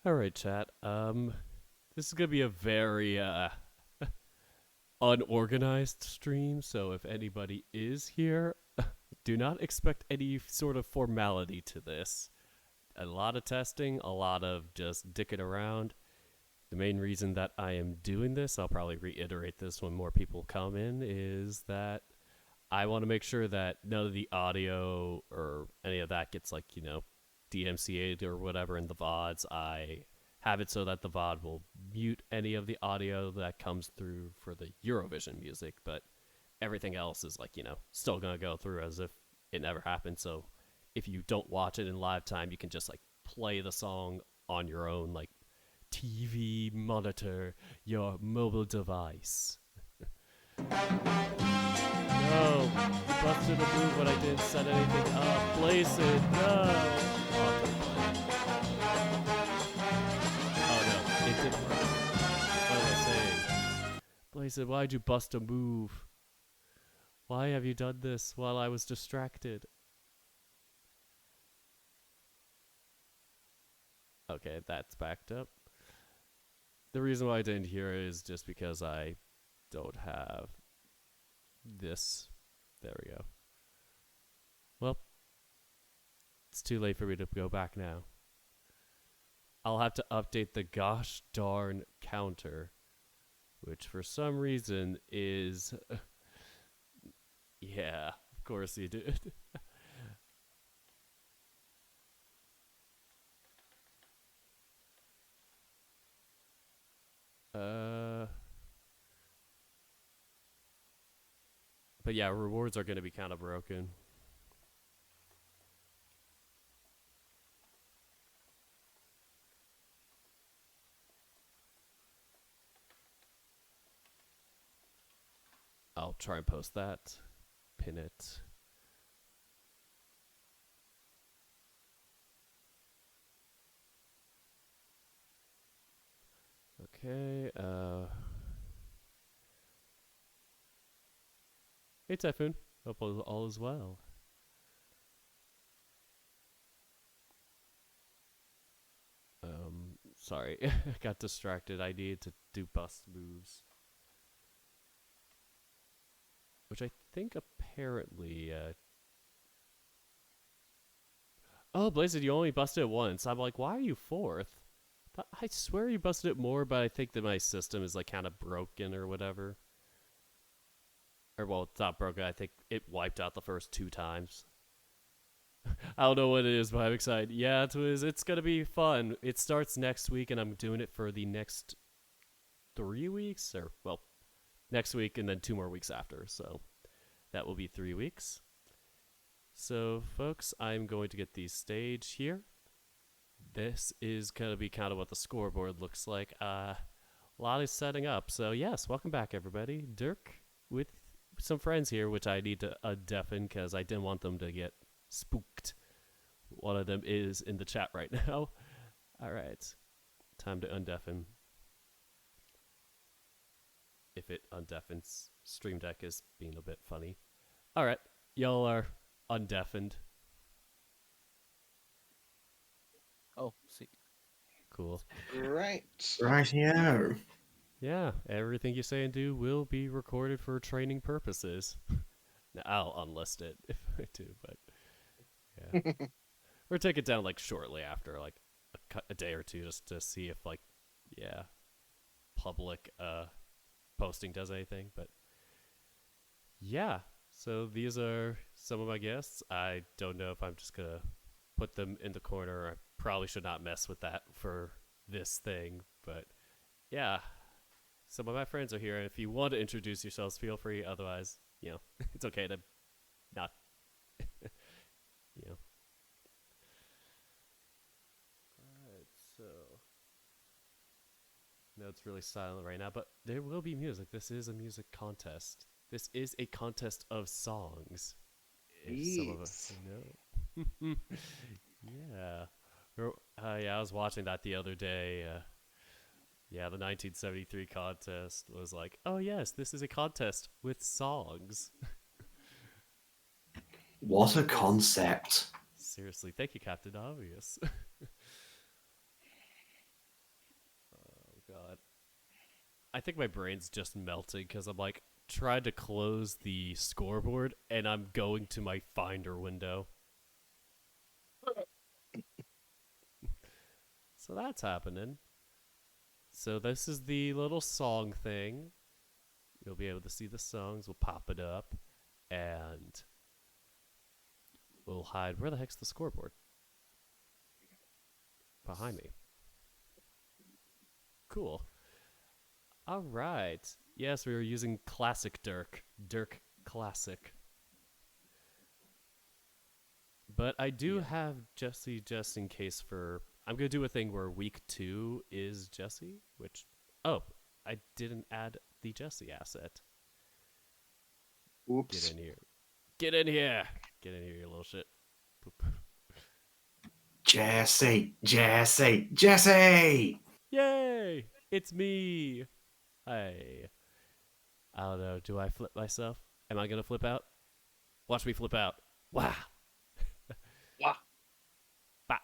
All right, chat. This is gonna be a very unorganized stream, so if anybody is here, do not expect any sort of formality to this. A lot of testing, a lot of just dicking around. The main reason that I am doing this, I'll probably reiterate this when more people come in, is that I want to make sure that none of the audio or any of that gets DMCA'd or whatever in the VODs. I have it so that the VOD will mute any of the audio that comes through for the Eurovision music, but everything else is still gonna go through as if it never happened. So if you don't watch it in live time, you can just play the song on your own TV monitor, your mobile device. No, busted a move when I didn't set anything up. Place it, no. Oh no, it didn't work. What am I saying? Place it, why'd you bust a move? Why have you done this while I was distracted? Okay, that's backed up. The reason why I didn't hear it is just because I don't have this. There we go. Well, it's too late for me to go back now. I'll have to update the gosh darn counter, which for some reason is... yeah, of course you did. But yeah, rewards are going to be kind of broken. I'll try and post that. Pin it. Okay, hey Typhoon, hope all is well. Sorry, I got distracted. I needed to do bust moves. Which I think apparently, oh, Blazed, you only busted it once. I'm like, why are you fourth? I swear you busted it more, but I think that my system is kind of broken or whatever. Or, well, it's not broken. I think it wiped out the first 2 times. I don't know what it is, but I'm excited. Yeah, it's going to be fun. It starts next week, and I'm doing it for the next 3 weeks. Or, well, next week and then 2 more weeks after. So that will be 3 weeks. So, folks, I'm going to get the stage here. This is going to be kind of what the scoreboard looks like. A lot is setting up. So, yes, welcome back, everybody. Dirk with some friends here, which I need to undeafen because I didn't want them to get spooked. One of them is in the chat right now. All right. Time to undeafen. If it undeafens, Stream Deck is being a bit funny. All right. Y'all are undeafened. Oh, see. Cool. Right. Right here. Yeah, everything you say and do will be recorded for training purposes. Now, I'll unlist it if I do, but yeah. Or take it down shortly after, a day or two, just to see if public posting does anything. But yeah, so these are some of my guests. I don't know if I'm just gonna put them in the corner. I probably should not mess with that for this thing, but yeah, some of my friends are here, and if you want to introduce yourselves, feel free. Otherwise, it's okay to not, Alright, so no, it's really silent right now, but there will be music. This is a music contest. This is a contest of songs. If some of us know. Yeah. Yeah, I was watching that the other day. Yeah, the 1973 contest was like, oh yes, this is a contest with songs. What a concept. Seriously, thank you, Captain Obvious. I think my brain's just melting because I'm like trying to close the scoreboard and I'm going to my Finder window. So that's happening. So this is the little song thing. You'll be able to see the songs. We'll pop it up and we'll hide. Where the heck's the scoreboard? Behind me. Cool. All right. Yes, we were using classic Dirk. Dirk Classic. But I do have Jesse just in case for. I'm going to do a thing where week 2 is Jesse, which. Oh, I didn't add the Jesse asset. Oops. Get in here. Get in here. Get in here, you little shit. Poop. Jesse, Jesse, Jesse! Yay! It's me. Hey. I don't know. Do I flip myself? Am I going to flip out? Watch me flip out. Wow. Wah. Ba.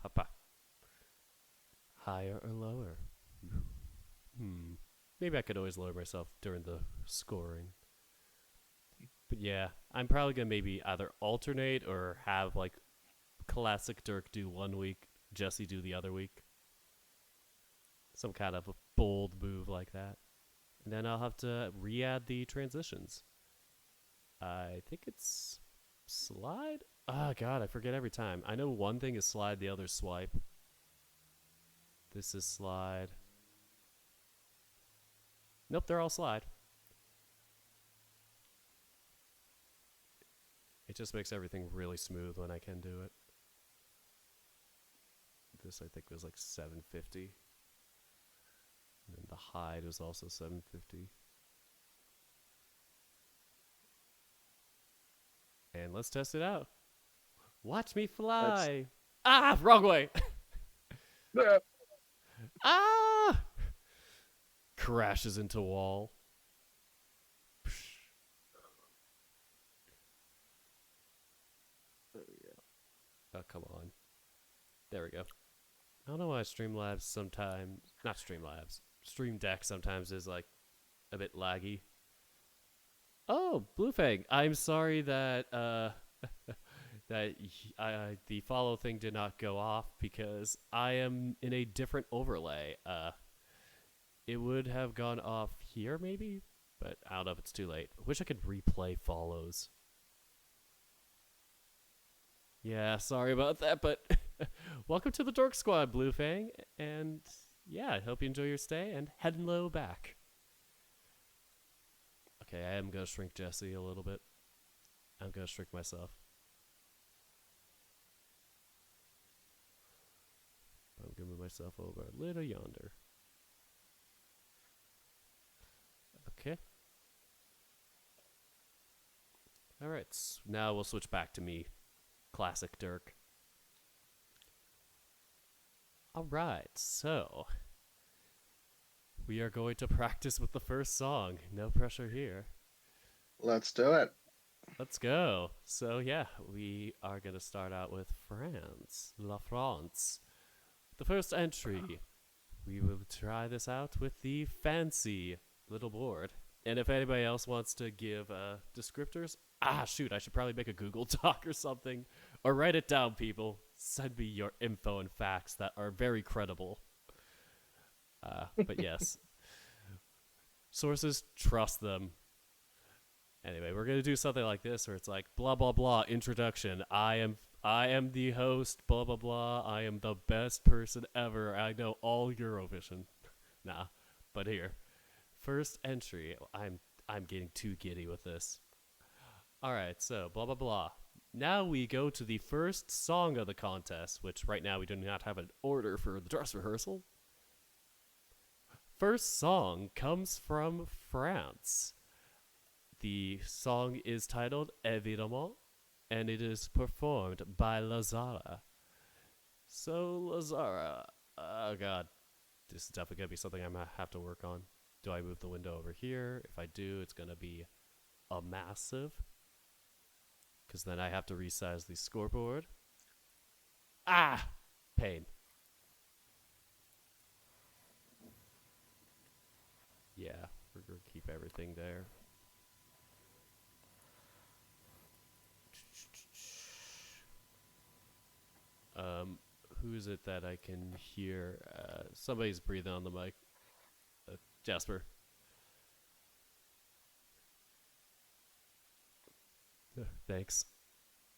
Papa. Higher or lower? Maybe I could always lower myself during the scoring. But yeah, I'm probably going to maybe either alternate or have like classic Dirk do 1 week, Jesse do the other week. Some kind of a bold move like that. And then I'll have to re-add the transitions. I think it's slide? Oh god, I forget every time. I know one thing is slide, the other swipe. This is slide. Nope, they're all slide. It just makes everything really smooth when I can do it. This I think was like 750. And then the hide was also 750. And let's test it out. Watch me fly. Ah, wrong way. Ah! Crashes into wall. Oh, come on. There we go. I don't know why Streamlabs sometimes, not Streamlabs, Stream Deck sometimes is like a bit laggy. Oh, Bluefang, I'm sorry that the follow thing did not go off because I am in a different overlay. It would have gone off here maybe, but I don't know if it's too late. I wish I could replay follows. Yeah, sorry about that, but welcome to the Dork Squad, Bluefang, and yeah, I hope you enjoy your stay, and hello back. Okay, I am going to shrink Jesse a little bit. I'm going to shrink myself. I'm going to move myself over a little yonder. Okay. Alright, so now we'll switch back to me. Classic Dirk. Alright, so we are going to practice with the first song. No pressure here. Let's do it. Let's go. So yeah, we are going to start out with France. La France. The first entry. We will try this out with the fancy little board. And if anybody else wants to give descriptors, shoot, I should probably make a Google Doc or something. Or write it down, people. Send me your info and facts that are very credible. But yes. Sources, trust them. Anyway, we're going to do something like this where it's like, blah, blah, blah, introduction. I am the host, blah, blah, blah. I am the best person ever. I know all Eurovision. Nah, but here. First entry. I'm getting too giddy with this. All right, so blah, blah, blah. Now we go to the first song of the contest, which right now we do not have an order for the dress rehearsal. First song comes from France. The song is titled Évidemment, and it is performed by Lazara. So, Lazara, oh god, this is definitely going to be something I'm going to have to work on. Do I move the window over here? If I do, it's going to be a massive. Because then I have to resize the scoreboard. Pain. keep everything there. Um, who is it that I can hear? Somebody's breathing on the mic. Jasper. Thanks.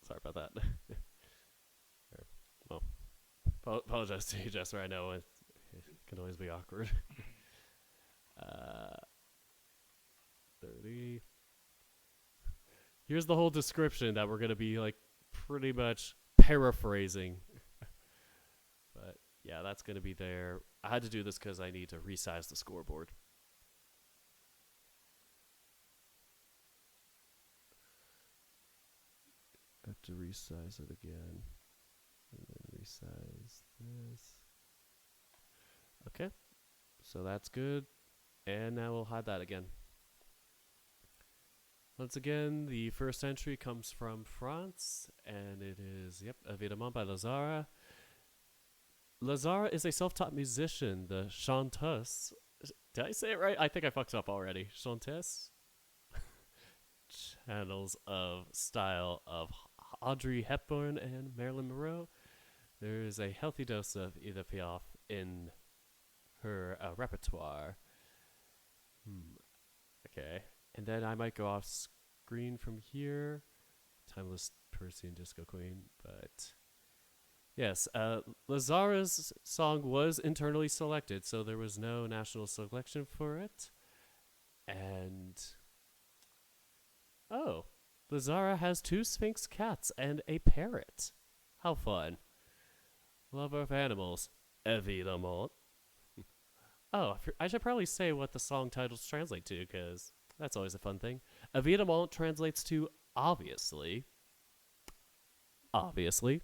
Sorry about that. Well, apologize to you, Jasper. I know it can always be awkward. 30. Here's the whole description that we're going to be like pretty much paraphrasing. But yeah, that's going to be there. I had to do this because I need to resize the scoreboard. I have to resize it again. And then resize this. Okay. So that's good. And now we'll hide that again. Once again, the first entry comes from France, and it is, Évidemment by Lazara. Lazara is a self-taught musician, the chanteuse. Did I say it right? I think I fucked up already. Chanteuse? Channels of style of Audrey Hepburn and Marilyn Monroe. There is a healthy dose of Edith Piaf in her repertoire. Okay. And then I might go off screen from here. Timeless Percy and Disco Queen. But yes, Lazara's song was internally selected, so there was no national selection for it. And oh, Lazara has 2 Sphinx cats and a parrot. How fun. Lover of animals. Évidemment. Oh, I should probably say what the song titles translate to, because that's always a fun thing. Évidemment translates to obviously. Obviously.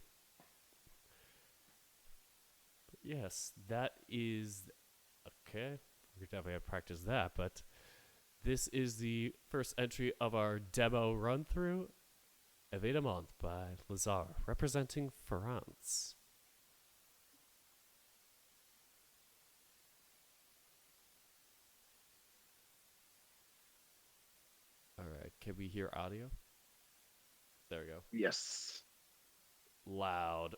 Yes, that is... Okay, we definitely have to practice that, but this is the first entry of our demo run-through. Évidemment by Lazare, representing France. Alright, can we hear audio? There we go. Yes. Loud.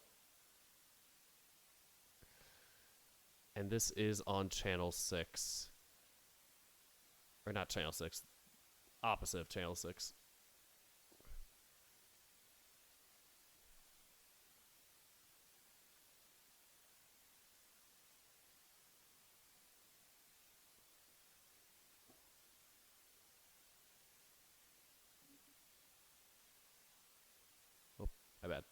And this is on channel 6. Or not channel 6. Opposite of channel 6. Oh, my bad.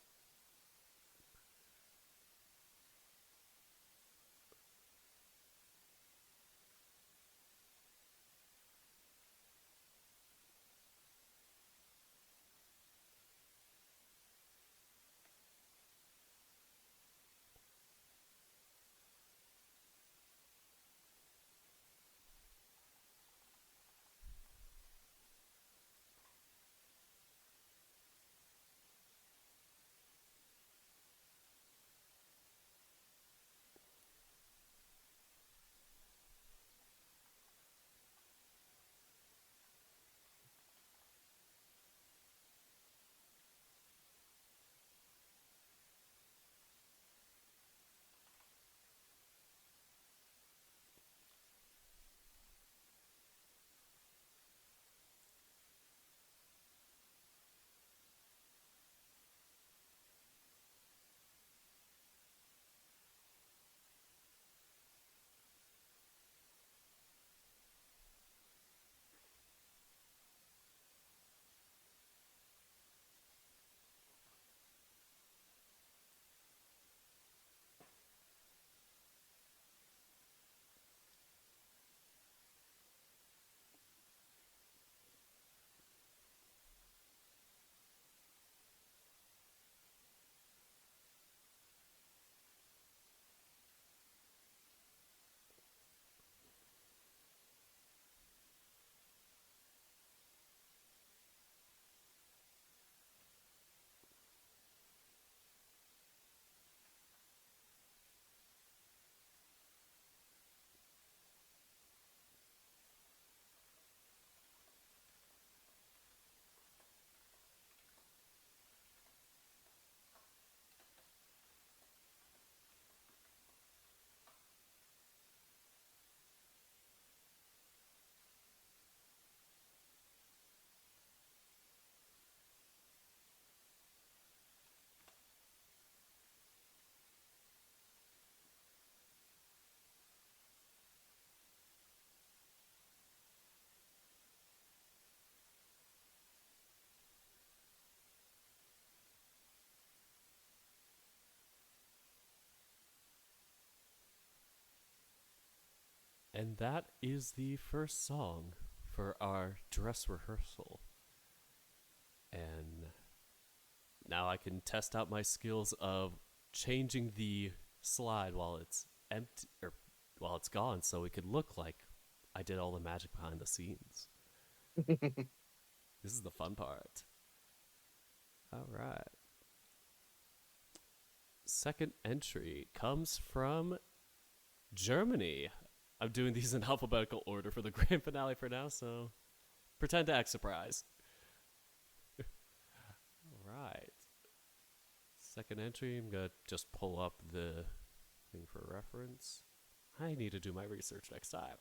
And that is the first song for our dress rehearsal. And now I can test out my skills of changing the slide while it's empty or while it's gone so it could look like I did all the magic behind the scenes. This is the fun part. All right. Second entry comes from Germany. I'm doing these in alphabetical order for the grand finale for now, so pretend to act surprised. All right. Second entry, I'm going to just pull up the thing for reference. I need to do my research next time.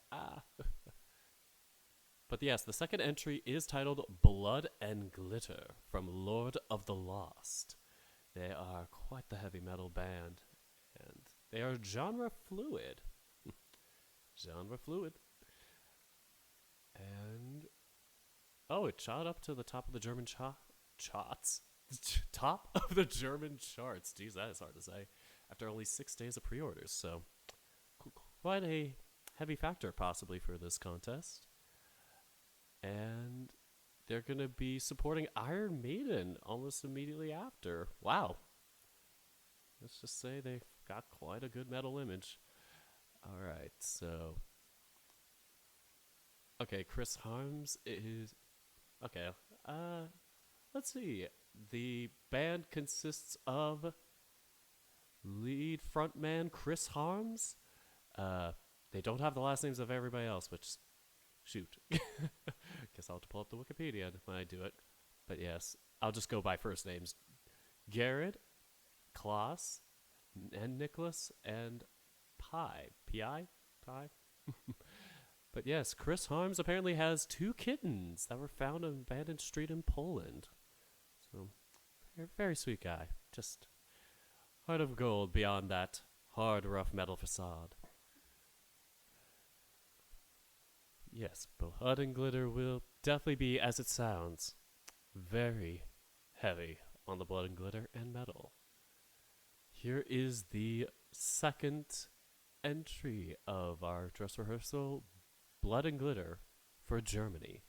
But yes, the second entry is titled Blood and Glitter from Lord of the Lost. They are quite the heavy metal band, and they are genre fluid. Genre fluid. And oh, it shot up to the top of the German charts. Top of the German charts. Geez, that is hard to say. After only 6 days of pre-orders, so quite a heavy factor possibly for this contest. And they're going to be supporting Iron Maiden almost immediately after. Wow. Let's just say they've got quite a good metal image. All right, so okay, Chris Harms is okay. Let's see. The band consists of lead frontman Chris Harms. They don't have the last names of everybody else, which shoot. Guess I'll have to pull up the Wikipedia when I do it. But yes, I'll just go by first names. Garrett, Klaas, and Nicholas, and Pi. P-I? Pi? But yes, Chris Harms apparently has 2 kittens that were found on an abandoned street in Poland. So, very sweet guy. Just heart of gold beyond that hard, rough metal facade. Yes, Blood and Glitter will definitely be, as it sounds, very heavy on the blood and glitter and metal. Here is the second entry of our dress rehearsal, Blood and Glitter for Germany.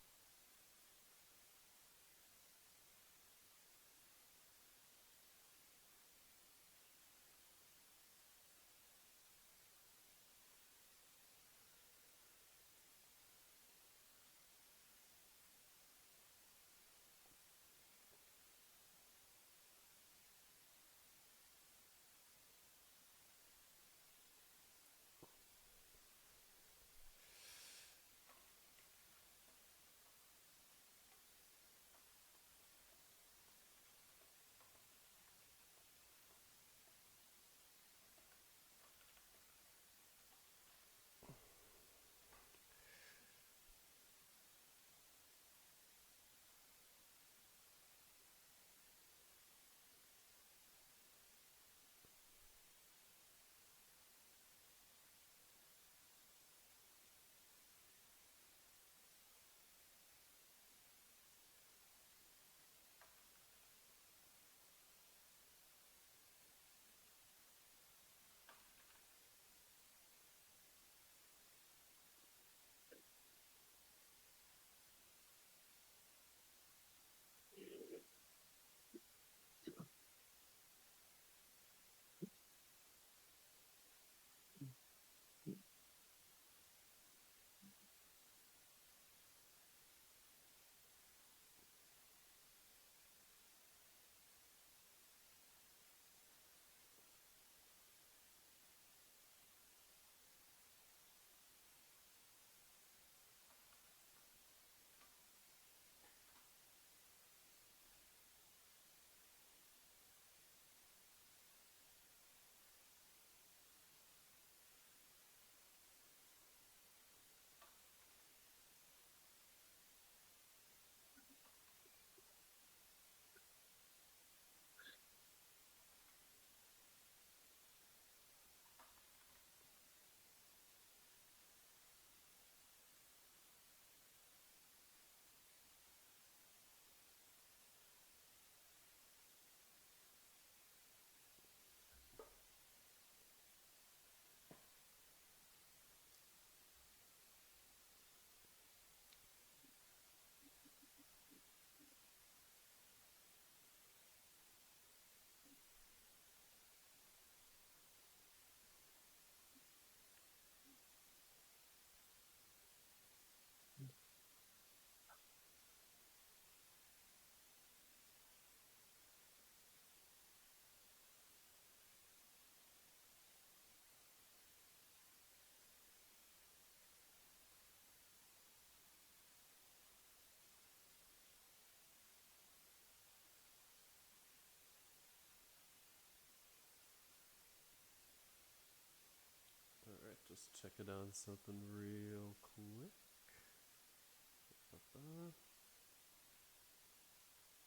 Just checking on something real quick.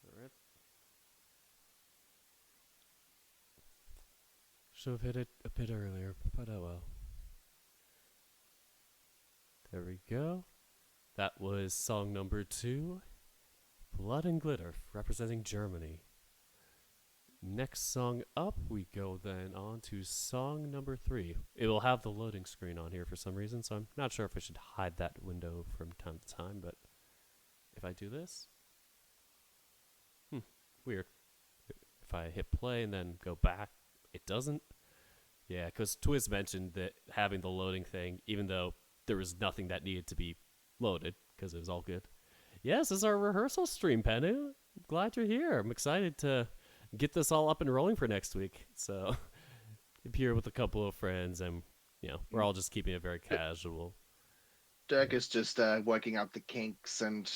Alright. Should have hit it a bit earlier, but oh well. There we go. That was song number 2, Blood and Glitter, representing Germany. Next song up, we go then on to song number 3. It will have the loading screen on here for some reason, so I'm not sure if I should hide that window from time to time, but if I do this, weird. If I hit play and then go back, it doesn't. Yeah, because Twiz mentioned that having the loading thing, even though there was nothing that needed to be loaded, because it was all good. Yes, this is our rehearsal stream, Penu. Glad you're here. I'm excited to get this all up and rolling for next week. So, I'm here with a couple of friends, and we're all just keeping it very casual. Dirk is just working out the kinks and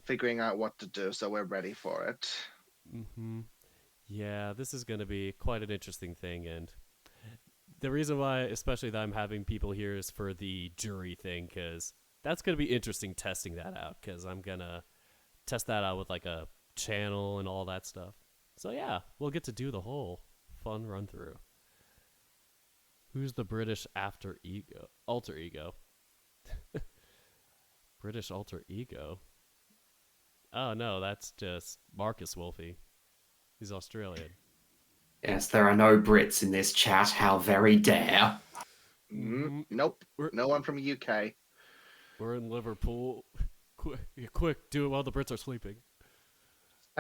figuring out what to do, so we're ready for it. Yeah, this is going to be quite an interesting thing, and the reason why, especially that I'm having people here, is for the jury thing, because that's going to be interesting testing that out, because I'm going to test that out with like a channel and all that stuff. So yeah, we'll get to do the whole fun run through. Who's the British alter ego? British alter ego? Oh no, that's just Marcus Wolfie. He's Australian. Yes, there are no Brits in this chat. How very dare. Nope. No one from the UK. We're in Liverpool. Quick, do it while the Brits are sleeping.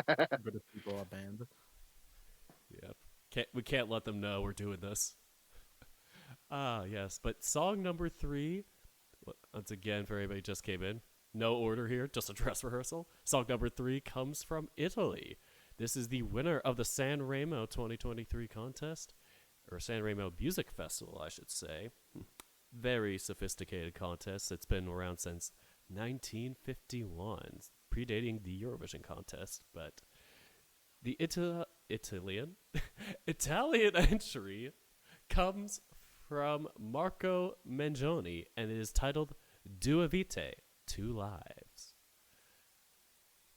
British people are banned. Yep. We can't let them know we're doing this. Yes. But song number 3, once again, for anybody who just came in, no order here, just a dress rehearsal. Song number 3 comes from Italy. This is the winner of the San Remo 2023 contest, or San Remo Music Festival, I should say. Very sophisticated contest. It's been around since 1951, predating the Eurovision contest. But the Italian entry comes from Marco Mangione, and it is titled Due Vite, 2 Lives.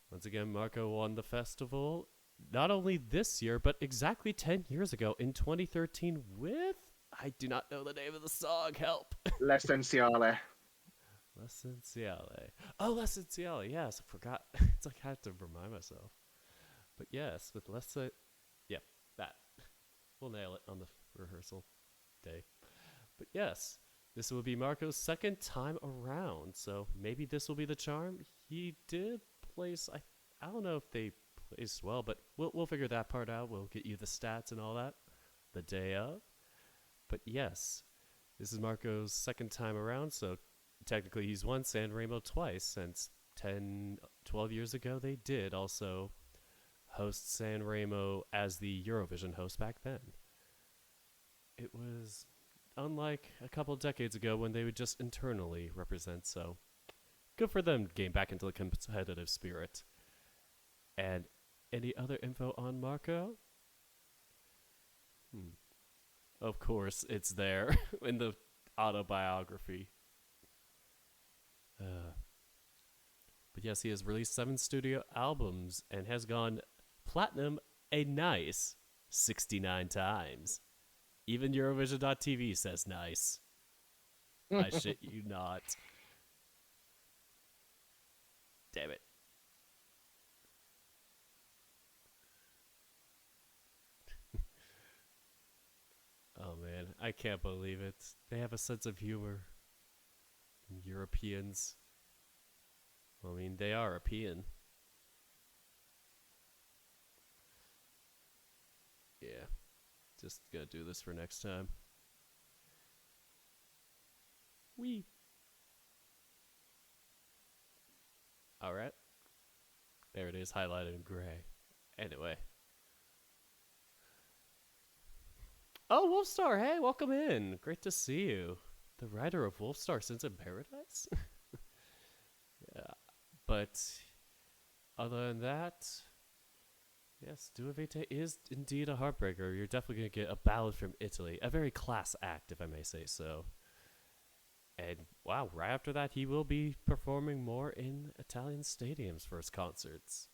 Once again, Marco won the festival not only this year, but exactly 10 years ago in 2013 with, I do not know the name of the song, help. L'Essenziale. L'Essenziale. Oh, L'Essenziale, yes, I forgot. It's like I had to remind myself. But yes, with that. We'll nail it on the rehearsal day. But yes, this will be Marco's second time around, so maybe this will be the charm. He did place, I don't know if they placed well, but we'll figure that part out. We'll get you the stats and all that the day of. But yes, this is Marco's second time around, so technically he's won San Remo twice, since 12 years ago they did also host San Remo as the Eurovision host back then. It was unlike a couple decades ago when they would just internally represent, so good for them getting back into the competitive spirit. And any other info on Marco? Of course, it's there in the autobiography. But yes, he has released 7 studio albums and has gone platinum a nice 69 times. Even Eurovision.tv says nice. I shit you not. Damn it. Oh man, I can't believe it. They have a sense of humor. Europeans. I mean, they are European. Yeah. Just gonna do this for next time. Wee. Alright. There it is, highlighted in gray. Anyway. Oh, Wolfstar, hey, welcome in. Great to see you. The writer of Wolfstar Sins in Paradise? Yeah. But other than that, yes, Due Vite is indeed a heartbreaker. You're definitely going to get a ballad from Italy. A very class act, if I may say so. And wow, right after that, he will be performing more in Italian stadiums for his concerts.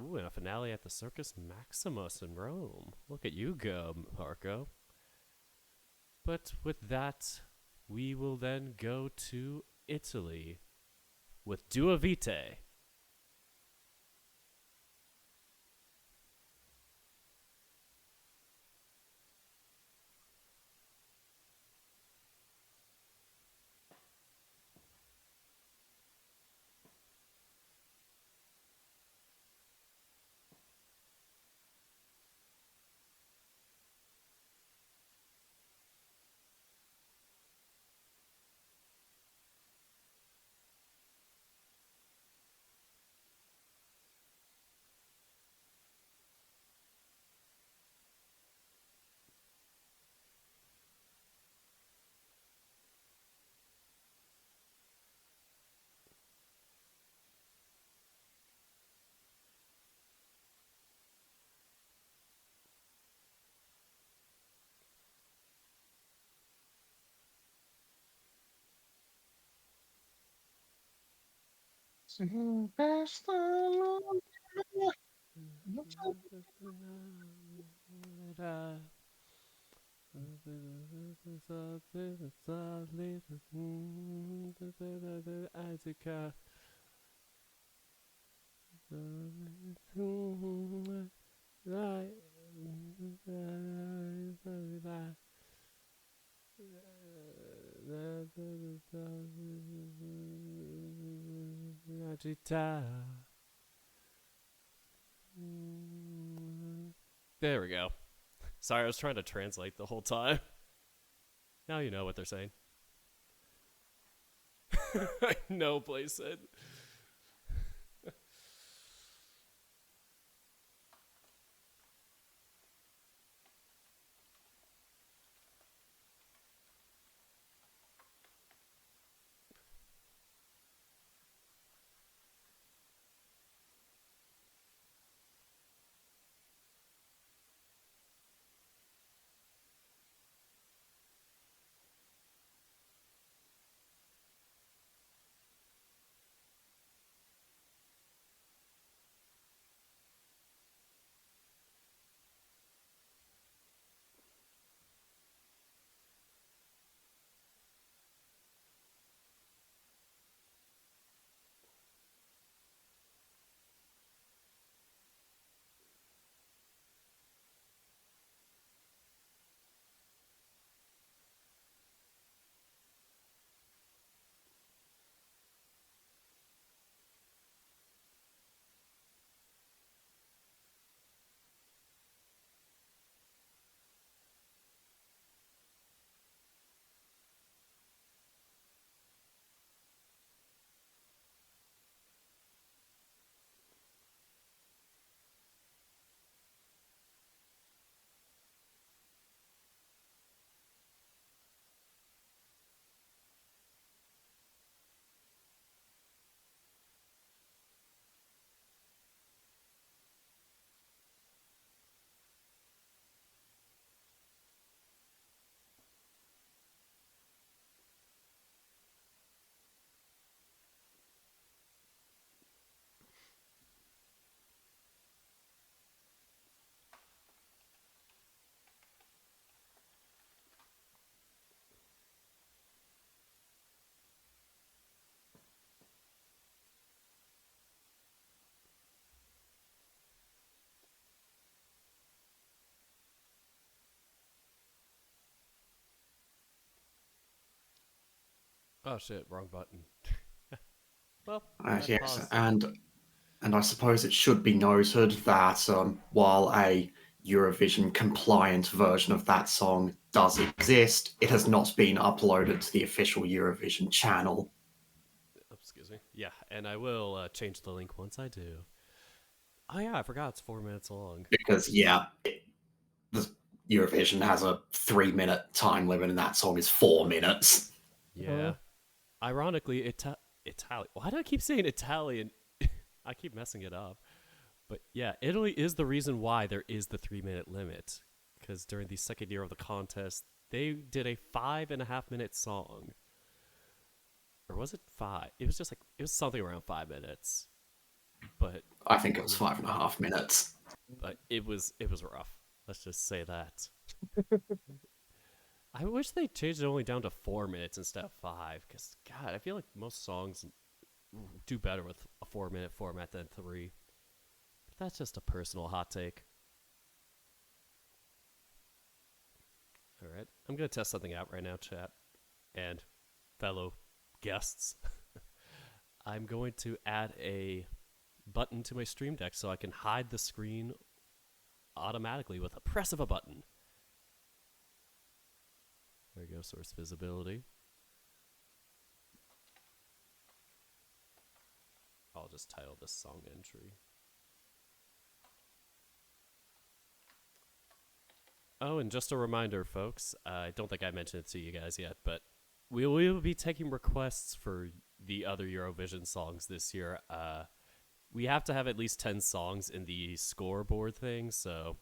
Ooh, and a finale at the Circus Maximus in Rome. Look at you go, Marco. But with that, we will then go to Italy with Dua Vitae. Past the Lord. There we go. Sorry, I was trying to translate the whole time. Now you know what they're saying. I know, Blaze said. Oh shit, wrong button. Well, that Yes, paused. and I suppose it should be noted that while a Eurovision compliant version of that song does exist, it has not been uploaded to the official Eurovision channel Oh, excuse me. Yeah, and I will change the link once I do. Oh yeah, I forgot it's 4 minutes long. because, yeah, the Eurovision has a 3 minute time limit, and that song is 4 minutes. Yeah. Ironically, Italian. Why do I keep saying Italian? I keep messing it up. But yeah, Italy is the reason why there is the 3 minute limit. Because during the second year of the contest, they did a 5.5 minute song. or was it 5? It was just like it was something around 5 minutes, but I think it was 5.5 minutes. it was rough. Let's just say that. I wish they changed it only down to 4 minutes instead of 5, because God, I feel like most songs do better with a 4-minute format than 3. But that's just a personal hot take. All right, I'm gonna test something out right now, chat and fellow guests. I'm going to add a button to my Stream Deck so I can hide the screen automatically with a press of a button. There we go, source visibility. I'll just title this song entry. Oh, and just a reminder, folks, I don't think I mentioned it to you guys yet, but we will be taking requests for the other Eurovision songs this year. We have to have at least 10 songs in the scoreboard thing, so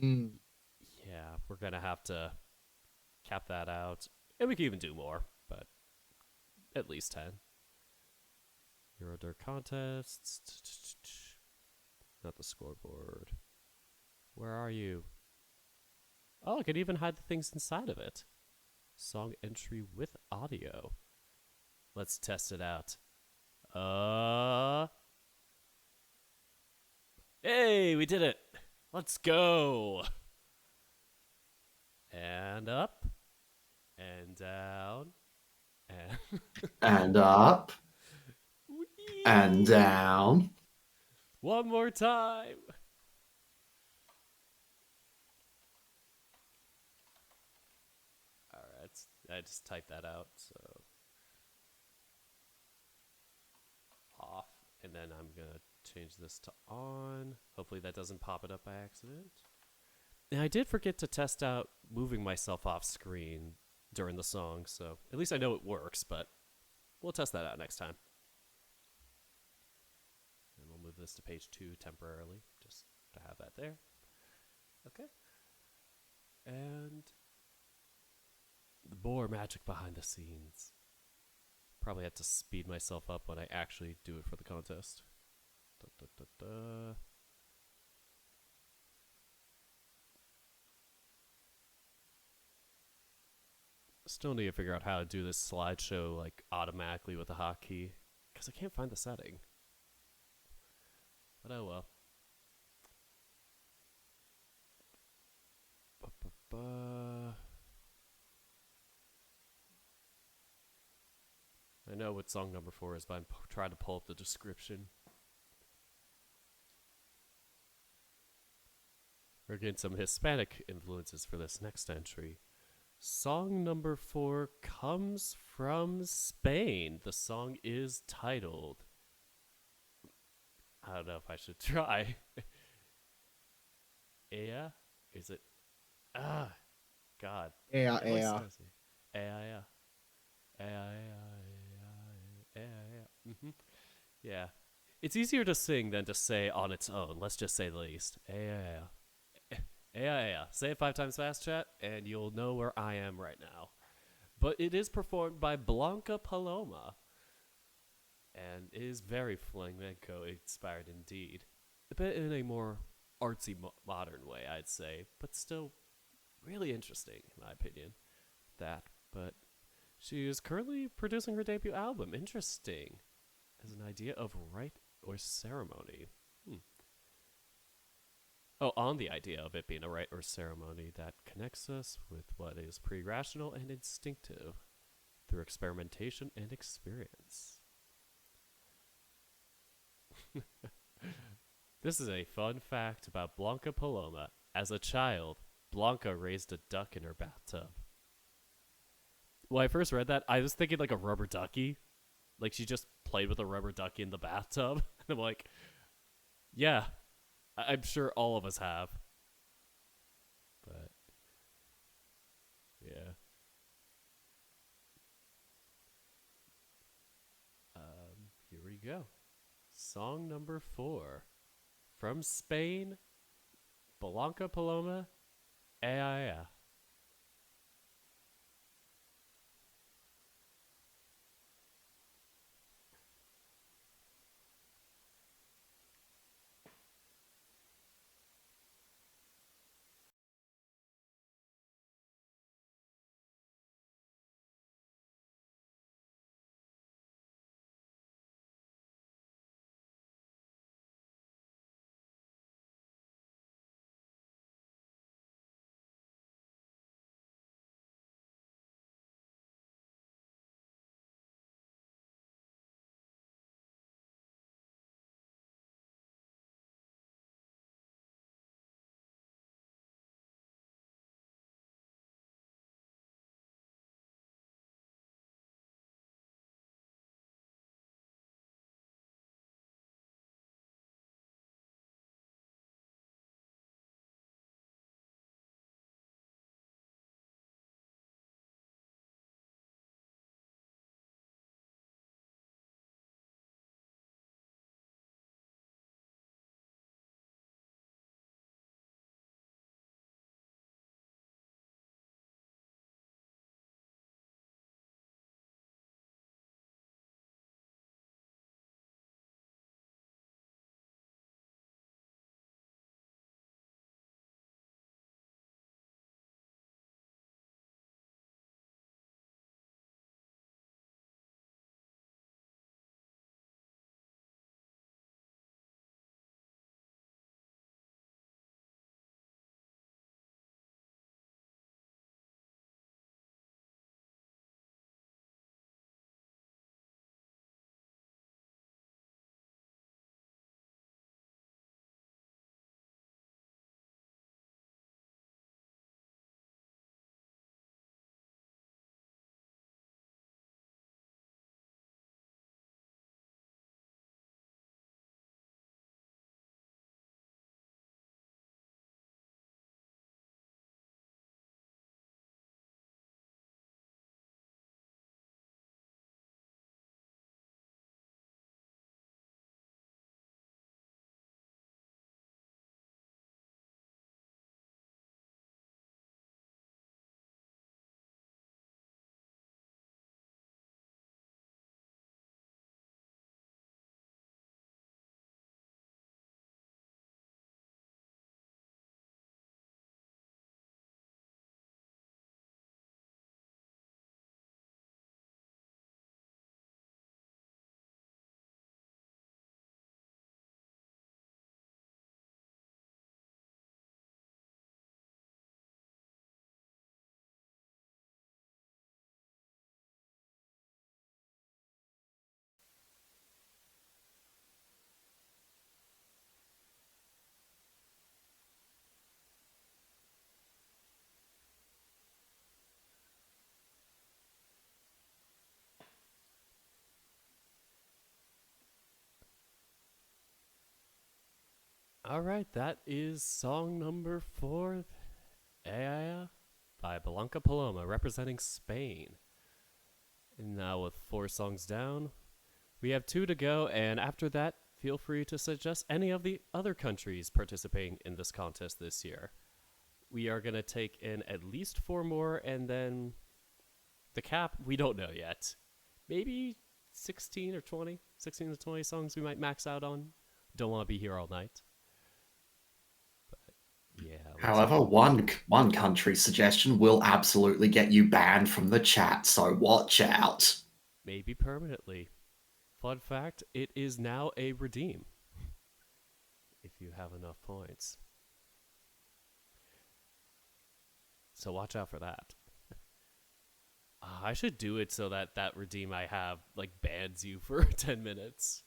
yeah, we're going to have to cap that out. And we can even do more, but at least 10. Eurodirk contests. Not the scoreboard. Where are you? Oh, I could even hide the things inside of it. Song entry with audio. Let's test it out. Hey, we did it. Let's go. And up. And down. And And up. And down. one more time. Alright, I just typed that out, so off, and then I'm gonna change this to on. Hopefully that doesn't pop it up by accident. And I did forget to test out moving myself off screen during the song, so at least I know it works, but we'll test that out next time. And we'll move this to page 2 temporarily, just to have that there. Okay. And the more magic behind the scenes. Probably have to speed myself up when I actually do it for the contest. Da, da, da, da. Still need to figure out how to do this slideshow like automatically with a hotkey, because I can't find the setting. But oh well. I know what song number 4 is, but I'm trying to pull up the description. We're getting some Hispanic influences for this next entry. Song number 4 comes from Spain. The song is titled... I don't know if I should try. Ea? Is it? Ah, God. Yeah, It always yeah. says it. Ea. Yeah. It's easier to sing than to say on its own. Let's just say the least. Ea. Say it 5 times fast, chat, and you'll know where I am right now. But it is performed by Blanca Paloma, and it is very flamenco-inspired indeed. But in a more artsy, modern way, I'd say. But still really interesting, in my opinion. But she is currently producing her debut album. Interesting. As an idea of rite or ceremony. Oh, on the idea of it being a rite or ceremony that connects us with what is pre-rational and instinctive through experimentation and experience. This is a fun fact about Blanca Paloma. As a child, Blanca raised a duck in her bathtub. When I first read that, I was thinking like a rubber ducky. Like she just played with a rubber ducky in the bathtub. And I'm like, yeah, I'm sure all of us have. But, yeah. Here we go. Song number 4. From Spain, Blanca Paloma, Ea. All right, that is song number 4, Ea by Blanca Paloma, representing Spain. And now with 4 songs down, we have 2 to go, and after that, feel free to suggest any of the other countries participating in this contest this year. We are going to take in at least 4 more, and then the cap, we don't know yet. Maybe 16 or 20, 16 to 20 songs we might max out on. Don't want to be here all night. But yeah. However, one country suggestion will absolutely get you banned from the chat, so watch out. Maybe permanently. Fun fact, it is now a redeem. If you have enough points. So watch out for that. I should do it so that that redeem I have like bans you for 10 minutes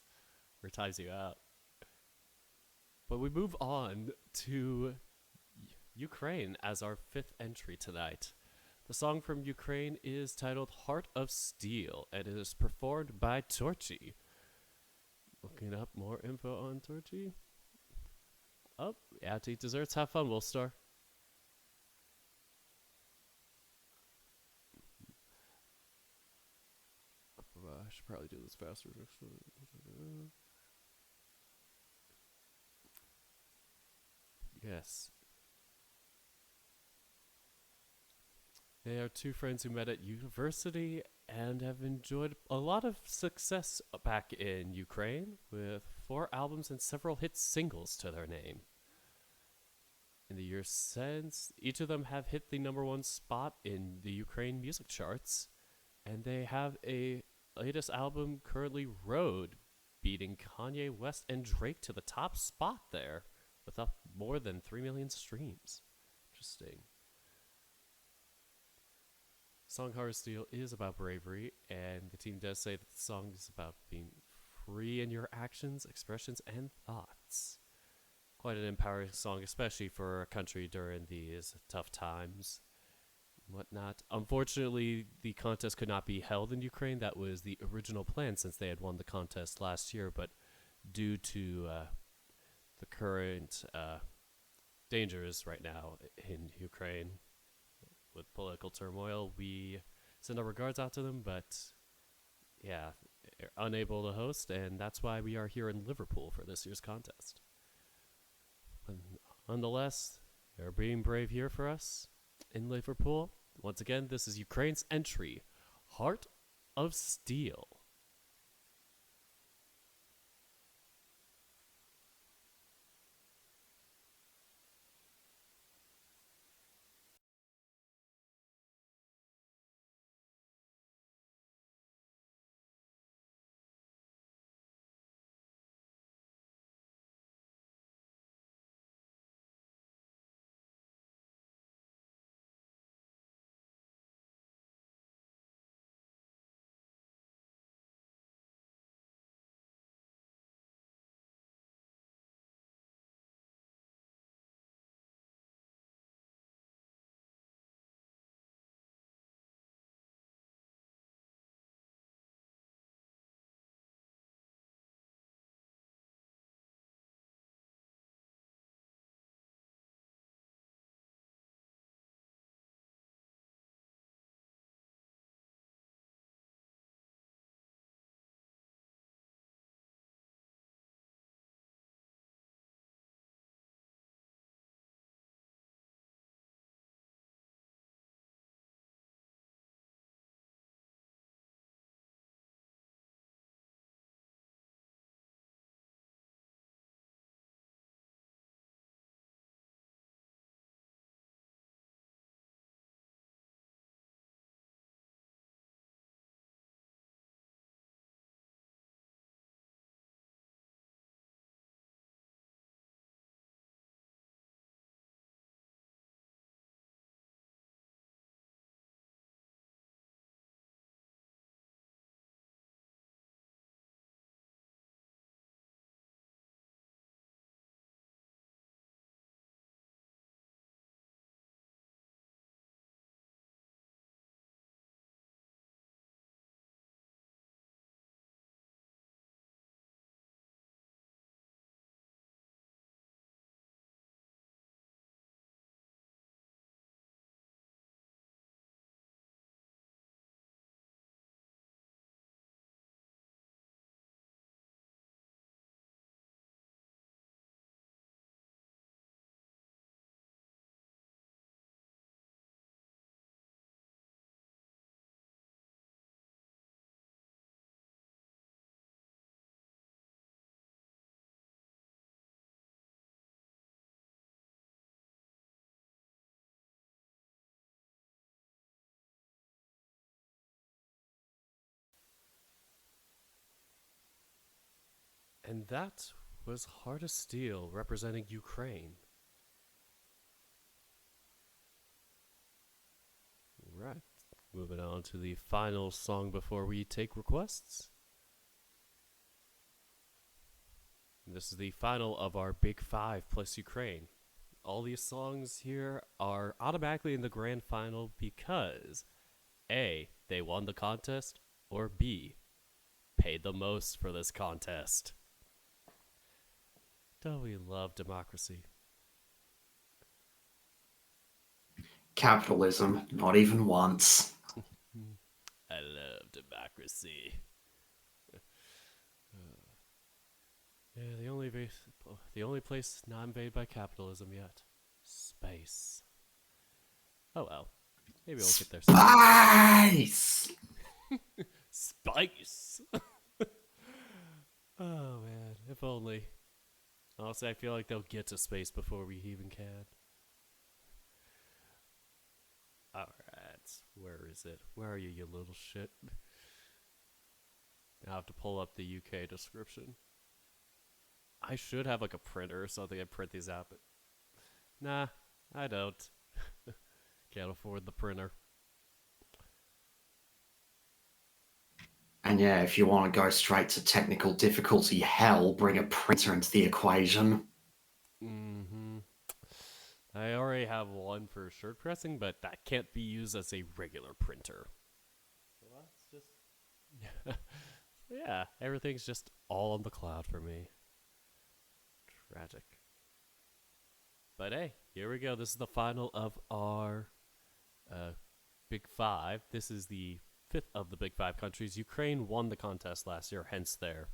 or times you out. But we move on to Ukraine as our 5th entry tonight. The song from Ukraine is titled Heart of Steel and it is performed by Torchy. Looking up more info on Torchy. Oh, yeah, to eat desserts, have fun, Wolfstar. I should probably do this faster. Yes. They are 2 friends who met at university and have enjoyed a lot of success back in Ukraine with 4 albums and several hit singles to their name. In the years since, each of them have hit the #1 spot in the Ukraine music charts, and they have a latest album currently Road, beating Kanye West and Drake to the top spot there with up more than 3 million streams. Interesting. Song Heart of Steel is about bravery, and the team does say that the song is about being free in your actions, expressions, and thoughts. Quite an empowering song, especially for a country during these tough times. Whatnot. Unfortunately, the contest could not be held in Ukraine. That was the original plan since they had won the contest last year, but due to the current dangers right now in Ukraine with political turmoil, we send our regards out to them, but yeah, they're unable to host, and that's why we are here in Liverpool for this year's contest. But nonetheless, they're being brave here for us in Liverpool. Once again, this is Ukraine's entry, Heart of Steel. And that was Heart of Steel representing Ukraine. Right. Moving on to the final song before we take requests. This is the final of our Big Five plus Ukraine. All these songs here are automatically in the grand final because A, they won the contest, or B, paid the most for this contest. Don't we love democracy? Capitalism, not even once. I love democracy. Yeah, the only place not invaded by capitalism yet. Space. Oh well. Maybe we'll get there soon. Spice! Spice! Oh man, if only. Honestly, I feel like they'll get to space before we even can. Alright, where is it? Where are you, you little shit? I have to pull up the UK description. I should have like a printer or something and print these out, but nah, I don't. Can't afford the printer. And yeah, if you want to go straight to technical difficulty hell, bring a printer into the equation. Mm-hmm. I already have one for shirt pressing, but that can't be used as a regular printer. So that's just... yeah, everything's just all on the cloud for me. Tragic. But hey, here we go. This is the final of our Big Five. This is the fifth of the Big Five countries. Ukraine won the contest last year, hence their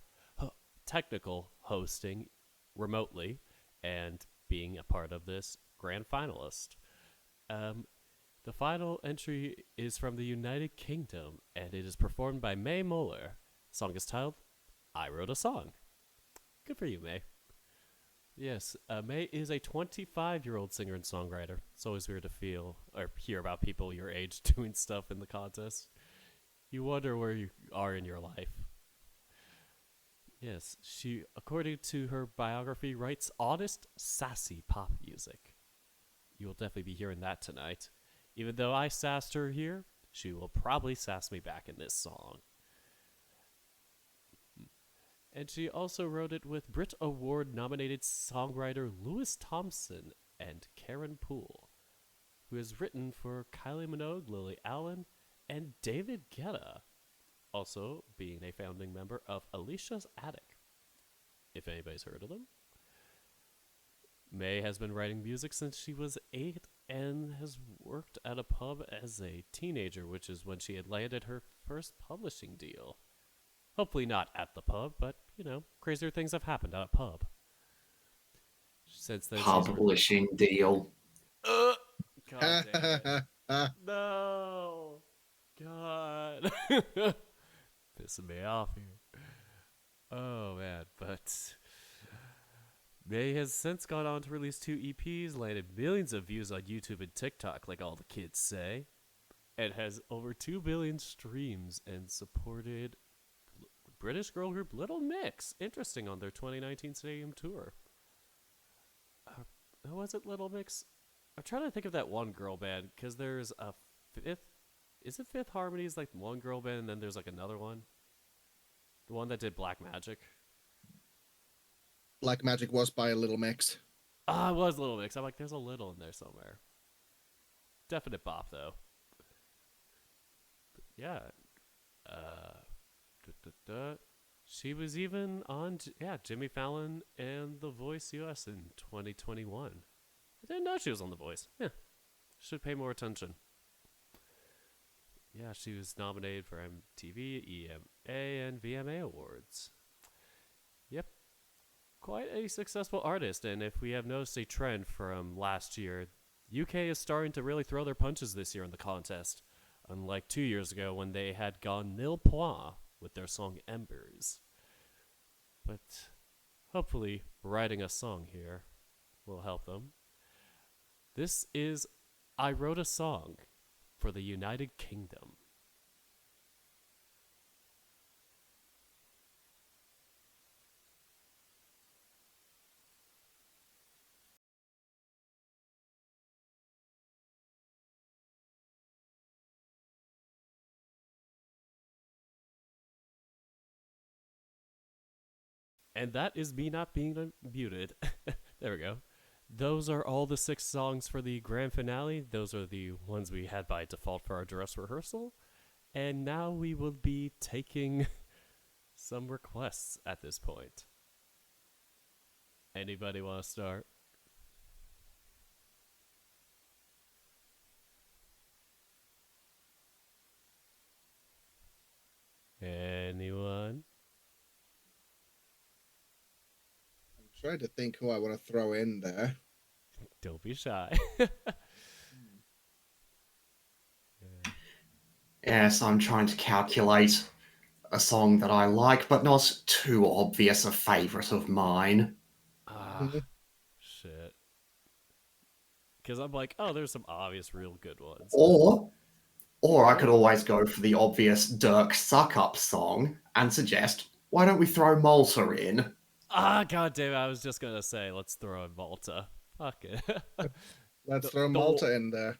technical hosting remotely and being a part of this grand finalist. The final entry is from the United Kingdom, and it is performed by May Moeller. The song is titled I Wrote a Song. Good for you, May. Yes, May is a 25-year-old singer and songwriter. It's always weird to feel or hear about people your age doing stuff in the contest. You wonder where you are in your life. Yes, she, according to her biography, writes honest, sassy pop music. You will definitely be hearing that tonight. Even though I sassed her here, she will probably sass me back in this song. And she also wrote it with Brit Award-nominated songwriter Louis Thompson and Karen Poole, who has written for Kylie Minogue, Lily Allen, and David Guetta, also being a founding member of Alicia's Attic, if anybody's heard of them. May has been writing music since she was 8 and has worked at a pub as a teenager, which is when she had landed her first publishing deal. Hopefully not at the pub, but, you know, crazier things have happened at a pub. Since then, Publishing deal. God damn it. No! God. Pissing me off here. Oh, man, but May has since gone on to release 2 EPs, landed millions of views on YouTube and TikTok, like all the kids say, and has over 2 billion streams and supported British girl group Little Mix, interesting, on their 2019 stadium tour. Was it Little Mix? I'm trying to think of that one girl band, because there's a fifth... Is it Fifth Harmony is like one girl band, and then there's like another one? The one that did Black Magic? Black Magic was by a Little Mix. Ah, it was Little Mix. I'm like, there's a little in there somewhere. Definite bop, though. But yeah. She was even on Jimmy Fallon and The Voice US in 2021. I didn't know she was on The Voice. Yeah, should pay more attention. Yeah, she was nominated for MTV, EMA, and VMA awards. Yep, quite a successful artist. And if we have noticed a trend from last year, UK is starting to really throw their punches this year in the contest. Unlike 2 years ago when they had gone nil point with their song Embers. But hopefully writing a song here will help them. This is I Wrote a Song for the United Kingdom. And that is me not being muted. There we go. Those are all the 6 songs for the grand finale. Those are the ones we had by default for our dress rehearsal. And now we will be taking some requests at this point. Anybody want to start? Anyone? I'm trying to think who I want to throw in there. Don't be shy. Yes, I'm trying to calculate a song that I like, but not too obvious a favorite of mine. Ah, shit. Because I'm like, oh, there's some obvious, real good ones. Or I could always go for the obvious Dirk suck-up song and suggest, why don't we throw Malta in? Ah, god damn it, I was just gonna say, let's throw in Malta. Fuck it. Let's the, throw the, Malta in there.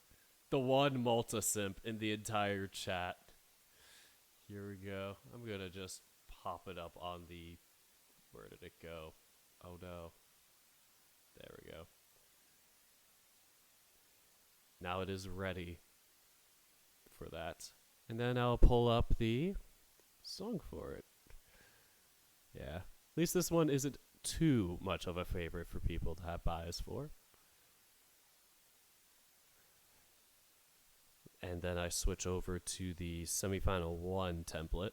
the one Malta simp in the entire chat. Here we go. I'm gonna just pop it up on the... Where did it go? Oh no. There we go. Now it is ready for that. And then I'll pull up the song for it. Yeah. At least this one isn't too much of a favorite for people to have bias for. And then I switch over to the semifinal 1 template.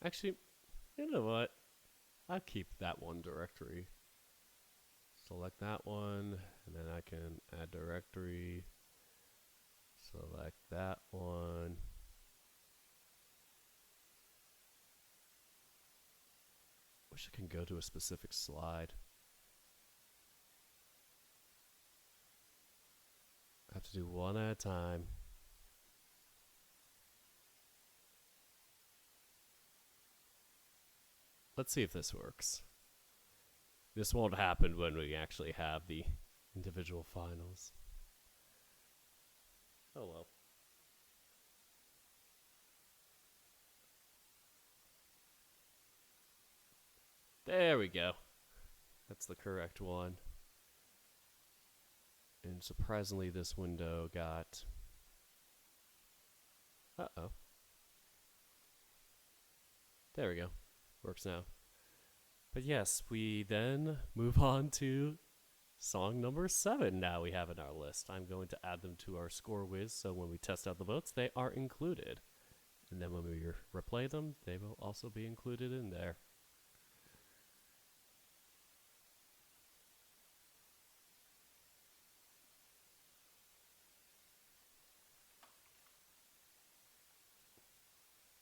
Actually, you know what? I'll keep that one directory. Select that one, and then I can add directory. Select that one. Wish I can go to a specific slide. I have to do one at a time. Let's see if this works. This won't happen when we actually have the individual finals. Oh well. There we go. That's the correct one. And surprisingly, this window got... Uh-oh. There we go. Works now. But yes, we then move on to song number 7 now we have in our list. I'm going to add them to our score whiz, so when we test out the votes, they are included. And then when we replay them, they will also be included in there.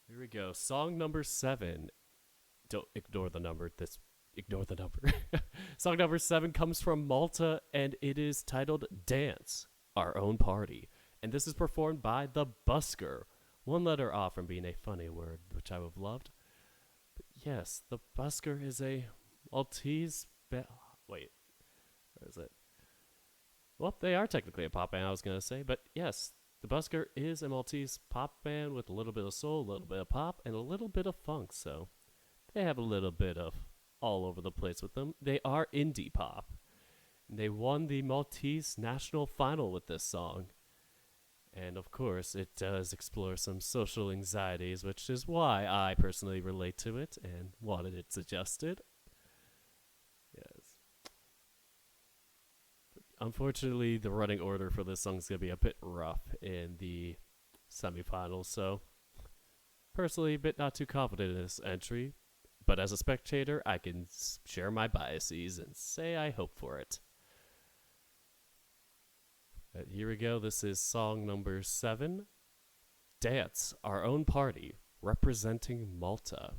Here we go. Song number 7. Don't ignore the number. Ignore the number. Song number 7 comes from Malta, and it is titled Dance, Our Own Party. And this is performed by the Busker. One letter off from being a funny word, which I would have loved. But yes, the Busker is a Maltese... Wait, where is it? Well, they are technically a pop band, I was going to say. But yes, the Busker is a Maltese pop band with a little bit of soul, a little bit of pop, and a little bit of funk. So they have a little bit of all over the place with them. They are indie pop. They won the Maltese national final with this song. And of course, it does explore some social anxieties, which is why I personally relate to it and wanted it suggested. Yes. Unfortunately, the running order for this song is going to be a bit rough in the semifinals, so personally, a bit not too confident in this entry. But as a spectator, I can share my biases and say I hope for it. But here we go. This is song number 7, Dance, Our Own Party, representing Malta.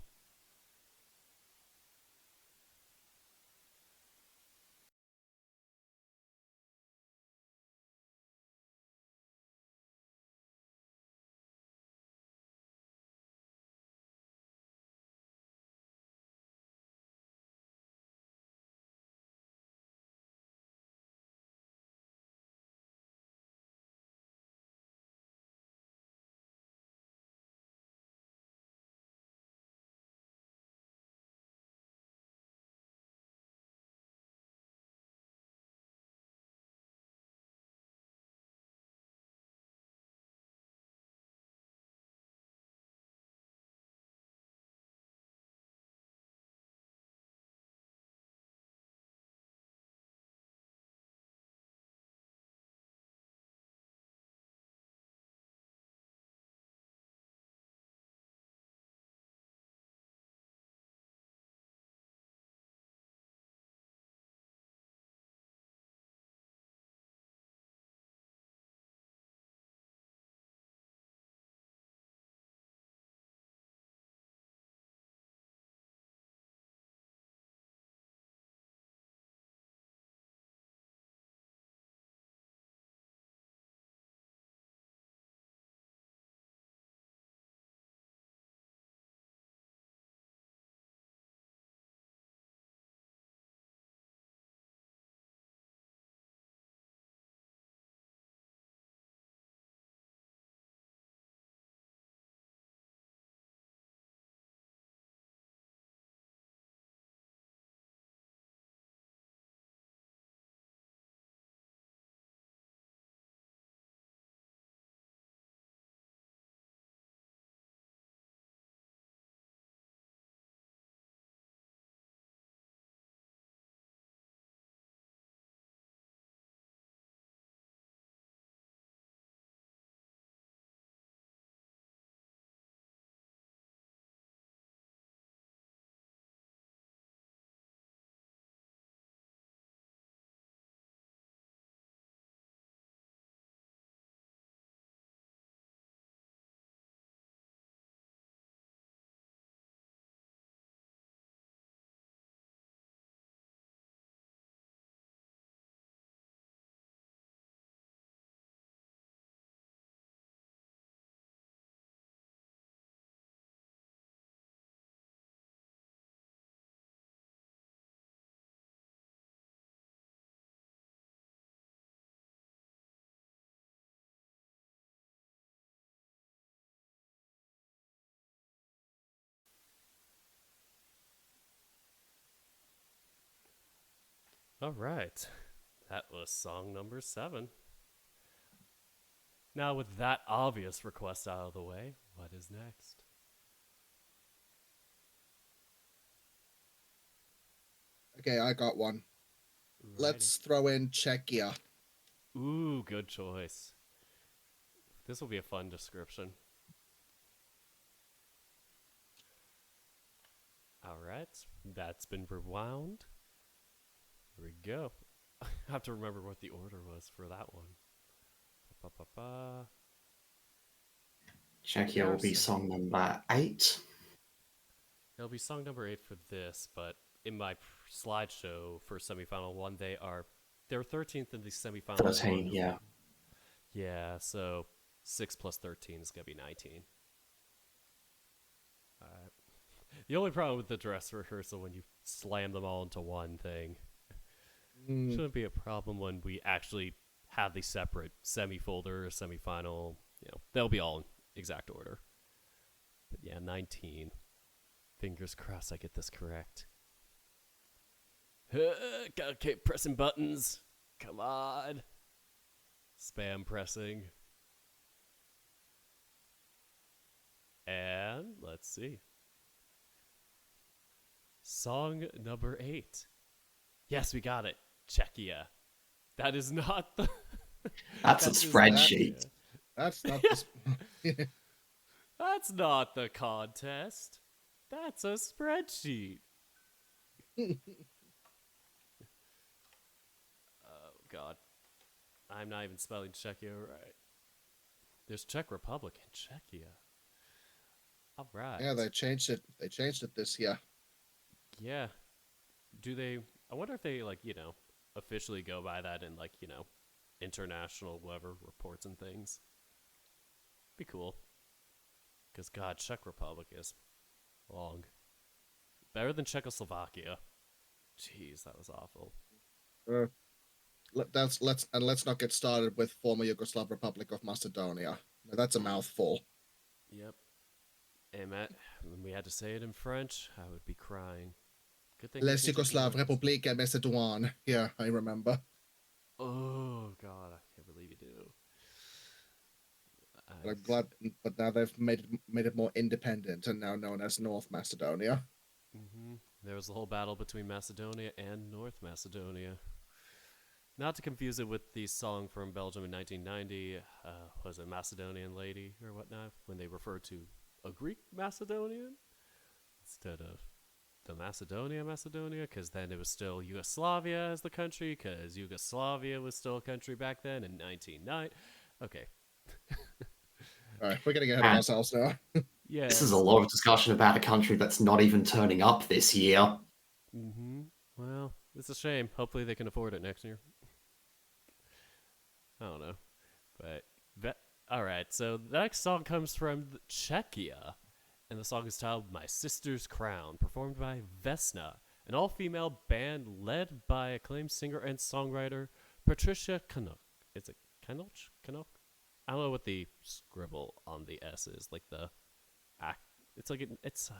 All right. That was song number 7. Now, with that obvious request out of the way, what is next? Okay, I got one. Righty. Let's throw in Czechia. Ooh, good choice. This will be a fun description. All right. That's been rewound. Here we go. I have to remember what the order was for that one. Ba-ba-ba-ba. Czechia will be song number 8. It'll be song number 8 for this, but in my slideshow for semifinal 1, they're 13th in the semifinal 13, 1. yeah. Yeah, so 6 plus 13 is going to be 19. Alright. The only problem with the dress rehearsal when you slam them all into one thing shouldn't be a problem when we actually have the separate semi-folder, semi-final. They'll be all in exact order. But yeah, 19. Fingers crossed I get this correct. Gotta keep pressing buttons. Come on. Spam pressing. And let's see. Song number 8. Yes, we got it. Czechia. That is not the. That's a that is spreadsheet. That's not the. That's not the contest. That's a spreadsheet. Oh, God. I'm not even spelling Czechia right. There's Czech Republic and Czechia. All right. Yeah, they changed it. They changed it this year. Yeah. Do they? I wonder if they, officially go by that in, international, whatever, reports and things. Be cool. Because, God, Czech Republic is long. Better than Czechoslovakia. Jeez, that was awful. Let's not get started with former Yugoslav Republic of Macedonia. Now, that's a mouthful. Yep. And Matt, when we had to say it in French, I would be crying. Good thing. Les Yugoslav Republika Macedon. Yeah, I remember. Oh God, I can't believe you do. But I'm glad, but now they've made it more independent and now known as North Macedonia. Mm-hmm. There was a whole battle between Macedonia and North Macedonia. Not to confuse it with the song from Belgium in 1990, was it Macedonian Lady or whatnot, when they referred to a Greek Macedonian instead of the Macedonia, because then it was still Yugoslavia as the country, because Yugoslavia was still a country back then in 1990. Okay. All right, we're getting ahead of ourselves now. Yeah. This is a lot of discussion about a country that's not even turning up this year. Mm-hmm. Well, it's a shame. Hopefully they can afford it next year. I don't know. But, alright, so the next song comes from Czechia. And the song is titled My Sister's Crown, performed by Vesna, an all-female band led by acclaimed singer and songwriter Patricia Canuck. Is it Canuck? I don't know what the scribble on the S is. Like the it's like it's how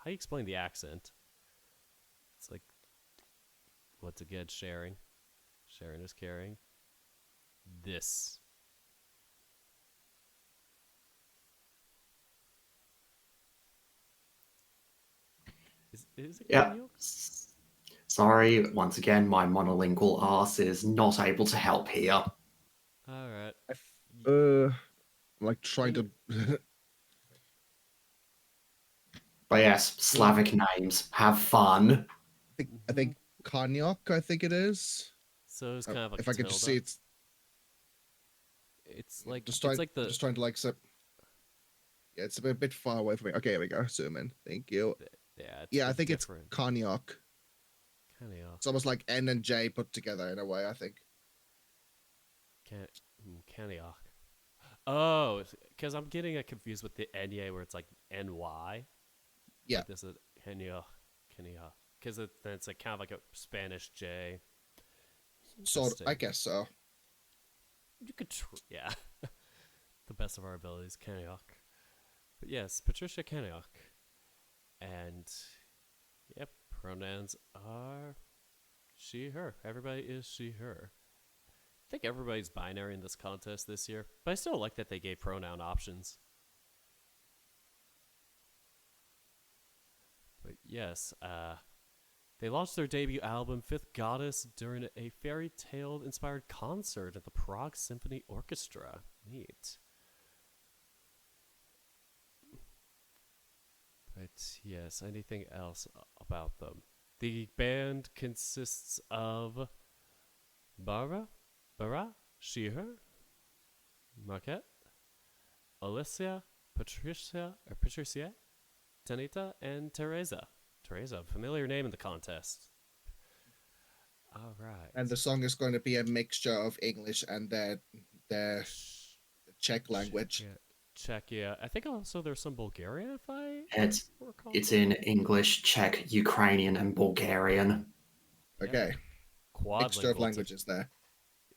do you explain the accent? It's like, once again, sharing is caring. This. Is it Yeah. Canuck? Sorry, once again, my monolingual ass is not able to help here. All right. I'm like trying to. But yes, Slavic names. Have fun. I think Cognac. I think it is. So it's kind of like if I could just see tilde. it's It's like just it's like the just trying to like sip. Yeah, it's a bit far away from me. Okay, here we go. Zoom in. Thank you. yeah. I think different. it's Cognac. Canuck. It's almost like N and J put together in a way. I think. Canuck. Oh, because I'm getting it confused with the Nye where it's like NY. Yeah. Like this is Canuck. Because then it's like kind of like a Spanish J. So I guess so. You could, yeah. The best of our abilities, Canuck. But yes, Patricia Canuck. And, yep, pronouns are She, her. Everybody is she, her. I think everybody's binary in this contest this year, but I still like that they gave pronoun options. But yes, they launched their debut album, Fifth Goddess, during a fairy tale inspired concert at the Prague Symphony Orchestra. Neat. But yes, anything else about them? The band consists of Bara, she, her, Marquette, Alicia, Patricia, Tanita, and Teresa. Teresa, a familiar name in the contest. All right. And the song is going to be a mixture of English and their Czech language. Czechia. I think also there's some Bulgarian, if I recall. It's in English, Czech, Ukrainian, and Bulgarian. Okay. Mixture of Quadlingual. languages there.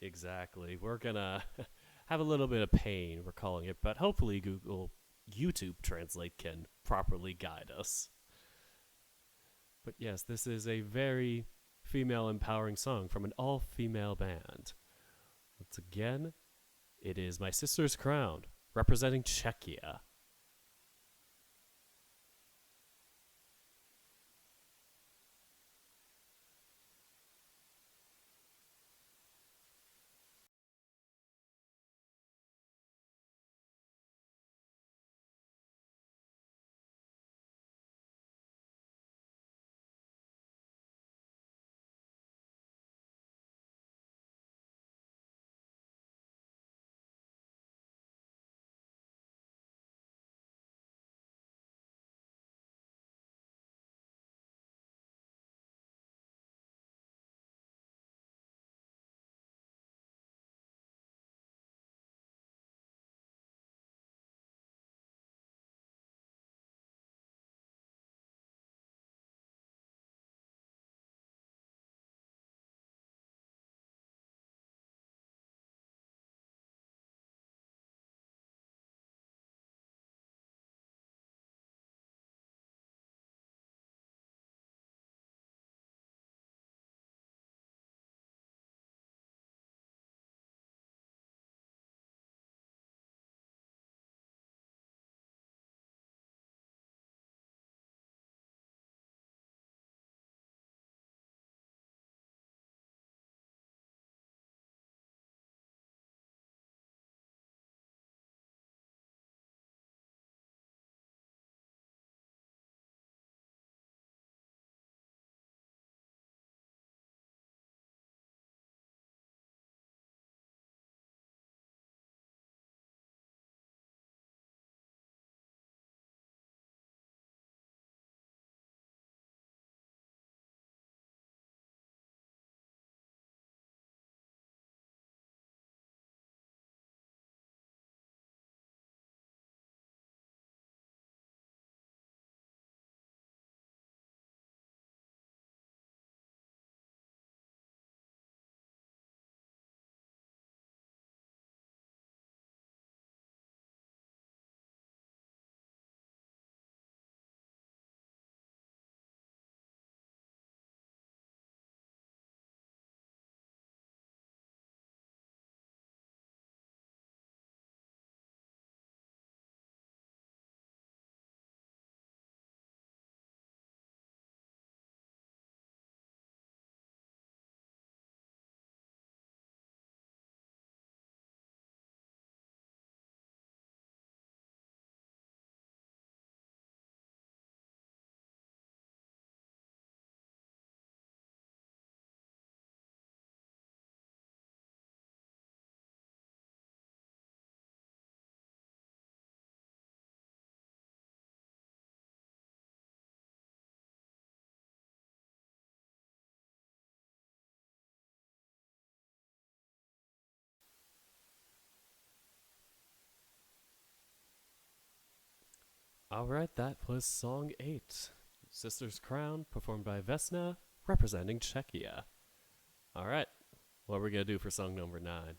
Exactly. We're gonna have a little bit of pain recalling it, but hopefully YouTube Translate can properly guide us. But yes, this is a very female empowering song from an all-female band. Once again, it is My Sister's Crown, representing Czechia. Alright, that was Song 8. Sister's Crown, performed by Vesna, representing Czechia. Alright, what are we going to do for song number 9?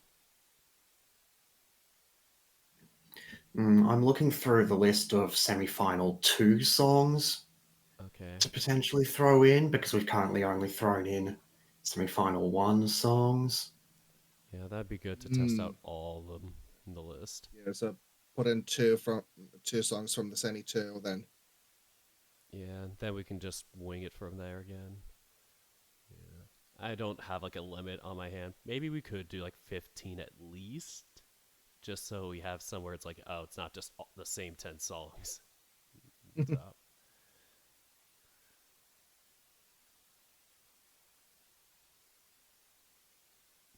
I'm looking through the list of semi-final 2 songs Okay. to potentially throw in, because we've currently only thrown in semi-final one songs. Yeah, that'd be good to test Hmm. out all of them in the list. Yeah, so put in two songs from the semi two, then. Yeah, and then we can just wing it from there again. Yeah. I don't have like a limit on my hand. Maybe we could do like 15 at least, just so we have somewhere it's like, oh, it's not just the same 10 songs. So,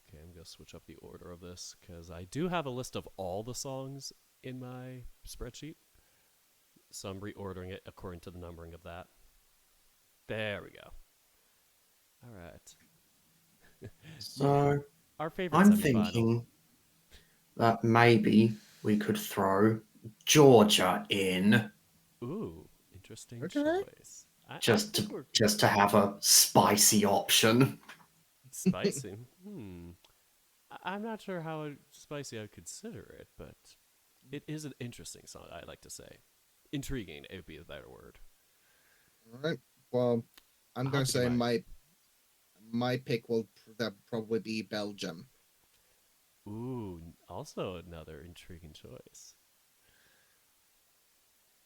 okay, I'm going to switch up the order of this because I do have a list of all the songs in my spreadsheet. So I'm reordering it according to the numbering of that. There we go. All right. So Our favorite I'm semifinal. thinking that maybe we could throw Georgia in Ooh, interesting Okay. choice. I just think to we're just to have a spicy option. spicy. I'm not sure how spicy I would consider it, but it is an interesting song, I'd like to say. Intriguing, it would be a better word. All right. Well, I'm I'll have gonna to get say my. my pick will that probably be Belgium. Ooh, also another intriguing choice.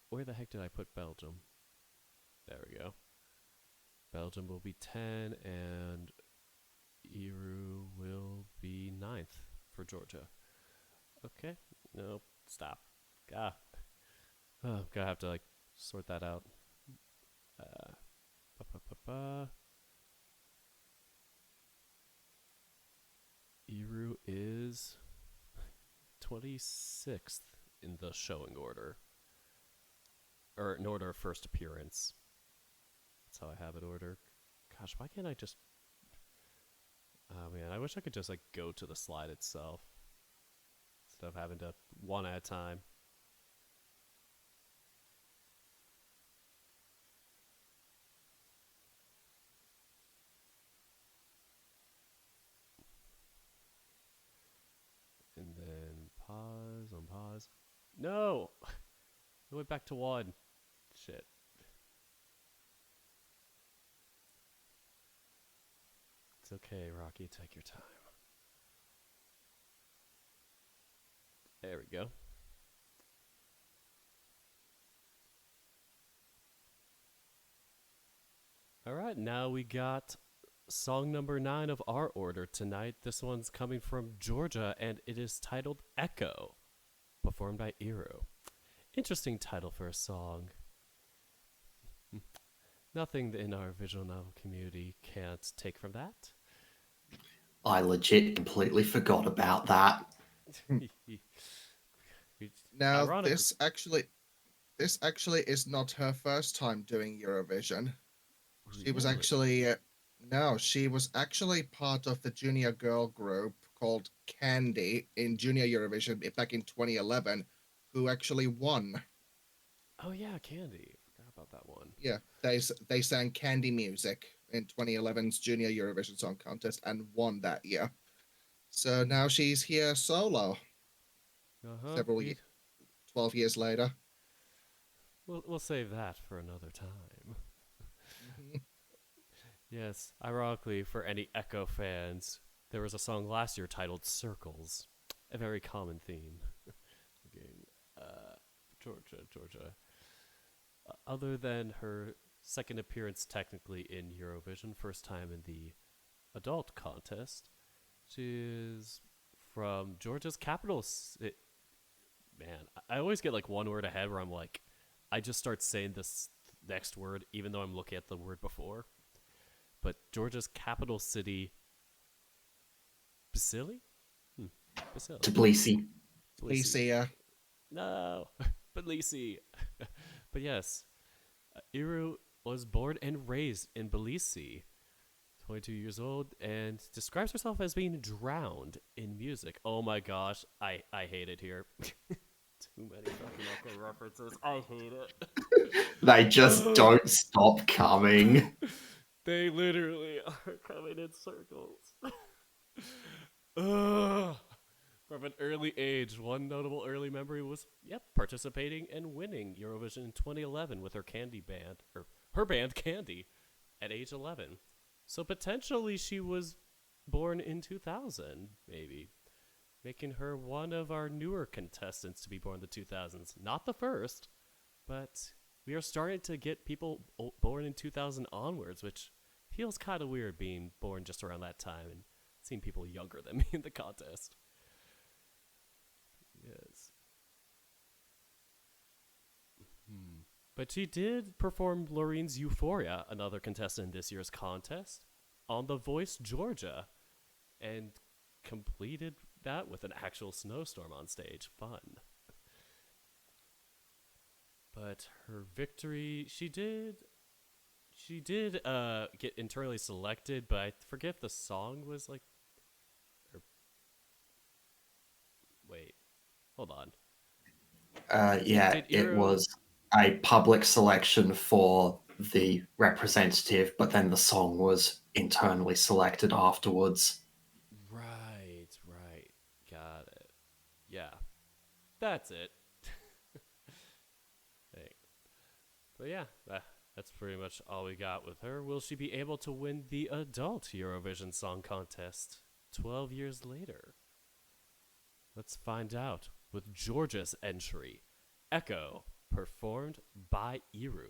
Where the heck did I put Belgium? There we go. Belgium will be 10, and Iru will be ninth for Georgia. Okay. No, stop. Ah. Oh, gonna have to like sort that out. Uh, ba, ba, ba, ba. Iru is 26th in the showing order, or in order of first appearance. That's how I have it ordered. Gosh, why can't I just? Oh man, I wish I could just like go to the slide itself instead of having to one at a time. And then pause on pause. No, it went back to one. Shit. It's okay, Rocky. Take your time. There we go. All right, now we got song number 9 of our order tonight. This one's coming from Georgia, and it is titled Echo, performed by Iru. Interesting title for a song. Nothing in our visual novel community can't take from that. I legit completely forgot about that. Now, Ironically, this actually is not her first time doing Eurovision. She was really? actually no, she was actually part of the junior girl group called Candy in Junior Eurovision back in 2011, who actually won. Oh yeah, Candy. Forgot about that one. Yeah, they sang Candy Music in 2011's Junior Eurovision Song Contest and won that year. So now she's here solo, Uh huh. several 12 years later. We'll save that for another time. Mhm. Yes, ironically, for any Echo fans, there was a song last year titled Circles, a very common theme. Again, Georgia. Other than her second appearance technically in Eurovision, first time in the adult contest, she is from Georgia's capital. Man, I always get like one word ahead where I'm like, I just start saying this next word even though I'm looking at the word before. But Georgia's capital city, Basili? Basili. Tbilisi. Tbilisi. Alicia. No, Tbilisi. But yes, Iru was born and raised in Tbilisi, 22 years old, and describes herself as being drowned in music. Oh my gosh, I hate it here. Too many fucking Echo references. I hate it. They just don't stop coming. They literally are coming in circles. Ugh. From an early age, one notable early memory was, participating and winning Eurovision in 2011 with her Candy band, or her band Candy, at age 11. So potentially she was born in 2000, maybe, making her one of our newer contestants to be born in the 2000s. Not the first, but we are starting to get people born in 2000 onwards, which feels kind of weird being born just around that time and seeing people younger than me in the contest. Yes. But she did perform Laureen's Euphoria, another contestant in this year's contest, on The Voice Georgia, and completed that with an actual snowstorm on stage. Fun. But her victory, she did get internally selected, but I forget if the song was like, or, wait, hold on. Yeah, Did it Iro? was a public selection for the representative, but then the song was internally selected afterwards. Right, right, got it. Yeah, that's it. Hey. But yeah, that's pretty much all we got with her. Will she be able to win the adult Eurovision Song Contest 12 years later? Let's find out with Georgia's entry, Echo, performed by Iru.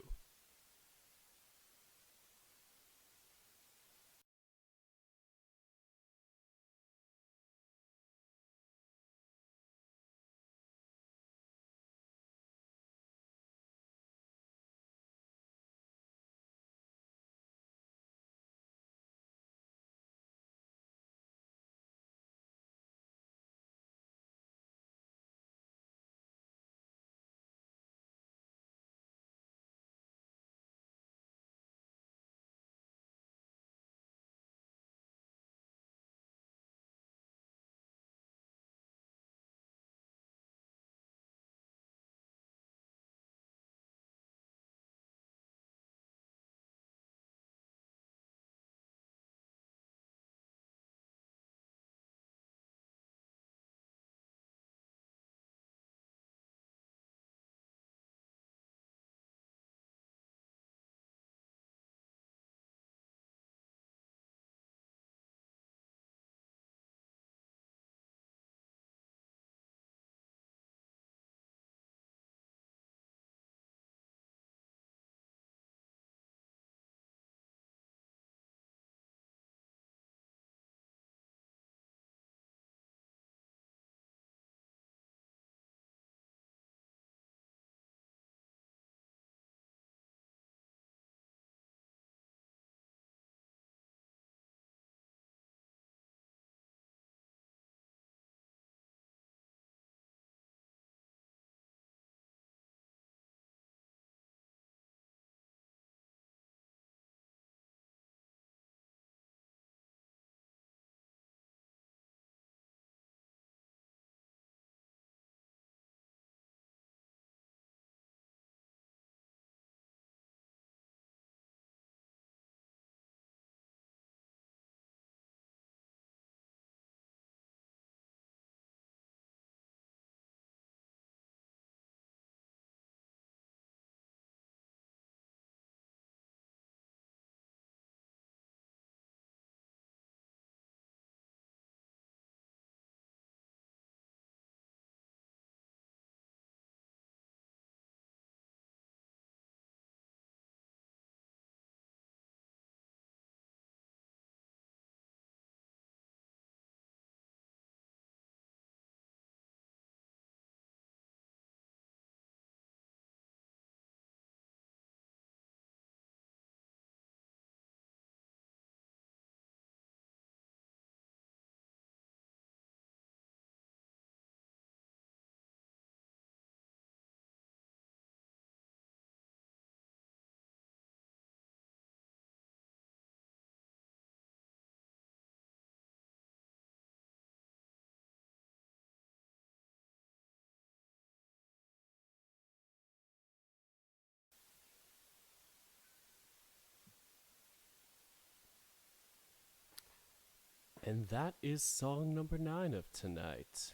And that is song number 9 of tonight.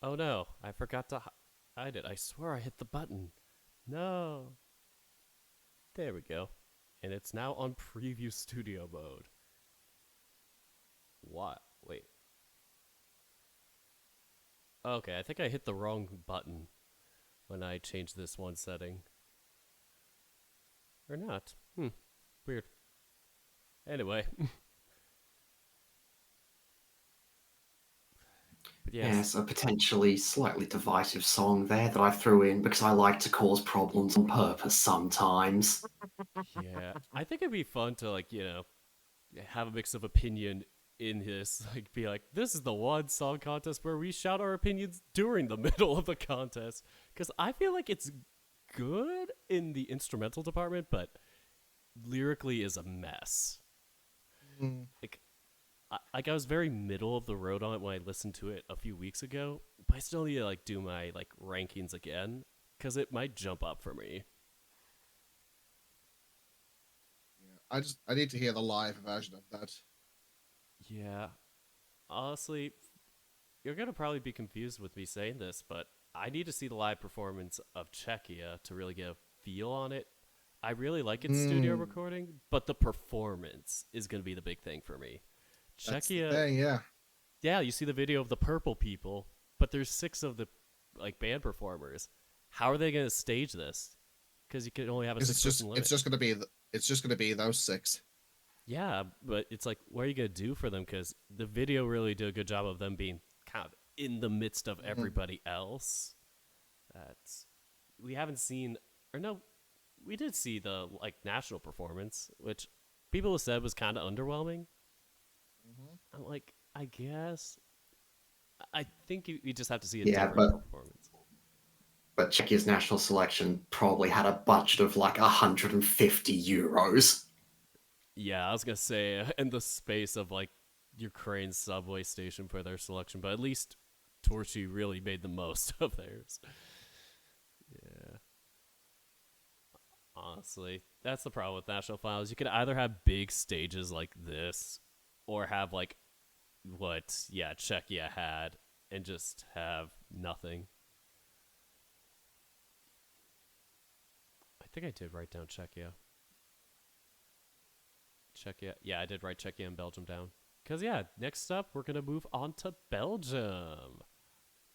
Oh no, I forgot to hide it. I swear I hit the button. No. There we go. And it's now on preview studio mode. What? Wait. Okay, I think I hit the wrong button when I changed this one setting. Or not. Weird. Anyway. But yes. Yes, a potentially slightly divisive song there that I threw in because I like to cause problems on purpose sometimes. Yeah. I think it'd be fun to, like, have a mix of opinion in this. Like, be like, this is the one song contest where we shout our opinions during the middle of the contest. Because I feel like it's good in the instrumental department, but lyrically is a mess. Mm. Like, I was very middle of the road on it when I listened to it a few weeks ago, but I still need to, like, do my, like, rankings again because it might jump up for me. Yeah, I need to hear the live version of that. Yeah, honestly, you're gonna probably be confused with me saying this, but I need to see the live performance of Czechia to really get a feel on it. I really like its studio Mm, recording, but the performance is gonna be the big thing for me. that's the Czechia, thing, yeah. yeah, you see the video of the purple people, but there's 6 of the, like, band performers. How are they gonna stage this? Because you can only have a Because 6-person limit. it's just gonna be those 6. Yeah, but it's like, what are you gonna do for them? Because the video really did a good job of them being kind of in the midst of Mhm. everybody else. That's we haven't seen, or no, we did see the, like, national performance, which people have said was kind of underwhelming. Mhm. I'm like, I guess. I think you just have to see a Yeah, different performance. but Czechia's national selection probably had a budget of like 150 euros. Yeah, I was gonna say in the space of, like, Ukraine's subway station for their selection, but at least Torchy really made the most of theirs. Yeah. Honestly, that's the problem with national finals. You could either have big stages like this, or have, like, what, yeah, Czechia had, and just have nothing. I think I did write down Czechia. Czechia, yeah, I did write Czechia and Belgium down. Because, yeah, next up, we're going to move on to Belgium.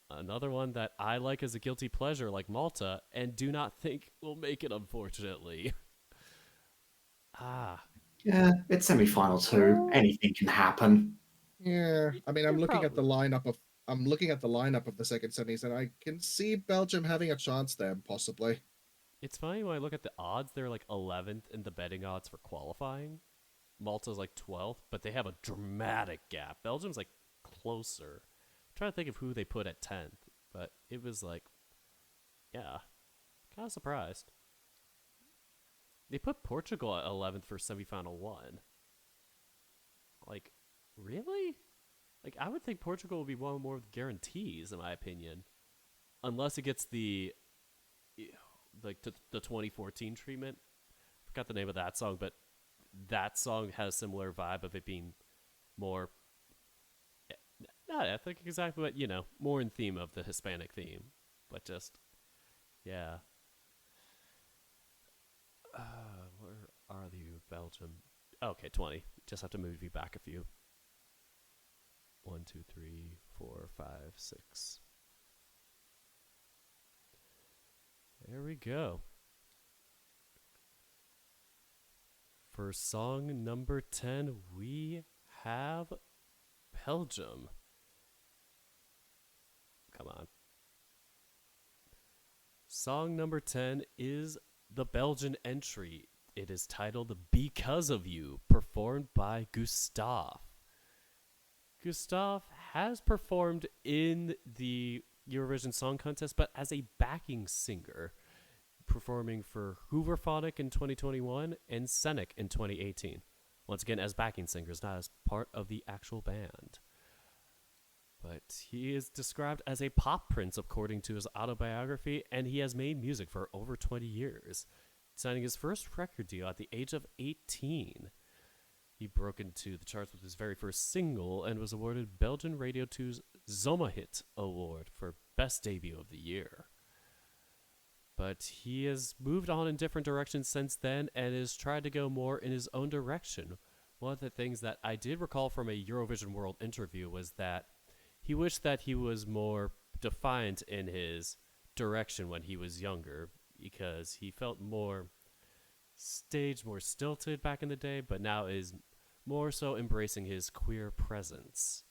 Another one that I like as a guilty pleasure, like Malta, and do not think will make it, unfortunately. Ah, Yeah, it's semi-final two. Well, Anything can happen. yeah. I mean, you're probably right. I'm looking at the lineup of the second semis, and I can see Belgium having a chance there, possibly. It's funny when I look at the odds, they're like 11th in the betting odds for qualifying. Malta's like 12th, but they have a dramatic gap. Belgium's like closer. I'm trying to think of who they put at 10th, but it was like, yeah, kind of surprised. They put Portugal at 11th for semifinal 1. Like, really? Like, I would think Portugal would be one more of the guarantees, in my opinion, unless it gets the, like, the 2014 treatment. Forgot the name of that song, but that song has a similar vibe of it being more, not ethnic exactly, but, more in theme of the Hispanic theme. But just, yeah. Where are you, Belgium? Okay, 20. Just have to move you back a few. 1, 2, 3, 4, 5, 6. There we go. For song number 10, we have Belgium. Come on. Song number 10 is the Belgian entry. It is titled Because of You, performed by Gustav. Gustav has performed in the Eurovision Song Contest, but as a backing singer, performing for Hooverphonic in 2021 and Scenic in 2018. Once again, as backing singers, not as part of the actual band. But he is described as a pop prince according to his autobiography, and he has made music for over 20 years, signing his first record deal at the age of 18. He broke into the charts with his very first single and was awarded Belgian Radio 2's Zomerhit Award for Best Debut of the Year. But he has moved on in different directions since then and has tried to go more in his own direction, one of the things that I did recall from a Eurovision World interview was that he wished that he was more defiant in his direction when he was younger because he felt more staged, more stilted back in the day, but now is more so embracing his queer presence.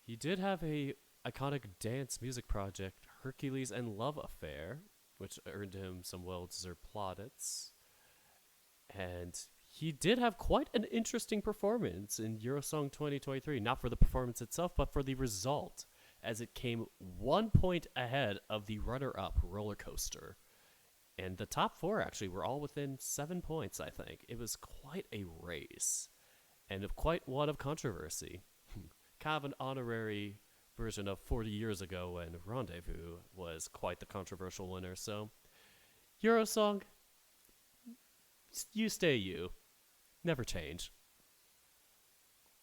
He did have a iconic dance music project, Hercules and Love Affair, which earned him some well-deserved plaudits. And he did have quite an interesting performance in Eurosong 2023, not for the performance itself, but for the result, as it came 1 point ahead of the runner-up Roller Coaster. And the top four actually were all within 7 points, I think. It was quite a race, and of quite one of controversy. Kind of an honorary version of 40 years ago when Rendezvous was quite the controversial winner. So, Eurosong, you stay you. Never change.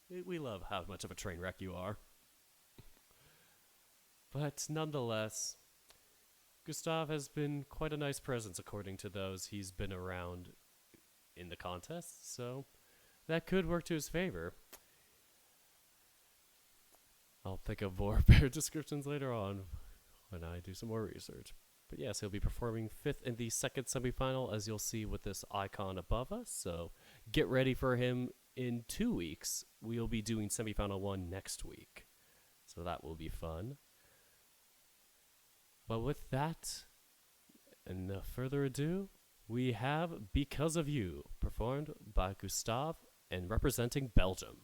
We love how much of a train wreck you are. But nonetheless, Gustav has been quite a nice presence according to those he's been around in the contest, so that could work to his favor. I'll think of more better descriptions later on when I do some more research. But yes, he'll be performing fifth in the second semifinal, as you'll see with this icon above us. So get ready for him in 2 weeks. We'll be doing semifinal 1 next week. So that will be fun. But with that, and no further ado, we have Because of You, performed by Gustav and representing Belgium.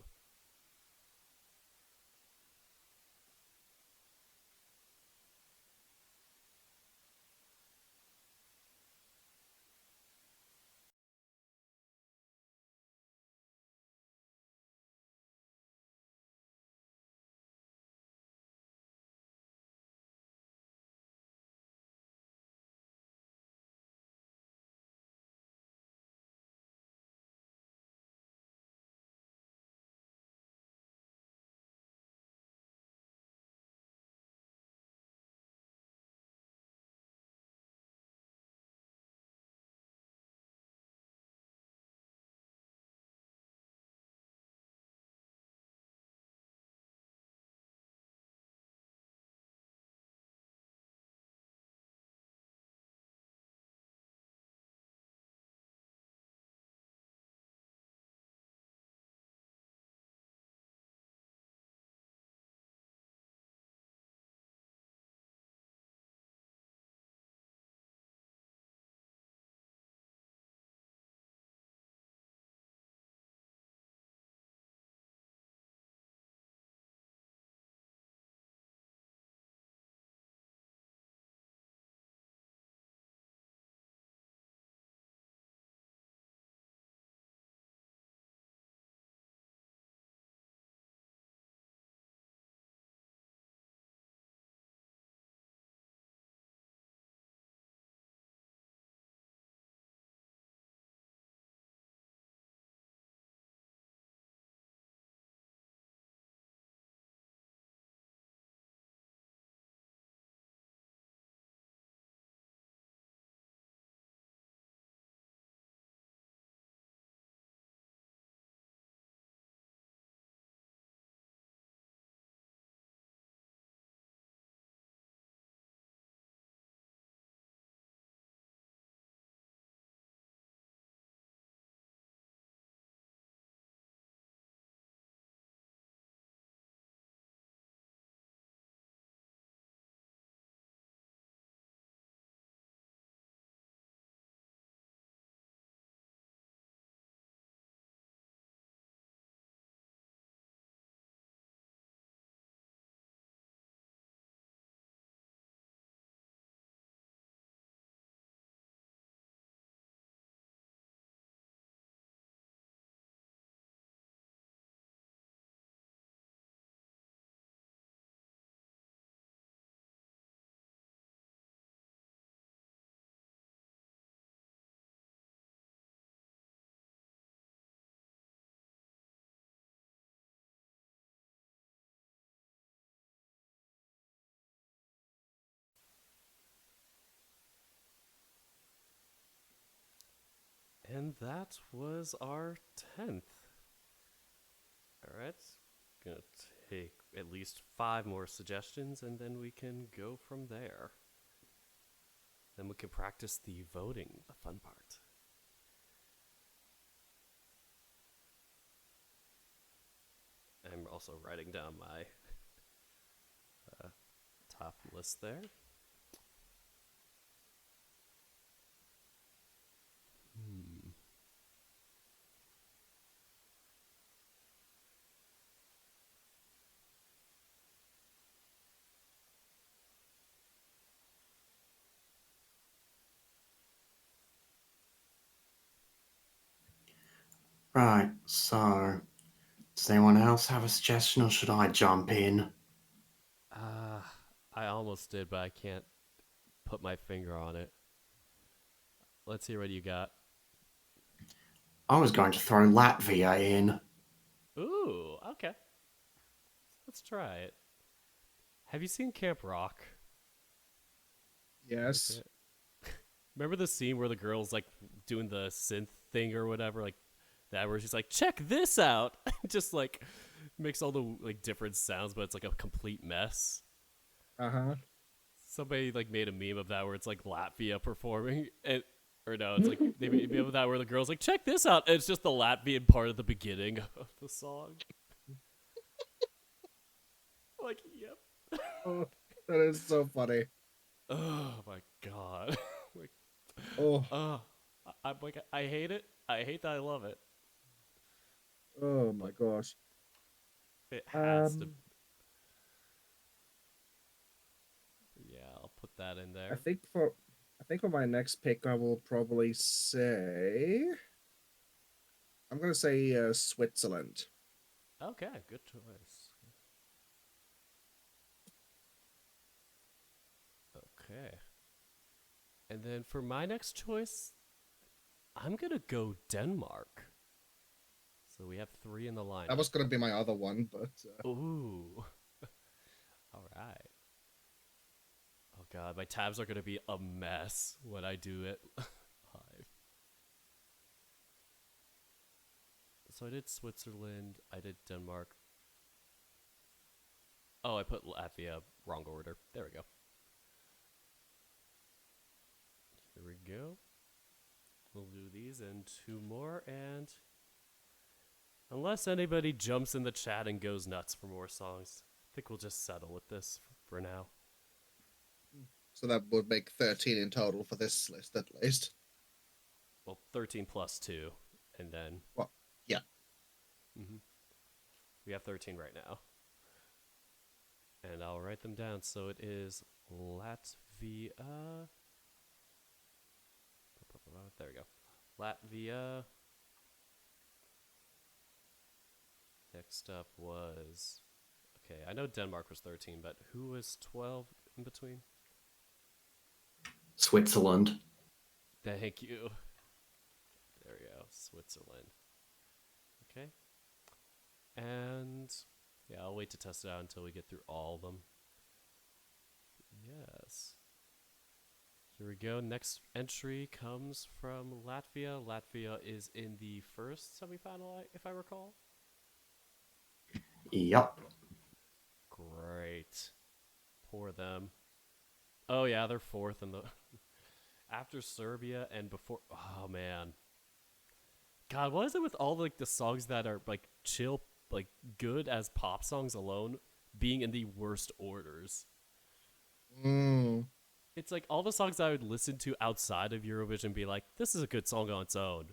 And that was our 10th. Alright. Gonna take at least 5 more suggestions and then we can go from there. Then we can practice the voting, the fun part. I'm also writing down my top list there. Right, so does anyone else have a suggestion or should I jump in? I almost did, but I can't put my finger on it. Let's hear what you got. I was going to throw Latvia in. Ooh, okay. Let's try it. Have you seen Camp Rock? Yes. Remember the scene where the girl's like doing the synth thing or whatever, like that, where she's like, "Check this out," just like makes all the like different sounds, but it's like a complete mess. Uh-huh. Somebody like made a meme of that where it's like Latvia performing, and or no, it's like they made a meme of that where the girl's like, "Check this out," and it's just the Latvian part of the beginning of the song. Like, yep. Oh, that is so funny. Oh my god. Like, Oh, I'm like, I hate it. I hate that I love it. oh my gosh. It has to. Um, Yeah, I'll put that in I there. think for I think for my next pick, I will probably say I'm gonna say Switzerland. Okay, good choice. Okay. And then for my next choice, I'm going to go Denmark. So we have 3 in the lineup. That was gonna be my other one, but Ooh. All right. Oh god, my tabs are going to be a mess when I do it live. So I did Switzerland, I did Denmark. Oh, I put Latvia wrong order. There we go. Here we go. We'll do these and 2 more, and unless anybody jumps in the chat and goes nuts for more songs, I think we'll just settle with this for now. so that would make 13 in total for this list at least. Well, 13 plus 2, and then Well, yeah. we have 13 right now. And I'll write them down. So it is Latvia. There we go. Latvia. Next up was. Okay, I know Denmark was 13, but who was 12 in between? Switzerland. Thank you. There we go. Switzerland. Okay. And yeah, I'll wait to test it out until we get through all of them. Yes. Here we go. Next entry comes from Latvia. Latvia is in the first semifinal, if I recall. Yep. Great. Poor them. Oh yeah, they're 4th in the after Serbia and before. Oh man. God, what is it with all like the songs that are like chill, like good as pop songs alone, being in the worst orders? Mm. It's like all the songs I would listen to outside of Eurovision and be like, this is a good song on its own,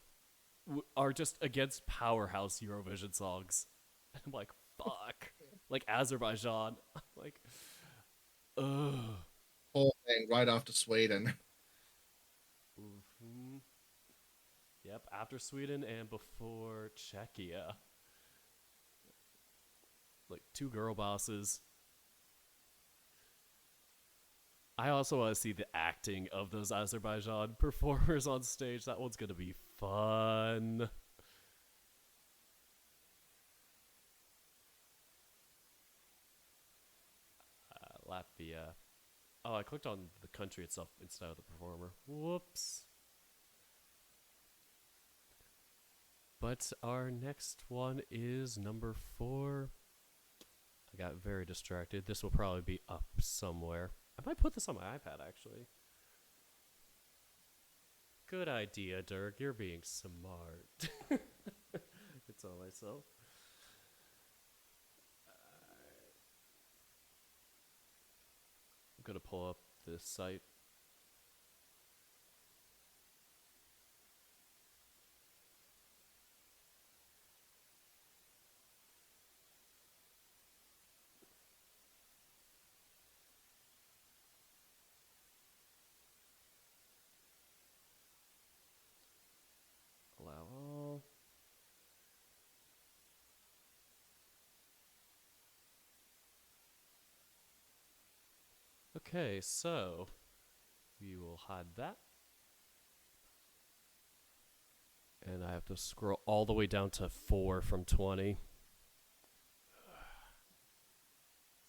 are just against powerhouse Eurovision songs. And I'm like, fuck. Like Azerbaijan. I'm like, ugh. Whole thing right after Sweden. Mm-hmm. Yep, after Sweden and before Czechia. Like 2 girl bosses. I also want to see the acting of those Azerbaijan performers on stage. That one's going to be fun. Latvia. Oh, I clicked on the country itself instead of the performer. Whoops. But our next one is number 4. I got very distracted. This will probably be up somewhere. I might put this on my iPad, actually. Good idea, Dirk. You're being smart. It's all myself. I'm going to pull up this site. Allow all. Okay, so we will hide that. And I have to scroll all the way down to 4 from 20.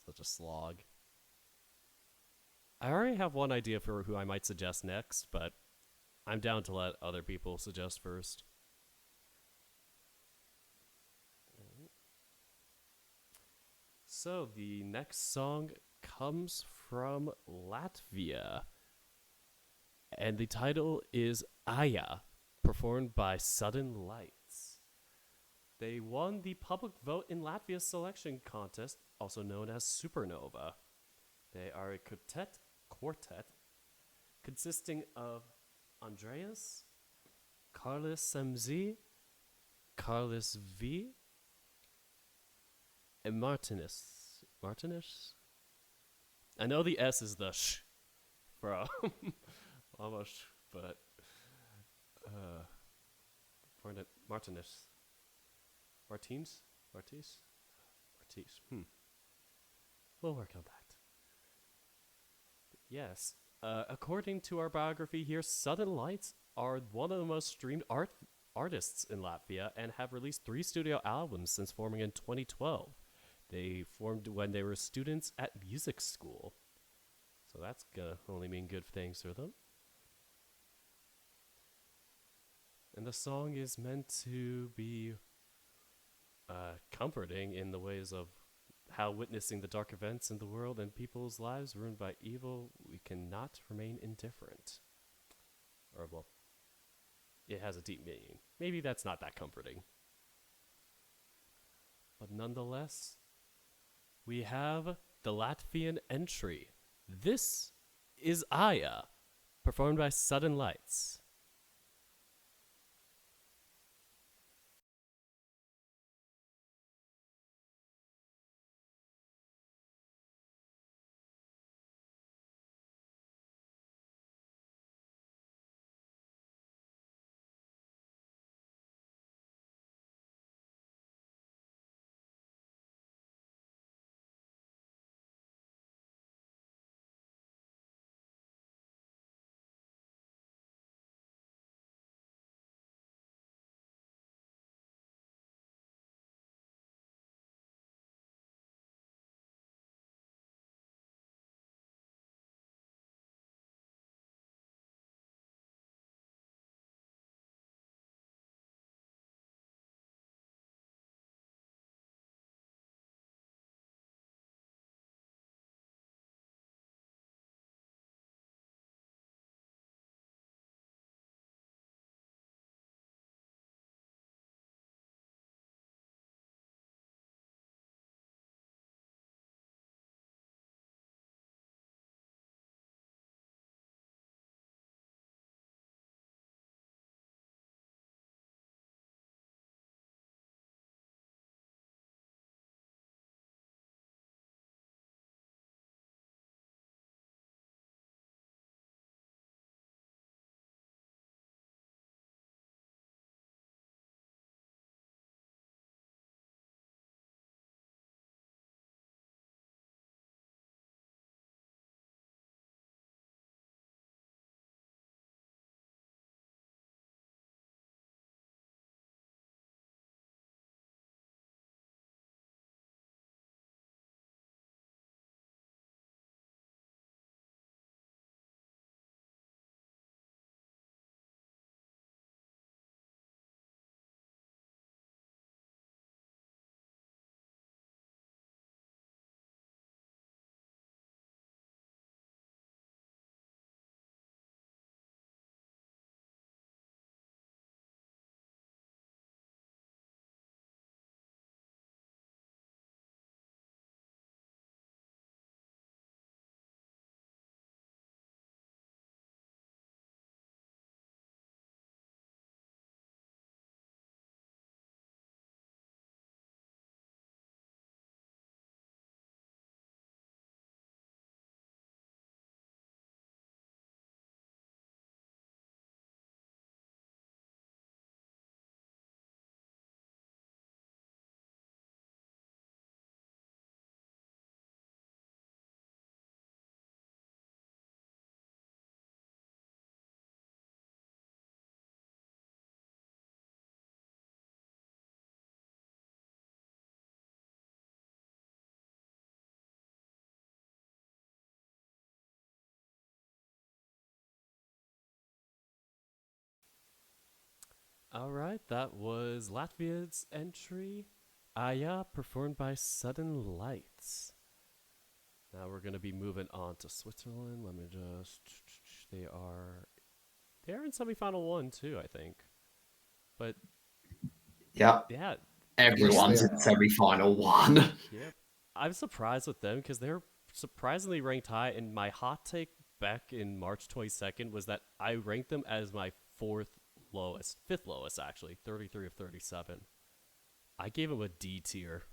Such a slog. I already have one idea for who I might suggest next, but I'm down to let other people suggest first. So the next song comes from Latvia. And the title is Aya, performed by Sudden Lights. They won the public vote in Latvia's selection contest, also known as Supernova. They are a quartet consisting of Andreas, Carlos MZ, Carlos V, and Martinez. Martinez? I know the S is the sh from almost, but Martinez. Martins? Martis? Martis. We'll work on that. Yes. According to our biography here, Sudden Lights are one of the most streamed artists in Latvia and have released 3 studio albums since forming in 2012. They formed when they were students at music school. So that's gonna only mean good things for them. And the song is meant to be comforting in the ways of how witnessing the dark events in the world and people's lives ruined by evil, we cannot remain indifferent. Or, well, it has a deep meaning. Maybe that's not that comforting. But nonetheless, we have the Latvian entry. This is Aya, performed by Sudden Lights. All right, that was Latvia's entry, Aya, performed by Sudden Lights. Now we're gonna be moving on to Switzerland. Let me just. They are. They're in semifinal one too, I think. But Yep. yeah, Yes, they Everyone's in are. semi-final one. yep. I'm surprised with them because they're surprisingly ranked high. And my hot take back in March 22nd was that I ranked them as my fifth lowest actually, 33 of 37. I gave them a D tier.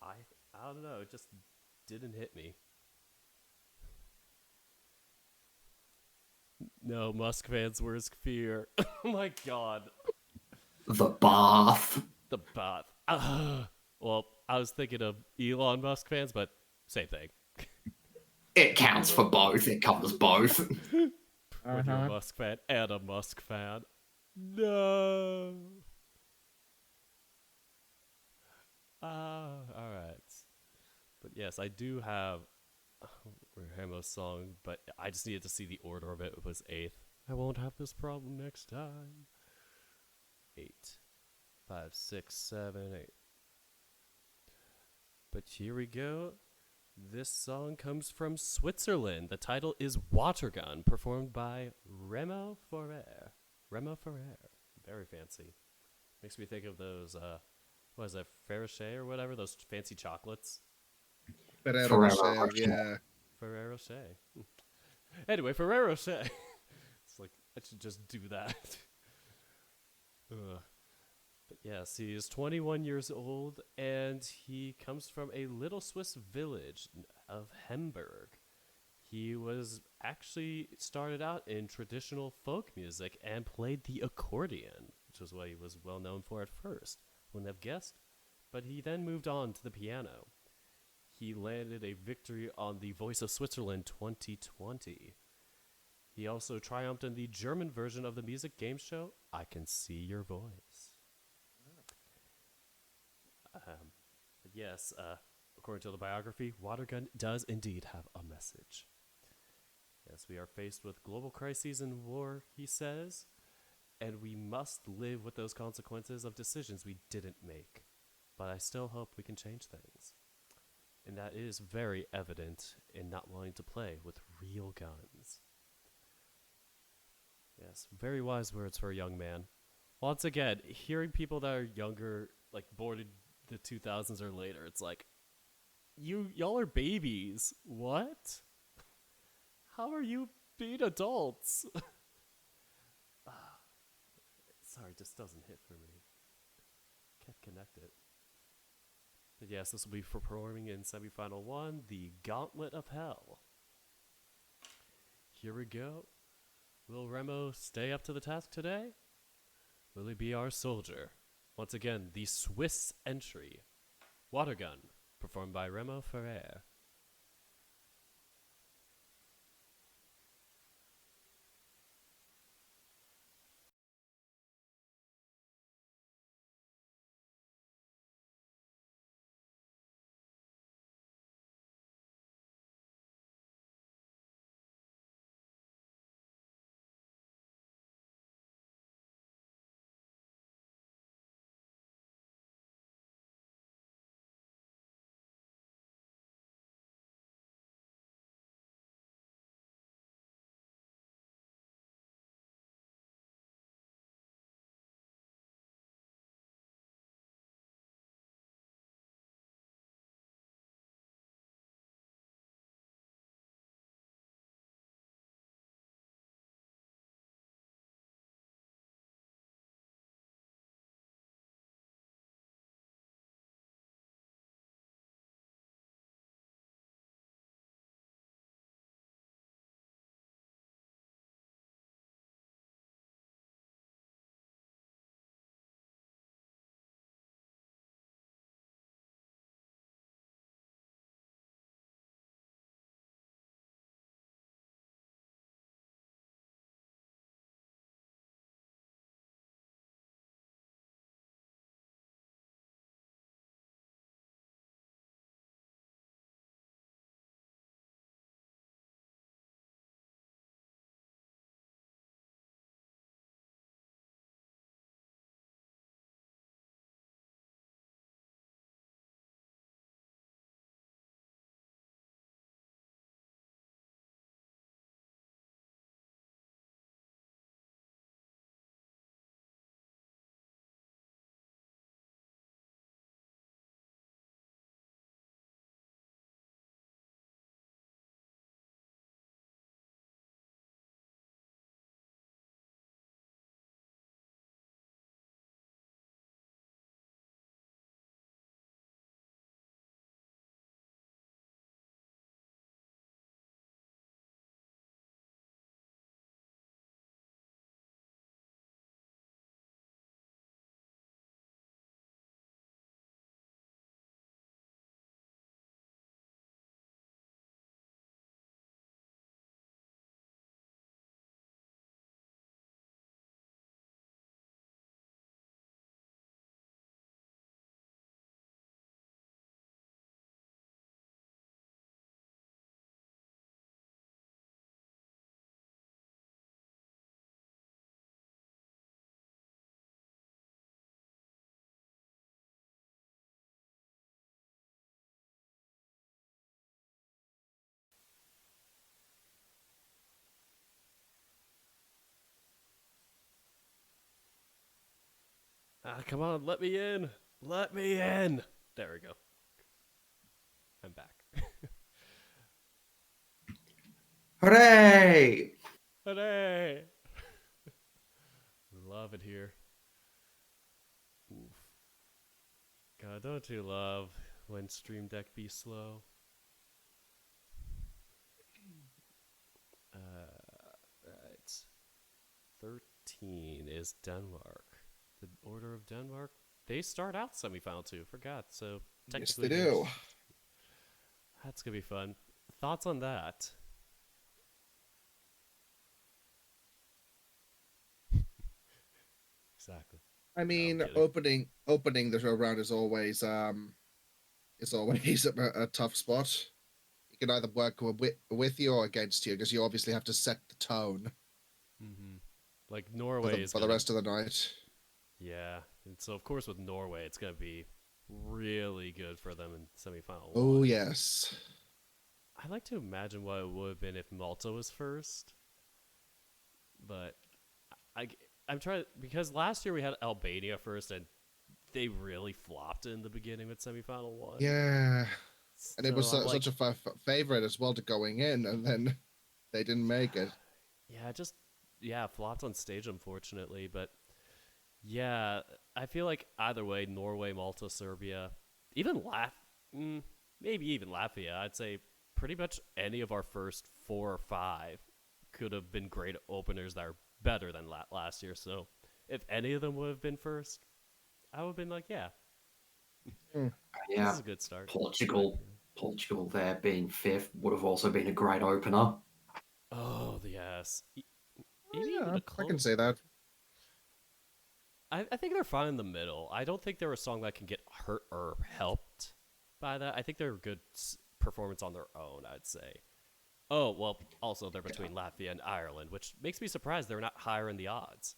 I I don't know, it just didn't hit me. No, Musk fans, where's fear? Oh my god. The bath. The bath. Well, I was thinking of Elon Musk fans, but same thing. It counts for both. It covers both. When you're a Musk fan and a Musk fan. No. Alright. But yes, I do have Ramo's song, but I just needed to see the order of it. It was 8th. I won't have this problem next time. 8. 5, 6, 7, 8. But here we go. This song comes from Switzerland. The title is Watergun, performed by Remo Ferrer. Remo Ferrer. Very fancy. Makes me think of those, what is that, Ferrero or whatever? Those fancy chocolates. Ferrero Ferrero Rocher, Rocher. yeah. Ferrero Rocher. Anyway, Ferrero Rocher. It's like, I should just do that. Ugh. But yes, he is 21 years old, and he comes from a little Swiss village of Hemberg. He was actually started out in traditional folk music and played the accordion, which was what he was well known for at first. Wouldn't have guessed. But he then moved on to the piano. He landed a victory on the Voice of Switzerland 2020. He also triumphed in the German version of the music game show I Can See Your Voice. But yes, according to the biography, Watergun does indeed have a message. Yes, we are faced with global crises and war, he says, and we must live with those consequences of decisions we didn't make. But I still hope we can change things. And that is very evident in not wanting to play with real guns. Yes, very wise words for a young man. Once again, hearing people that are younger, like born in the 2000s or later, it's like, y'all are babies. What? How are you being adults? Sorry, just doesn't hit for me. Can't connect it. But yes, this will be performing in semifinal 1, the Gauntlet of Hell. Here we go. Will Remo stay up to the task today? Will he be our soldier? Once again, the Swiss entry, Watergun, performed by Remo Ferrer. Ah, come on, let me in. Let me in. There we go. I'm back. Hooray! Hooray! Love it here. Oof. God, don't you love when Stream Deck be slow? Right. 13 is Denmark. The Order of Denmark. They start out semifinal too. Forgot. So Yes, technically, they do. that's gonna be fun. Thoughts on that? Exactly. I No, I'm mean, kidding. opening the show round is always a tough spot. You can either work with you or against you because you obviously have to set the tone Mm-hmm. Like for Norway the is for the gonna, rest of the night. yeah. And so of course with Norway, it's gonna be really good for them in semifinal Oh one. yes. I like to imagine what it would have been if Malta was first, but I I'm trying because last year we had Albania first and they really flopped in the beginning with semifinal one. Yeah, and it So was I'm such like, a favorite as well to going in, and then they didn't yeah, make it. yeah, just yeah, flopped on stage unfortunately, but yeah, I feel like either way, Norway, Malta, Serbia, even maybe even Latvia. I'd say pretty much any of our first 4 or 5 could have been great openers that are better than last year. So if any of them would have been first, I would have been like, yeah, Hmm. this Yeah, is a good start. In my Portugal. opinion. Portugal there being fifth would have also been a great opener. Oh yes, maybe Oh, even yeah, a I can close say that. one. I think they're fine in the middle. I don't think they're a song that can get hurt or helped by that. I think they're a good performance on their own, I'd say. Oh, well, also they're Yeah. between Latvia and Ireland, which makes me surprised they're not higher in the odds.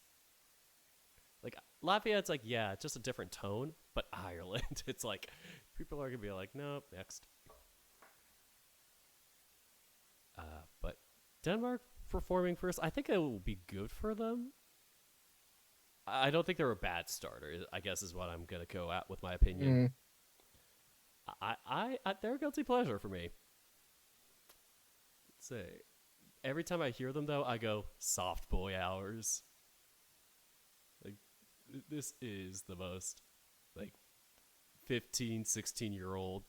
Like, Latvia, it's like, yeah, just a different tone, but Ireland, it's like, people are going to be like, nope, next. But Denmark performing first, I think it will be good for them. I don't think they're a bad starter, I guess is what I'm going to go at with my opinion. Hmm. They're a guilty pleasure for me. Let's say every time I hear them though, I go soft boy hours. Like this is the most like 15, 16-year old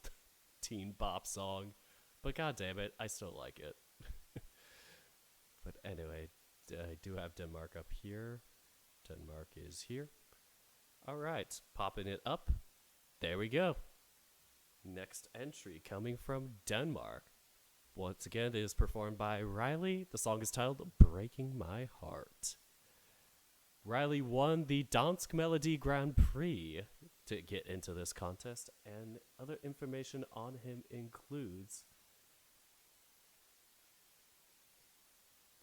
teen pop song, but god damn it, I still like it. But anyway, I do have Denmark up here. Denmark is here. All right, popping it up. There we go. Next entry coming from Denmark. Once again, it is performed by Riley. The song is titled Breaking My Heart. Riley won the Dansk Melody Grand Prix to get into this contest, and other information on him includes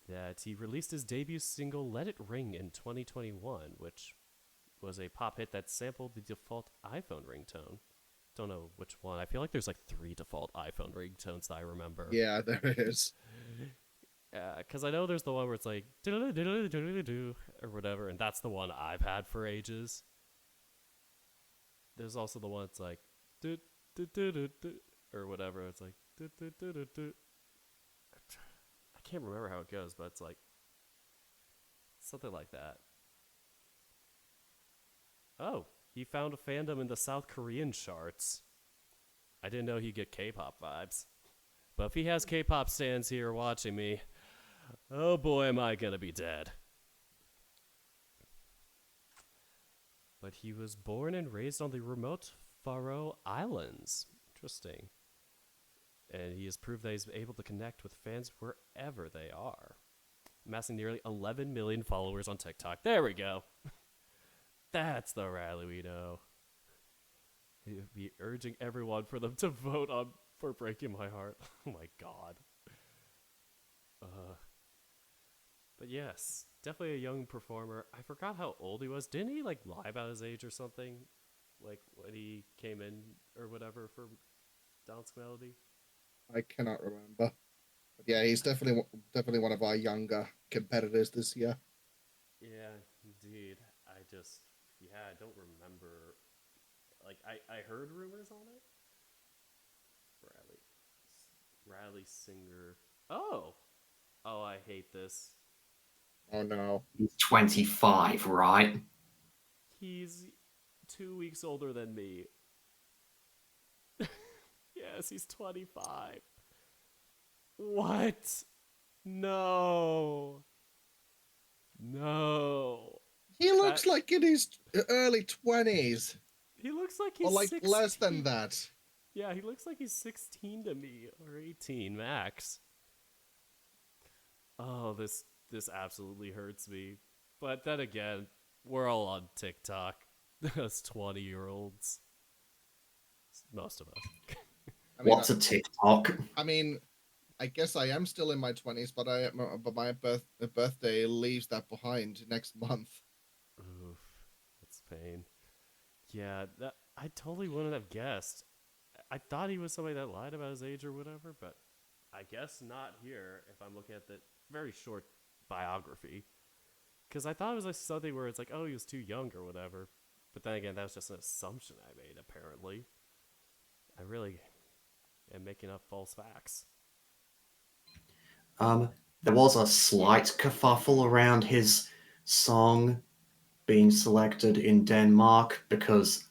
that he released his debut single Let It Ring in 2021, which was a pop hit that sampled the default iPhone ringtone. Don't know which one. I feel like there's like 3 default iPhone ringtones that I remember. Yeah, there it is. Because I know there's the one where it's like or whatever, and that's the one I've had for ages. There's also the one that's like or whatever. It's like I can't remember how it goes, but it's like something like that. Oh, he found a fandom in the South Korean charts. I didn't know he'd get K-pop vibes. But if he has K-pop stands here watching me, oh boy, am I gonna be dead. But he was born and raised on the remote Faroe Islands. Interesting. And he has proved that he's able to connect with fans wherever they are, amassing nearly 11 million followers on TikTok. There we go. That's the Riley we know. He'd be urging everyone for them to vote on for Breaking My Heart. Oh my god. But yes, definitely a young performer. I forgot how old he was. Didn't he like lie about his age or something? Like when he came in or whatever for Dance Melody? I cannot remember, but yeah, he's definitely one of our younger competitors this year. Yeah, indeed. I just Yeah, I don't remember. Like, I heard rumors on it. Riley. Riley Singer. Oh! Oh, I hate this. Oh no. He's 25, right? He's 2 weeks older than me. Yes, he's 25. What? No. No. He looks That like in his early 20s, he looks like or he's like less than 16. that. Yeah, he looks like he's 16 to me or 18 max. Oh, this absolutely hurts me. But then again, we're all on TikTok. Us 20-year-olds. Most of us. I mean, What's a TikTok? I mean, I guess I am still in my 20s, but my birthday leaves that behind next month. Oof. That's pain. Yeah, that I totally wouldn't have guessed. I thought he was somebody that lied about his age or whatever, but I guess not here if I'm looking at the very short biography. Because I thought it was like something where it's like, oh, he was too young or whatever. But then again, that was just an assumption I made, apparently. I really am making up false facts. There was a slight kerfuffle around his song being selected in Denmark because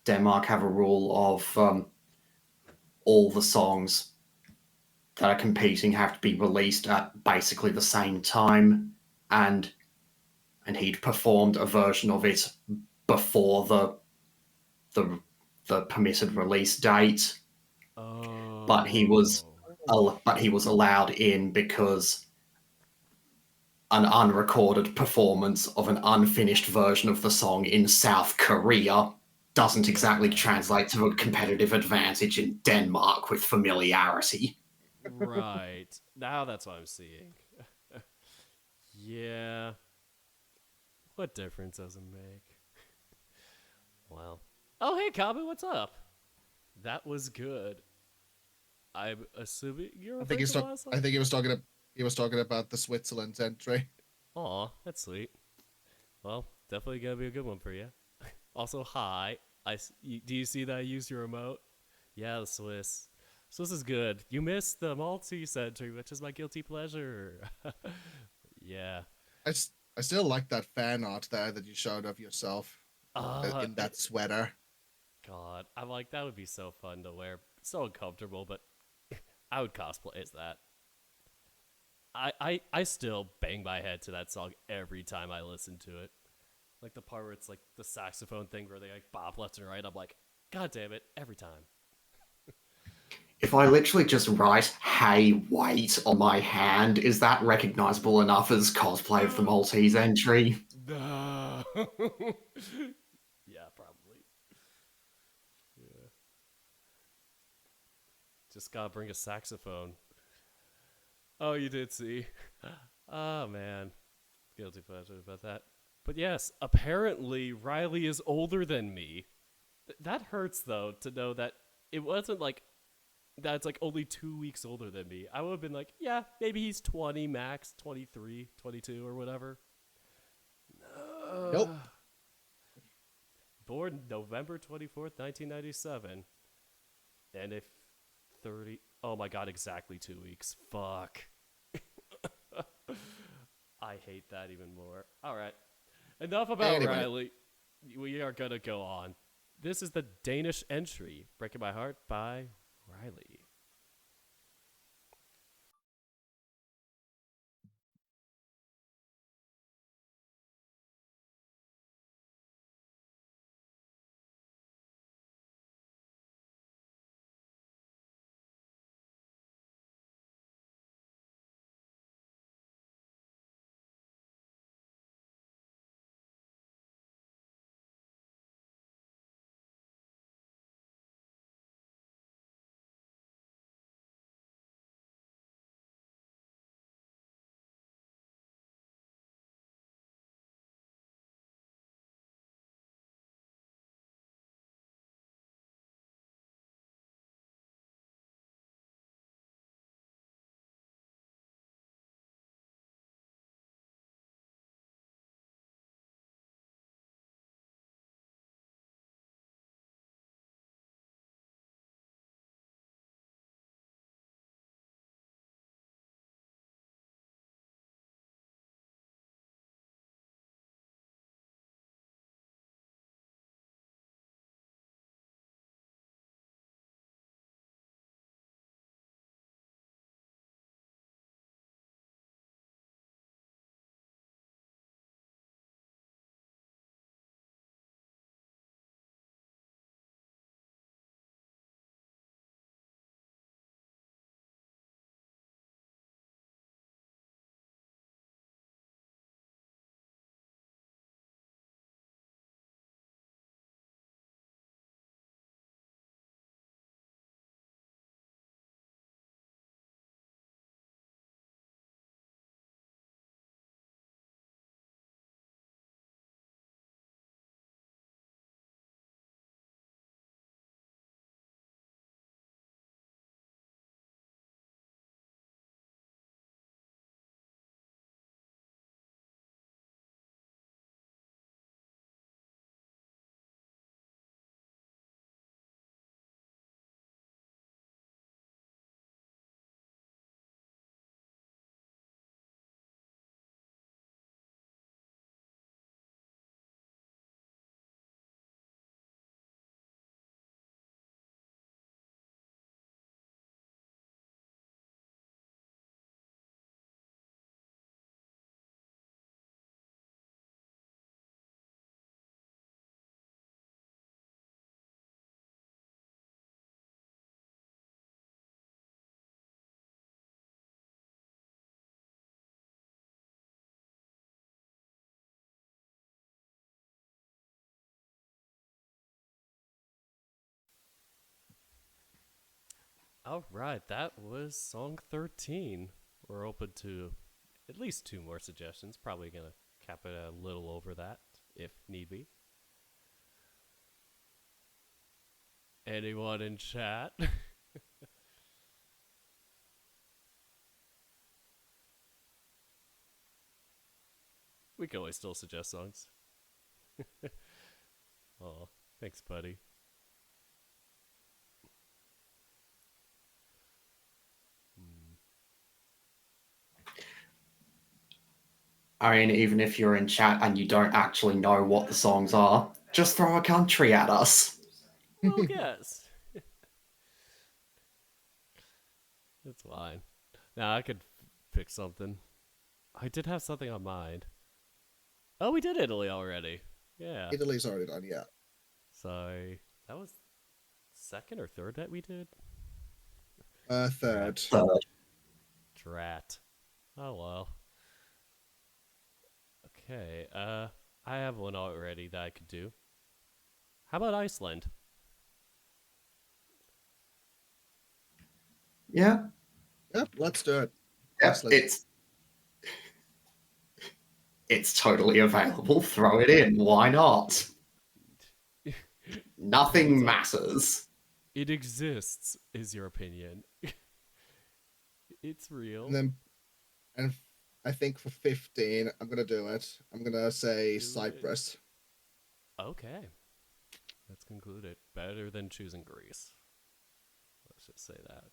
Denmark have a rule of all the songs that are competing have to be released at basically the same time, and he'd performed a version of it before the the permitted release date, but he was Oh. allowed in because an unrecorded performance of an unfinished version of the song in South Korea doesn't exactly translate to a competitive advantage in Denmark with familiarity. Right. Now that's what I'm seeing. Yeah. What difference does it make? Well. Oh, hey, Kabu, what's up? That was good. I'm assuming you're I think referring to the last I song? think he was talking about the Switzerland entry. Aw, that's sweet. Well, definitely gonna be a good one for you. Also, hi. Do you see that I used your remote? Yeah, the Swiss. Swiss is good. You missed the Maltese entry, which is my guilty pleasure. Yeah. I, I still like that fan art there that you showed of yourself Uh, in that sweater. God, I'm like, that would be so fun to wear. So uncomfortable, but I would cosplay as that. I still bang my head to that song every time I listen to it. Like the part where it's like the saxophone thing where they like bop left and right. I'm like, God damn it, every time. If I literally just write "Hey, wait" on my hand, is that recognizable enough as cosplay of the Maltese entry? No. Yeah, probably. Yeah. Just gotta bring a saxophone. Oh, you did see. Oh, man. Guilty pleasure about that. But yes, apparently Riley is older than me. That hurts, though, to know that it wasn't like that's like only 2 weeks older than me. I would have been like, yeah, maybe he's 20 max, 23, 22 or whatever. Nope. Born November 24th, 1997. And if 30. Oh my god, exactly 2 weeks. Fuck. I hate that even more. Alright. Enough about Anyway, Riley. We are gonna go on. This is the Danish entry, Breaking My Heart by Riley. All right, that was song 13. We're open to at least 2 more suggestions. Probably gonna cap it a little over that if need be. Anyone in chat? We can always still suggest songs. Oh, thanks, buddy. I mean, even if you're in chat and you don't actually know what the songs are, just throw a country at us. Well, guess. It's fine. Now I could pick something. I did have something on mind. Oh, we did Italy already. Yeah. Italy's already done, yeah. Sorry. That was second or third that we did? Third. Drat. Oh well. Okay. I have one already that I could do. How about Iceland? Yeah, Yep, let's do it. yeah, Iceland. it's totally available. Throw it in. Why not? Nothing matters. It exists, is your opinion. It's real. And I think for 15, I'm gonna do it. I'm gonna say Do it. Cyprus. Okay. Let's conclude it. Better than choosing Greece. Let's just say that.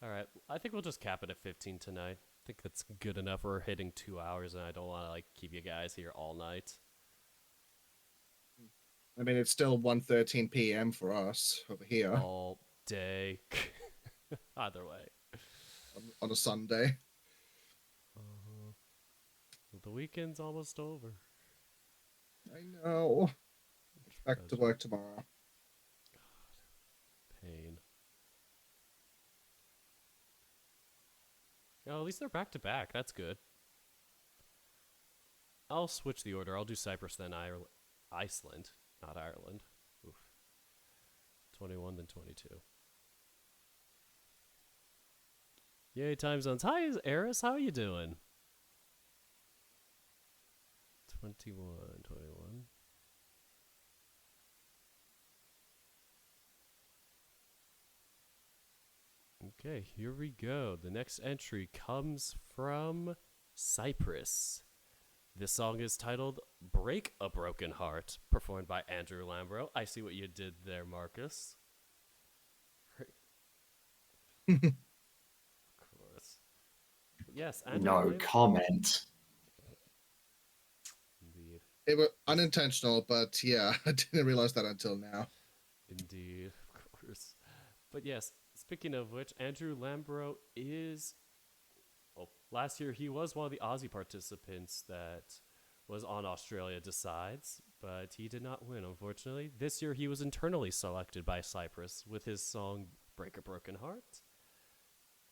Alright, I think we'll just cap it at 15 tonight. I think that's good enough. We're hitting 2 hours and I don't want to like keep you guys here all night. I mean, it's still 1:13 p.m. for us over here All day. Either way. on a Sunday. Uh-huh. The weekend's almost over. I know. Back to work tomorrow. Pain. Oh, at least they're back to back. That's good. I'll switch the order. I'll do Cyprus, then Iceland, not Ireland. Oof. 21, then 22. Yay, time zones. Hi, Eris. How are you doing? 21, 21. Okay, here we go. The next entry comes from Cyprus. This song is titled Break a Broken Heart, performed by Andrew Lambro. I see what you did there, Marcus. Of course. Yes, Andrew No comment. Indeed. It was unintentional, but yeah, I didn't realize that until now. Indeed, of course. But yes, speaking of which, Andrew Lambro is... Well, last year he was one of the Aussie participants that was on Australia Decides, but he did not win, unfortunately. This year he was internally selected by Cyprus with his song Break a Broken Heart.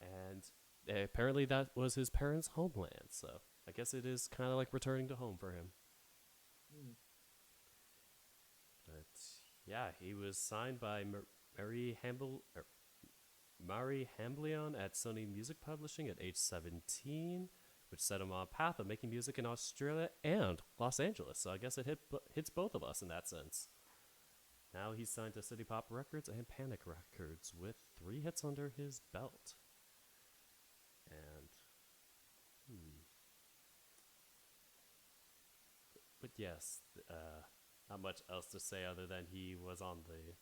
And apparently that was his parents' homeland, so I guess it is kind of like returning to home for him. But yeah, he was signed by Mari Hamblion at Sony Music Publishing at age 17, which set him on a path of making music in Australia and Los Angeles. So I guess it hits both of us in that sense. Now he's signed to City Pop Records and Panic Records with 3 hits under his belt. And but yes, not much else to say other than he was on the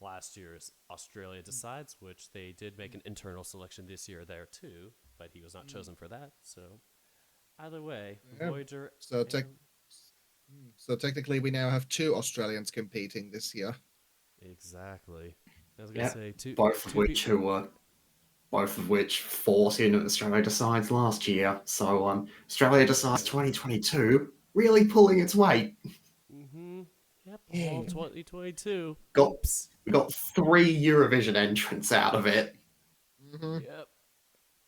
last year's Australia Decides, which they did make an internal selection this year there too, but he was not chosen for that. So either way, Yeah. Voyager. So technically, we now have 2 Australians competing this year. Exactly. I was gonna say both of which fought in Australia Decides last year. So Australia Decides 2022 really pulling its weight. Yep. All 2022. We got 3 Eurovision entrants out of it. Yep.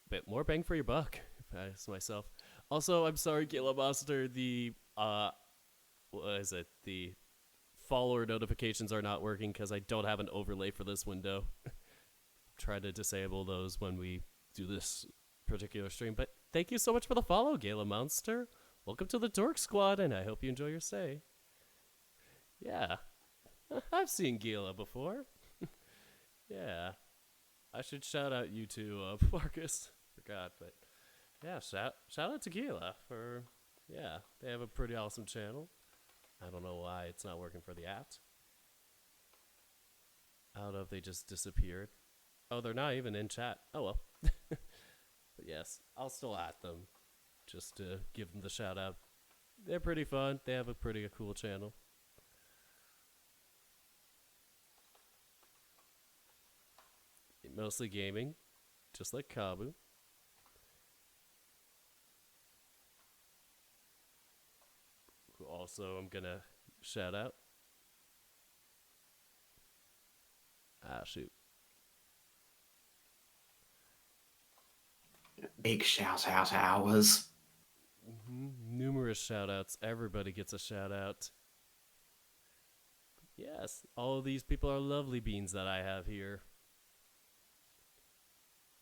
Bit more bang for your buck, if I ask myself. Also, I'm sorry, Gila Monster, the what is it? The follower notifications are not working because I don't have an overlay for this window. Try to disable those when we do this particular stream. But thank you so much for the follow, Gala Monster. Welcome to the Dork Squad, and I hope you enjoy your stay. Yeah, I've seen Gala before. Yeah, I should shout out you too, Marcus. Forgot, but yeah, shout out to Gila for, yeah, they have a pretty awesome channel. I don't know why it's not working for the app. I don't know if they just disappeared. Oh, they're not even in chat. Oh well. But yes, I'll still at them just to give them the shout out. They're pretty fun. They have a pretty cool channel. Mostly gaming, just like Kabu. Who also I'm gonna shout out. Ah, shoot. Big shout out hours. Numerous shout outs. Everybody gets a shout out. Yes, all of these people are lovely beans that I have here.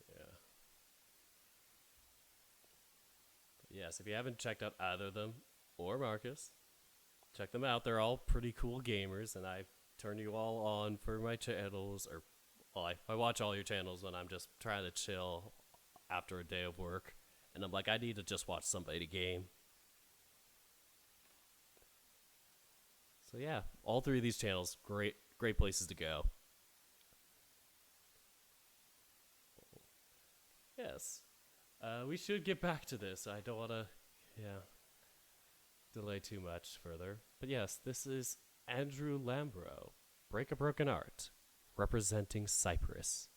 Yeah. But yes, if you haven't checked out either of them or Marcus, check them out. They're all pretty cool gamers, and I turn you all on for my channels. Or, well, I watch all your channels when I'm just trying to chill after a day of work, and I'm like, I need to just watch somebody game. So yeah, all three of these channels, great places to go. Yes, we should get back to this. I don't want to, delay too much further. But yes, this is Andrew Lambro, Break a Broken Art, representing Cyprus.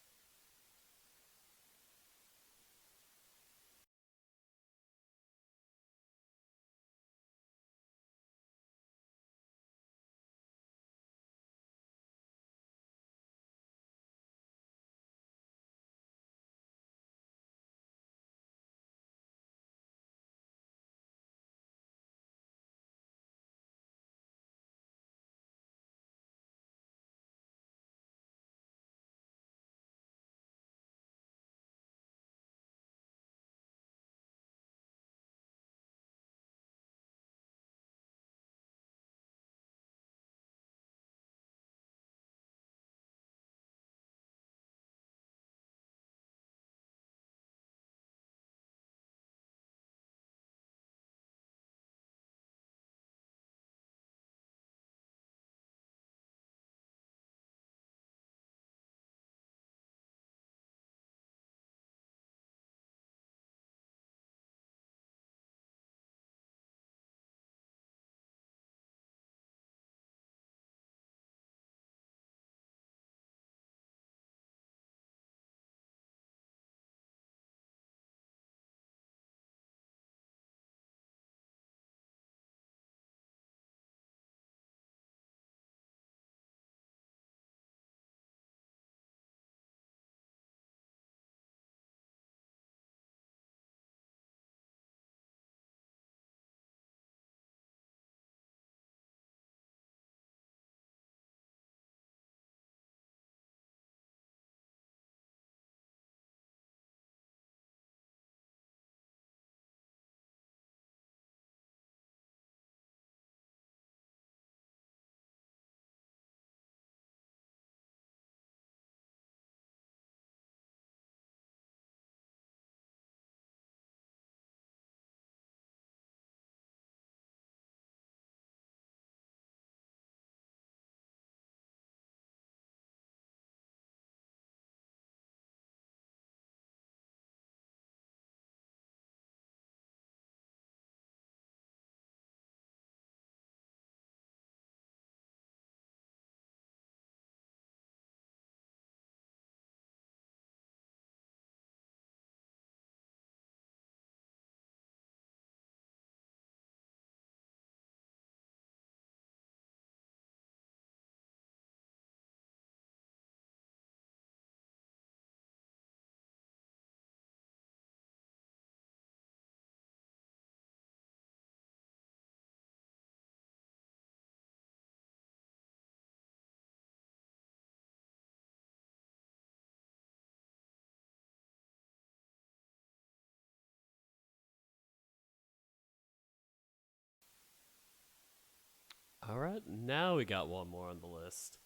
All right, now we got one more on the list.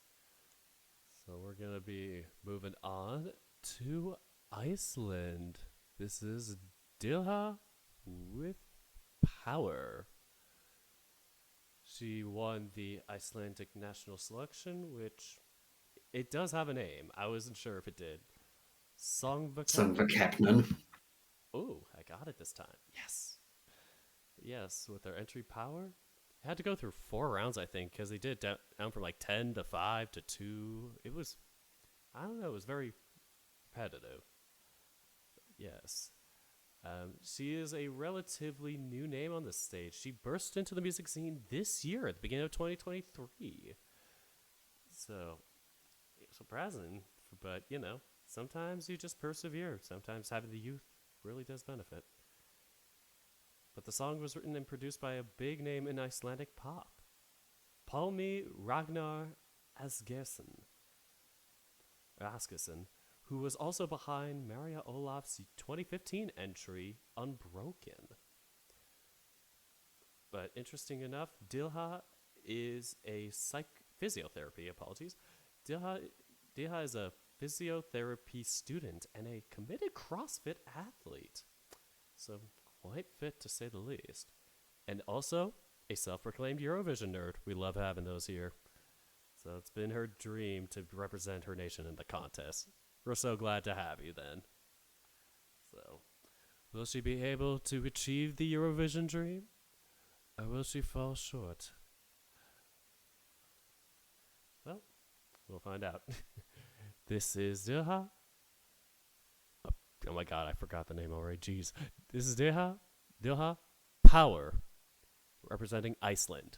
So we're going to be moving on to Iceland. This is Dilha with Power. She won the Icelandic national selection, which it does have a name. I wasn't sure if it did. Sundva Songvakefni? Kekman. Oh, I got it this time. Yes. Yes, with their entry power. Had to go through 4 rounds, I think, because they did down from like 10 to 5 to 2. It was, I don't know, it was very repetitive. Yes. She is a relatively new name on the stage. She burst into the music scene this year at the beginning of 2023. So, surprising, but sometimes you just persevere. Sometimes having the youth really does benefit. But the song was written and produced by a big name in Icelandic pop, Palmi Ragnar Asgeirsson, who was also behind Maria Olaf's 2015 entry, Unbroken. But interesting enough, Dilha is a physiotherapy, apologies. Dilha is a physiotherapy student and a committed CrossFit athlete. So quite fit to say the least. And also a self-proclaimed Eurovision nerd. We love having those here. So it's been her dream to represent her nation in the contest. We're so glad to have you then. So, will she be able to achieve the Eurovision dream? Or will she fall short? Well, we'll find out. This is Dilha. Oh my god, I forgot the name already. Jeez. This is Dilha Power, representing Iceland.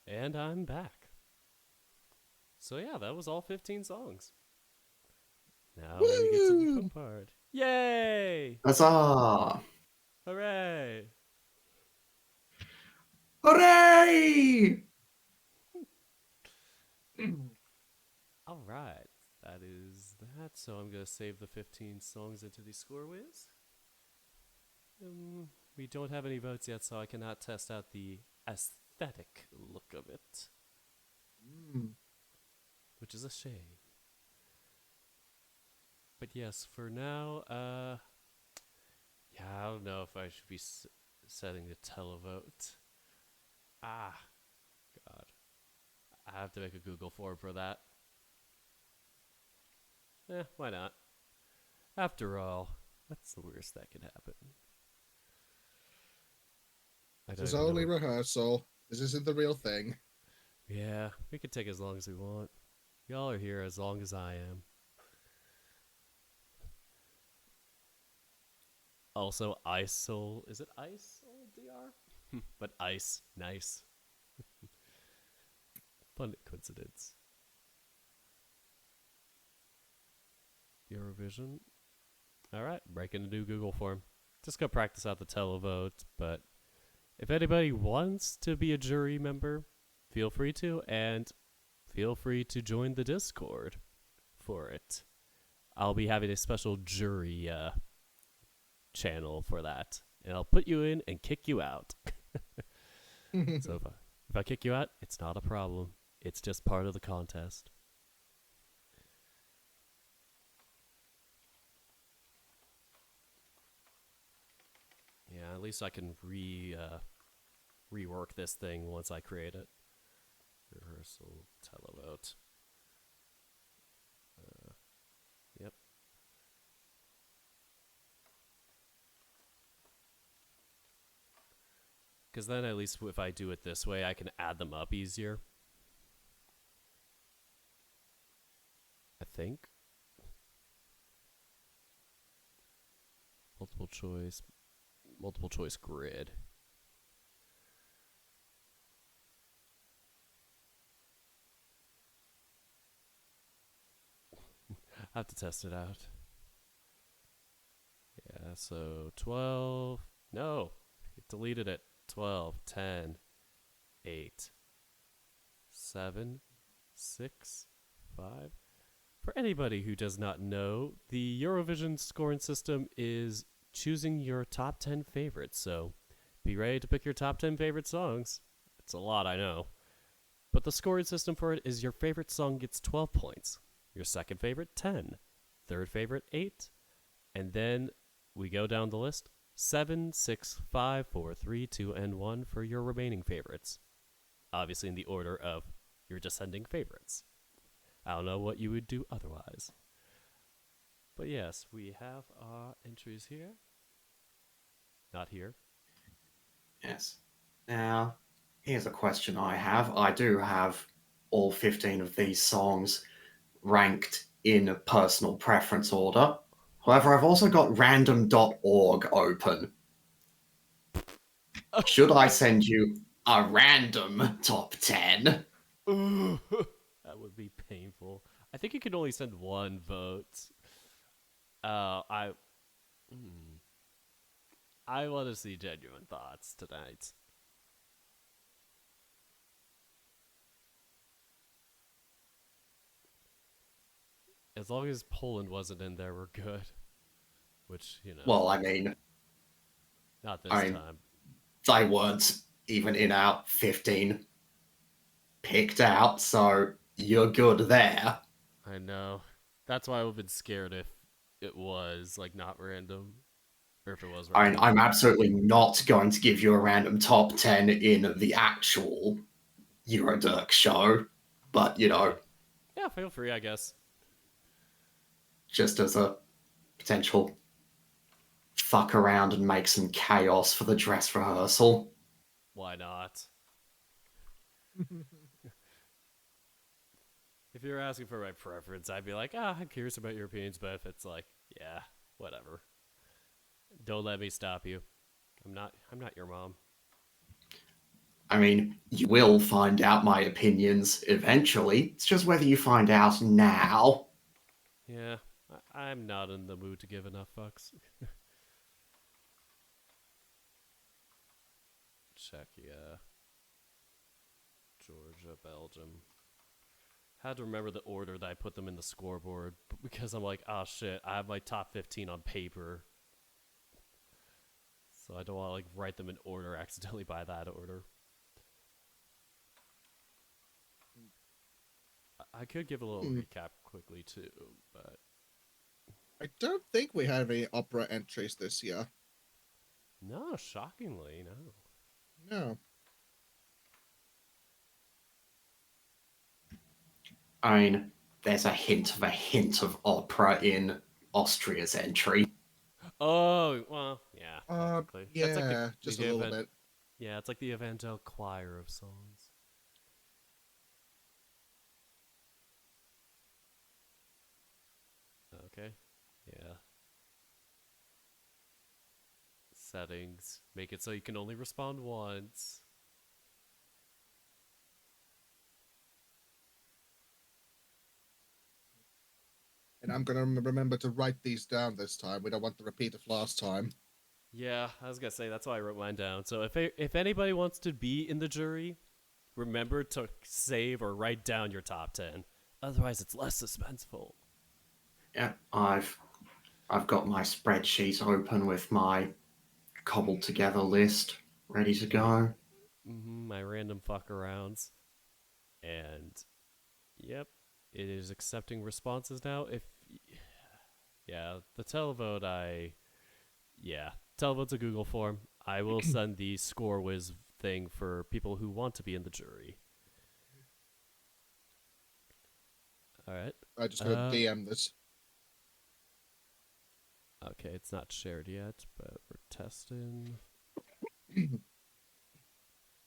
And I'm back. So yeah, that was all 15 songs. Now we get to the fun Woo! part. Yay! Huzzah! Hooray! Hooray! All right, that is that. So I'm gonna save the 15 songs into the score whiz. We don't have any votes yet, so I cannot test out the aesthetic look of it, Mm. which is a shame. But yes, for now, yeah, I don't know if I should be setting the televote. Ah, God. I have to make a Google form for that. Why not? After all, what's the worst that could happen? I This don't is even know. only rehearsal. This isn't the real thing. Yeah, we could take as long as we want. Y'all are here as long as I am. Also, ISOL. Is it ISOL DR? But ice. Nice. Fun coincidence. Eurovision. Alright, breaking a new Google form. Just go practice out the televote, but if anybody wants to be a jury member, feel free to, and feel free to join the Discord for it. I'll be having a special jury channel for that, and I'll put you in and kick you out. So if I kick you out, it's not a problem. It's just part of the contest. Yeah, at least I can rework this thing once I create it. Rehearsal televote. Yep. Because then at least if I do it this way, I can add them up easier. I think. Multiple choice grid. I have to test it out. Yeah, so 12. No, it deleted it. 12, 10, 8, 7, 6, 5. For anybody who does not know, the Eurovision scoring system is choosing your top 10 favorites. So be ready to pick your top 10 favorite songs. It's a lot, I know. But the scoring system for it is your favorite song gets 12 points, your second favorite, 10, third favorite, 8, and then we go down the list 7, 6, 5, 4, 3, 2, and 1 for your remaining favorites. Obviously, in the order of your descending favorites. I don't know what you would do otherwise. But yes, we have our entries here. Not here. Yes. Now, here's a question I have. I do have all 15 of these songs ranked in personal preference order. However, I've also got random.org open. Should I send you a random top 10? That would be painful. I think you can only send one vote. I want to see genuine thoughts tonight. As long as Poland wasn't in there, we're good. Which, Well, I mean, not this time. they weren't even in our 15 picked out, so you're good there. I know. That's why I would have been scared if it was, like, not random. Or if it was random. I'm absolutely not going to give you a random top 10 in the actual Eurodirk show, but, Yeah, feel free, I guess. just as a potential fuck around and make some chaos for the dress rehearsal. Why not? If you're asking for my preference, I'd be like, I'm curious about your opinions, but if it's like, yeah, whatever. Don't let me stop you. I'm not your mom. I mean, you will find out my opinions eventually. It's just whether you find out now. Yeah, I'm not in the mood to give enough fucks. Czechia, Georgia, Belgium. Had to remember the order that I put them in the scoreboard because I'm like, oh shit, I have my top 15 on paper. So I don't want to like write them in order accidentally by that order. I could give a little Hmm. recap quickly too, but I don't think we have any opera entries this year. no, shockingly, no. No. I mean, there's a hint of opera in Austria's entry. Oh, well, yeah, technically. That's like Yeah, just a the little event. bit. Yeah, it's like the Evangel choir of songs. Okay. Yeah. Settings. Make it so you can only respond once. And I'm gonna remember to write these down this time. We don't want the repeat of last time. Yeah, I was gonna say that's why I wrote mine down. So if anybody wants to be in the jury, remember to save or write down your top 10. Otherwise, it's less suspenseful. Yeah, I've got my spreadsheet open with my cobbled together list ready to go. My random fuck arounds. And yep, it is accepting responses now. Yeah, the televote, televote's a Google form. I will send the score whiz thing for people who want to be in the jury. All right. I just gonna DM this. Okay, it's not shared yet, but we're testing.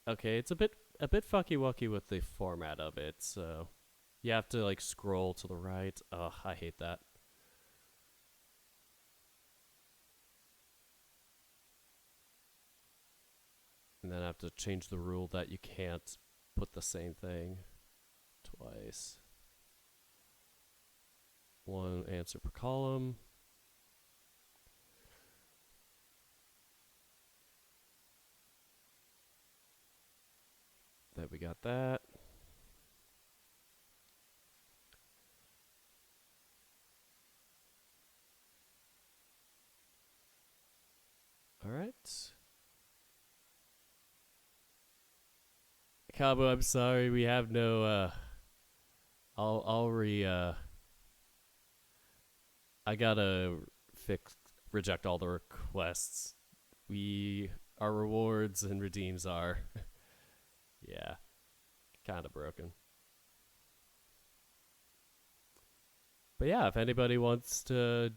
Okay, it's a bit fucky wucky with the format of it, so you have to like scroll to the right. Ugh, I hate that. And then I have to change the rule that you can't put the same thing twice. One answer per column. There we got that. All right. Cabo, I'm sorry, we have no I'll I gotta reject all the requests. Our rewards and redeems are yeah, kinda broken. But yeah, if anybody wants to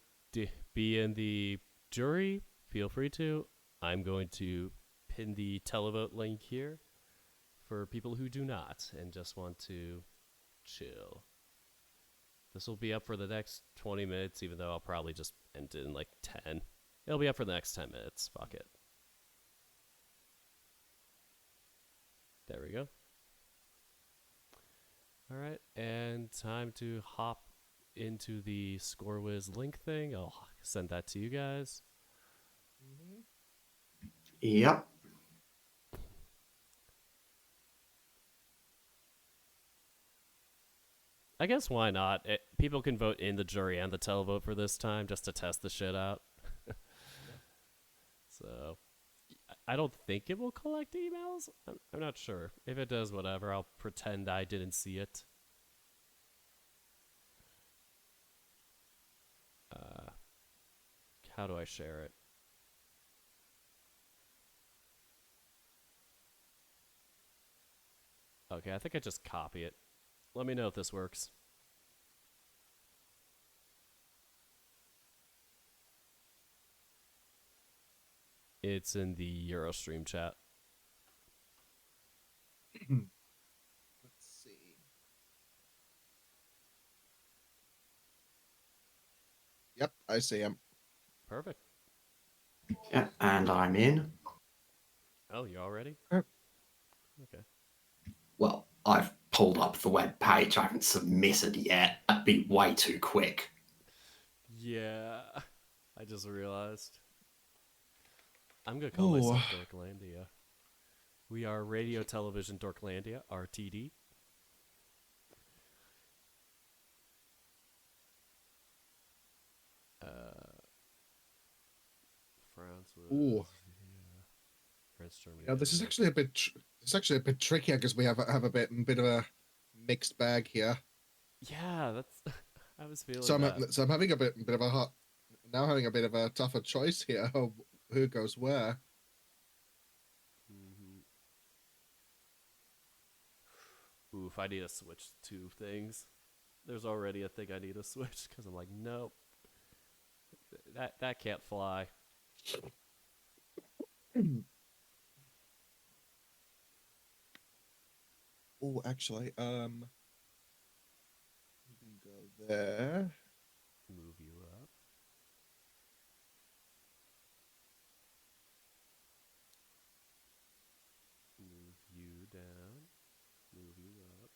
be in the jury, feel free to. I'm going to pin the televote link here for people who do not and just want to chill. This will be up for the next 20 minutes, even though I'll probably just end it in like 10. It'll be up for the next 10 minutes. Fuck it. There we go. All right, and time to hop into the ScoreWiz link thing. I'll send that to you guys. Yep. I guess why not? People can vote in the jury and the televote for this time just to test the shit out. So I don't think it will collect emails. I'm not sure. If it does, whatever. I'll pretend I didn't see it. How do I share it? Okay, I think I just copy it. Let me know if this works. It's in the Eurostream chat. Let's see. Yep, I see him. Perfect. Yeah, and I'm in. Oh, you all ready? Yep. Okay. Well, I've pulled up the web page. I haven't submitted yet. That'd be way too quick. Yeah. I just realized. I'm gonna call Oh, myself Dorklandia. We are Radio Television Dorklandia, RTD. France ooh. was France, Germany, Yeah, this is Denmark. actually a bit. It's actually a bit tricky because we have a bit of a mixed bag here. Yeah, that's. I was So feeling I'm that. so I'm having a bit of a hot now having a bit of a tougher choice here of who goes where. Hmm. Oof, I need to switch two things. There's already a thing I need to switch because I'm like, nope, that can't fly. Oh, actually, you can go there. Move you up. Move you down. Move you up.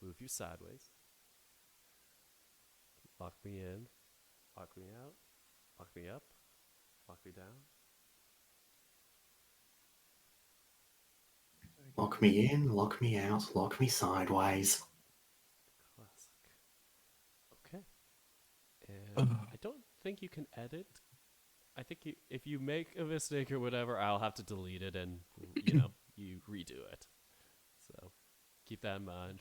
Move you sideways. Lock me in. Lock me out. Lock me up. Lock me down. Lock me in, lock me out, lock me sideways. Classic. Okay. And Ugh. I don't think you can edit. I think if you make a mistake or whatever, I'll have to delete it and, you redo it. So keep that in mind.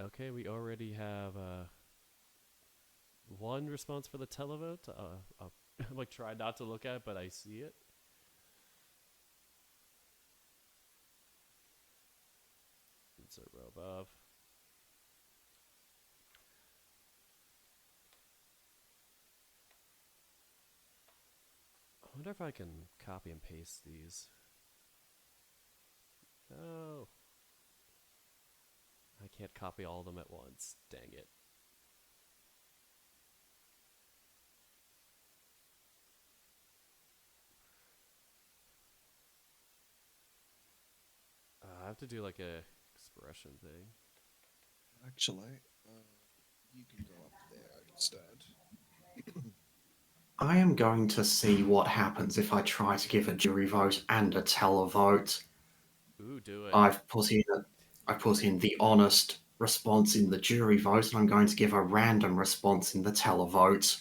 Okay, we already have one response for the televote. I'm like trying not to look at it, but I see it. Insert row above. I wonder if I can copy and paste these. No. I can't copy all of them at once. Dang it. I have to do like a expression thing. Actually, you can go up there instead. I am going to see what happens if I try to give a jury vote and a televote. Ooh, do it. I've put in the honest response in the jury vote, and I'm going to give a random response in the televote.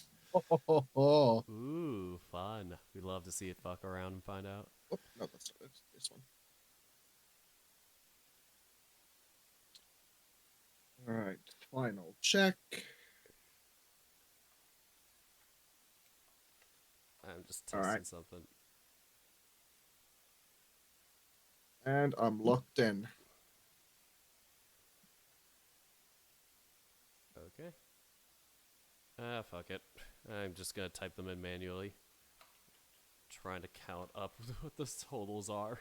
Oh, Ooh, fun. We love to see it fuck around and find out. no, that's not it. This one. All right, final check. I'm just All right, testing something. and I'm locked in. Okay. Fuck it. I'm just gonna type them in manually. Trying to count up what the totals are.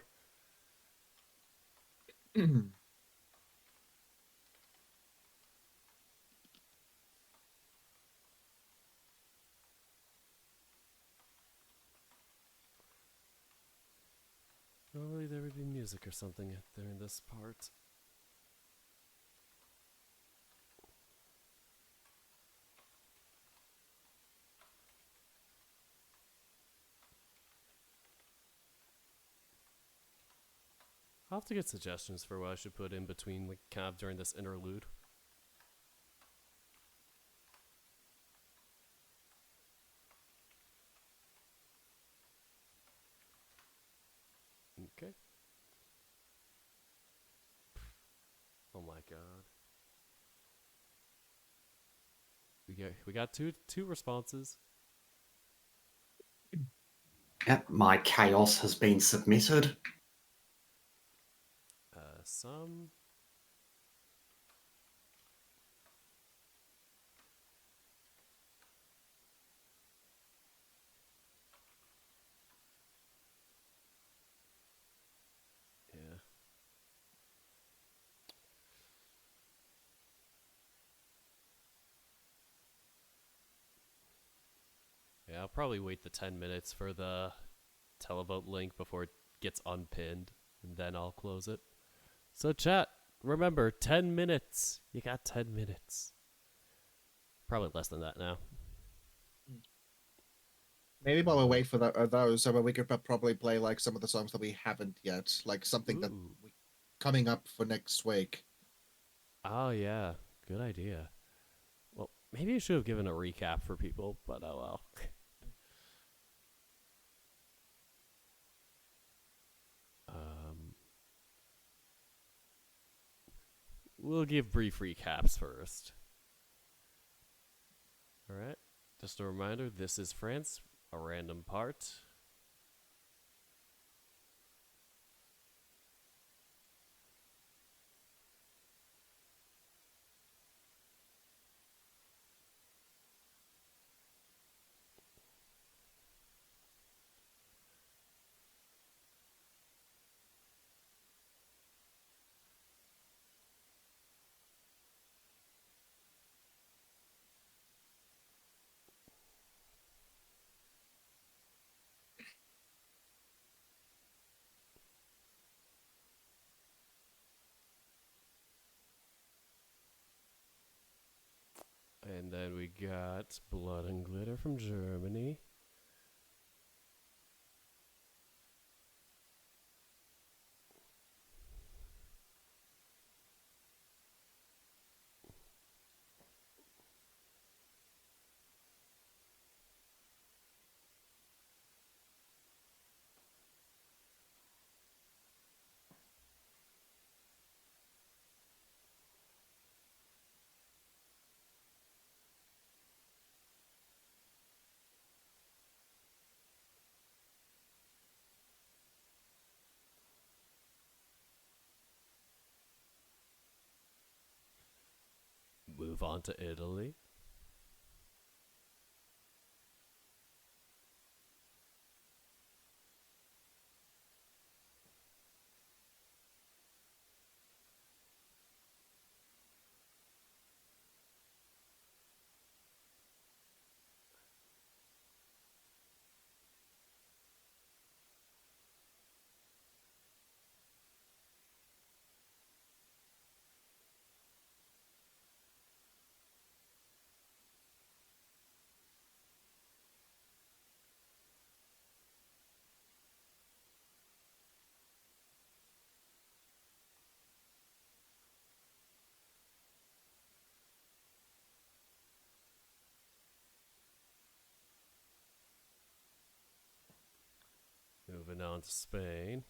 Normally there would be music or something during this part. I'll have to get suggestions for what I should put in between, like, kind of during this interlude. Okay. Oh my god. We got two responses. Yep, my chaos has been submitted. Some. Yeah. Yeah, I'll probably wait the 10 minutes for the televote link before gets unpinned, and then I'll close it. So, chat, remember 10 minutes. You got 10 minutes. Probably less than that now. Maybe while we wait for those, so we could probably play like some of the songs that we haven't yet, like something that Ooh. coming up for next week. Oh, yeah. Good idea. Well, maybe you should have given a recap for people, but oh well. um, we'll give brief recaps first. Alright. Just a reminder, this is France, a random part. And then we got Blood and Glitter from Germany. Move on to Italy. Moving on to Spain.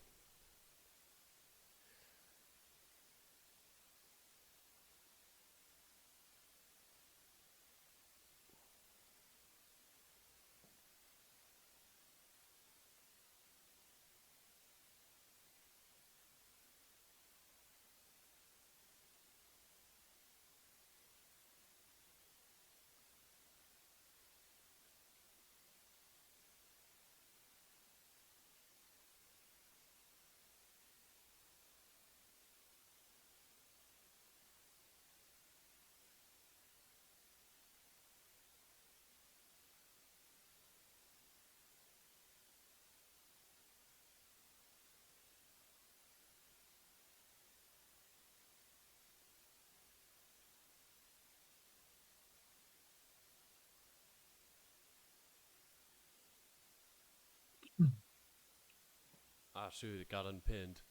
Ah, shoot, it got unpinned.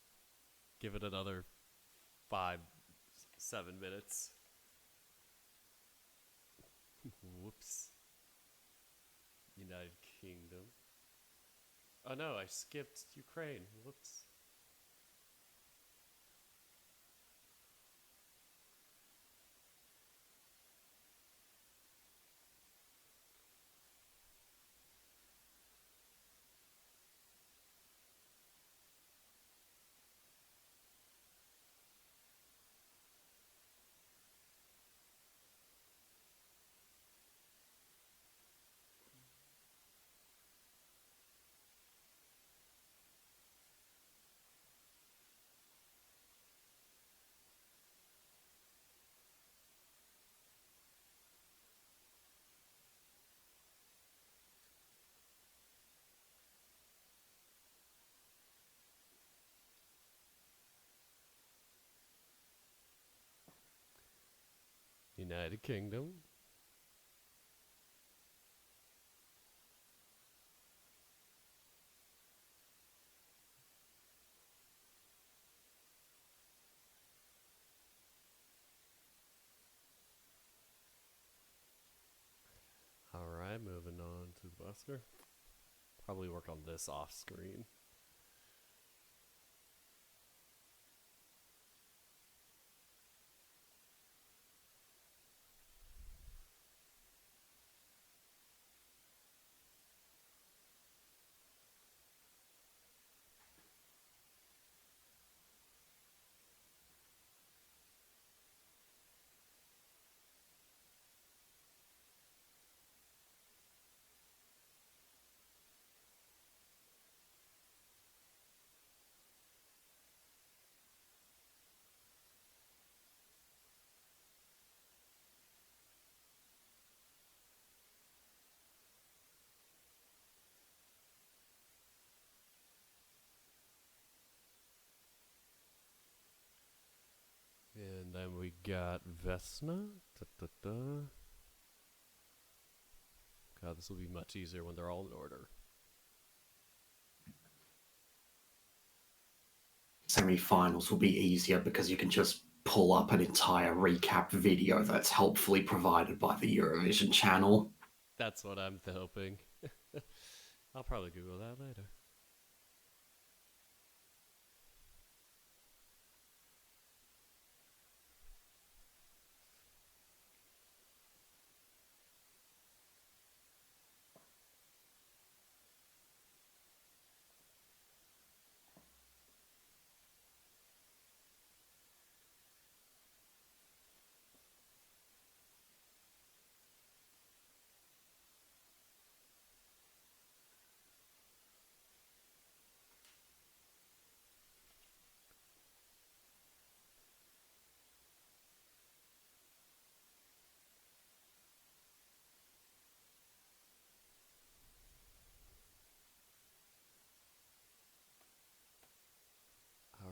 Give it another 5, 7 minutes. Whoops. United Kingdom. Oh no, I skipped Ukraine. Whoops. United Kingdom. Alright, moving on to the busker. Probably work on this off screen. And then we got Vesna. Da, da, da. God, this will be much easier when they're all in order. Semi-finals will be easier because you can just pull up an entire recap video that's helpfully provided by the Eurovision channel. That's what I'm hoping. I'll probably Google that later.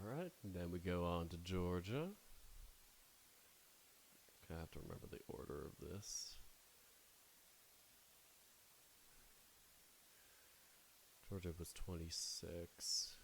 Alright, and then we go on to Georgia. I have to remember the order of this. Georgia was 26.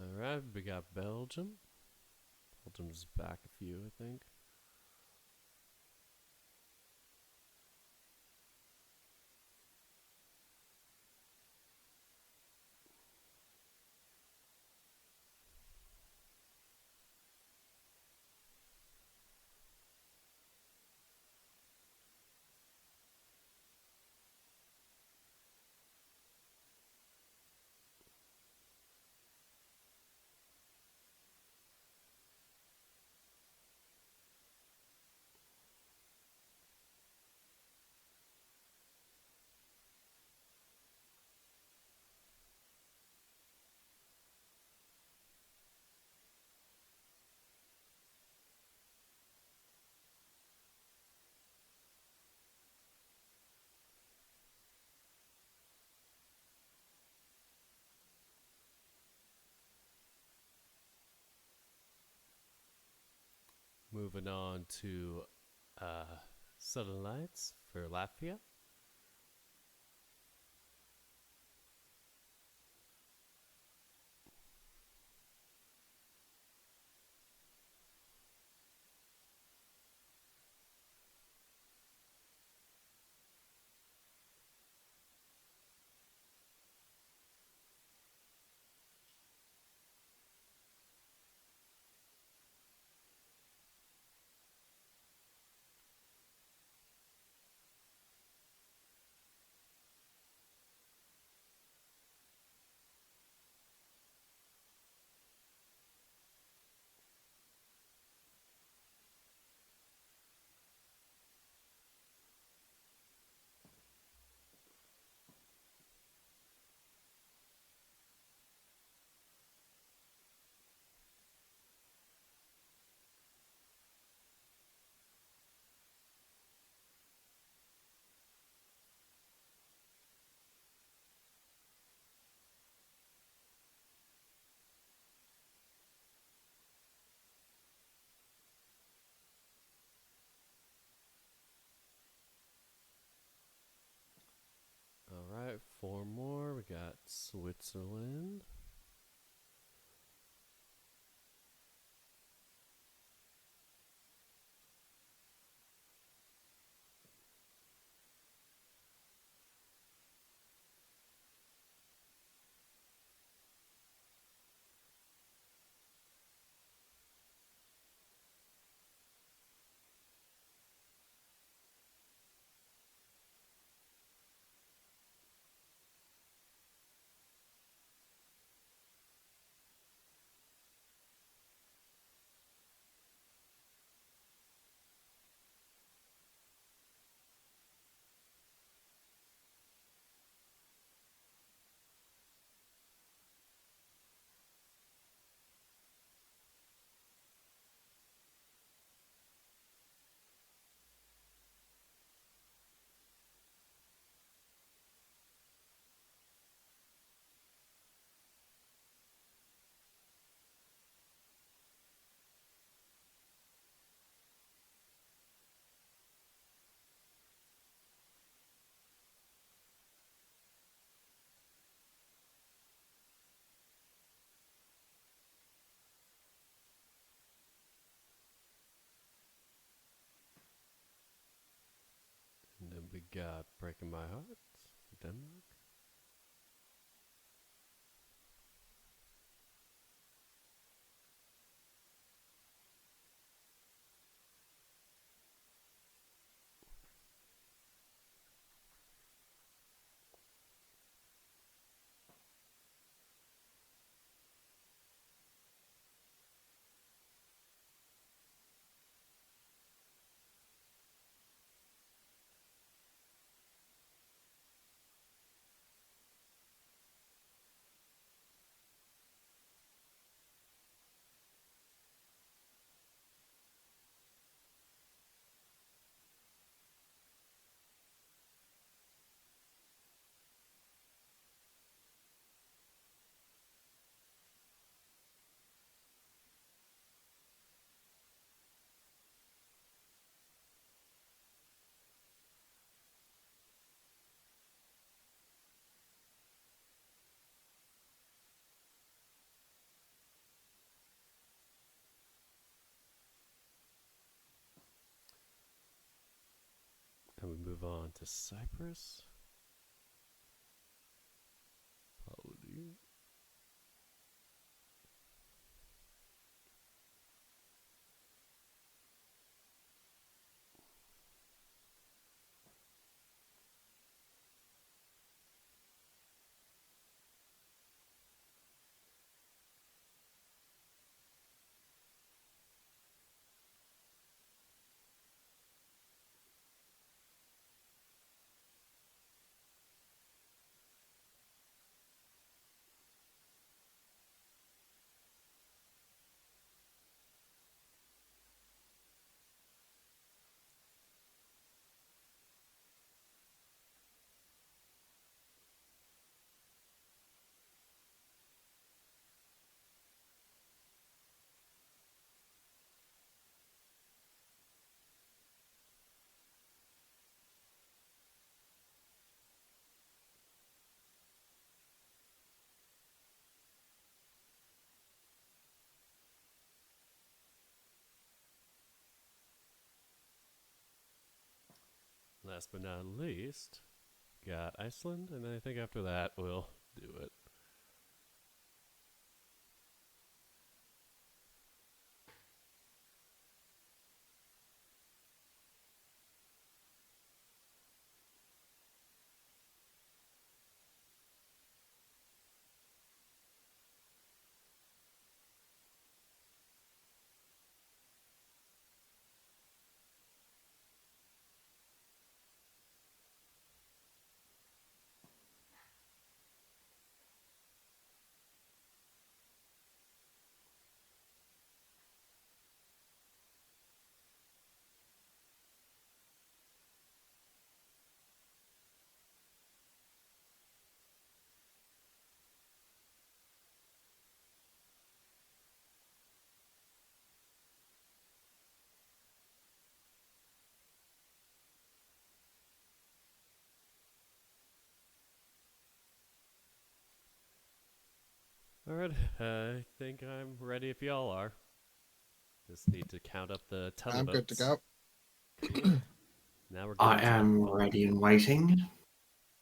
Alright, we got Belgium. Belgium's back a few, I think. moving on to Southern Lights for Latvia. All right, four more. We got Switzerland. And then we got Breaking My Heart, Denmark. And we move on to Cyprus. Apologies. last but not least, got Iceland, and I think after that we'll do it. Alright, I think I'm ready if y'all are. Just need to count up the televotes. I'm good to go. Good. Now we're going I to am vote. ready and waiting.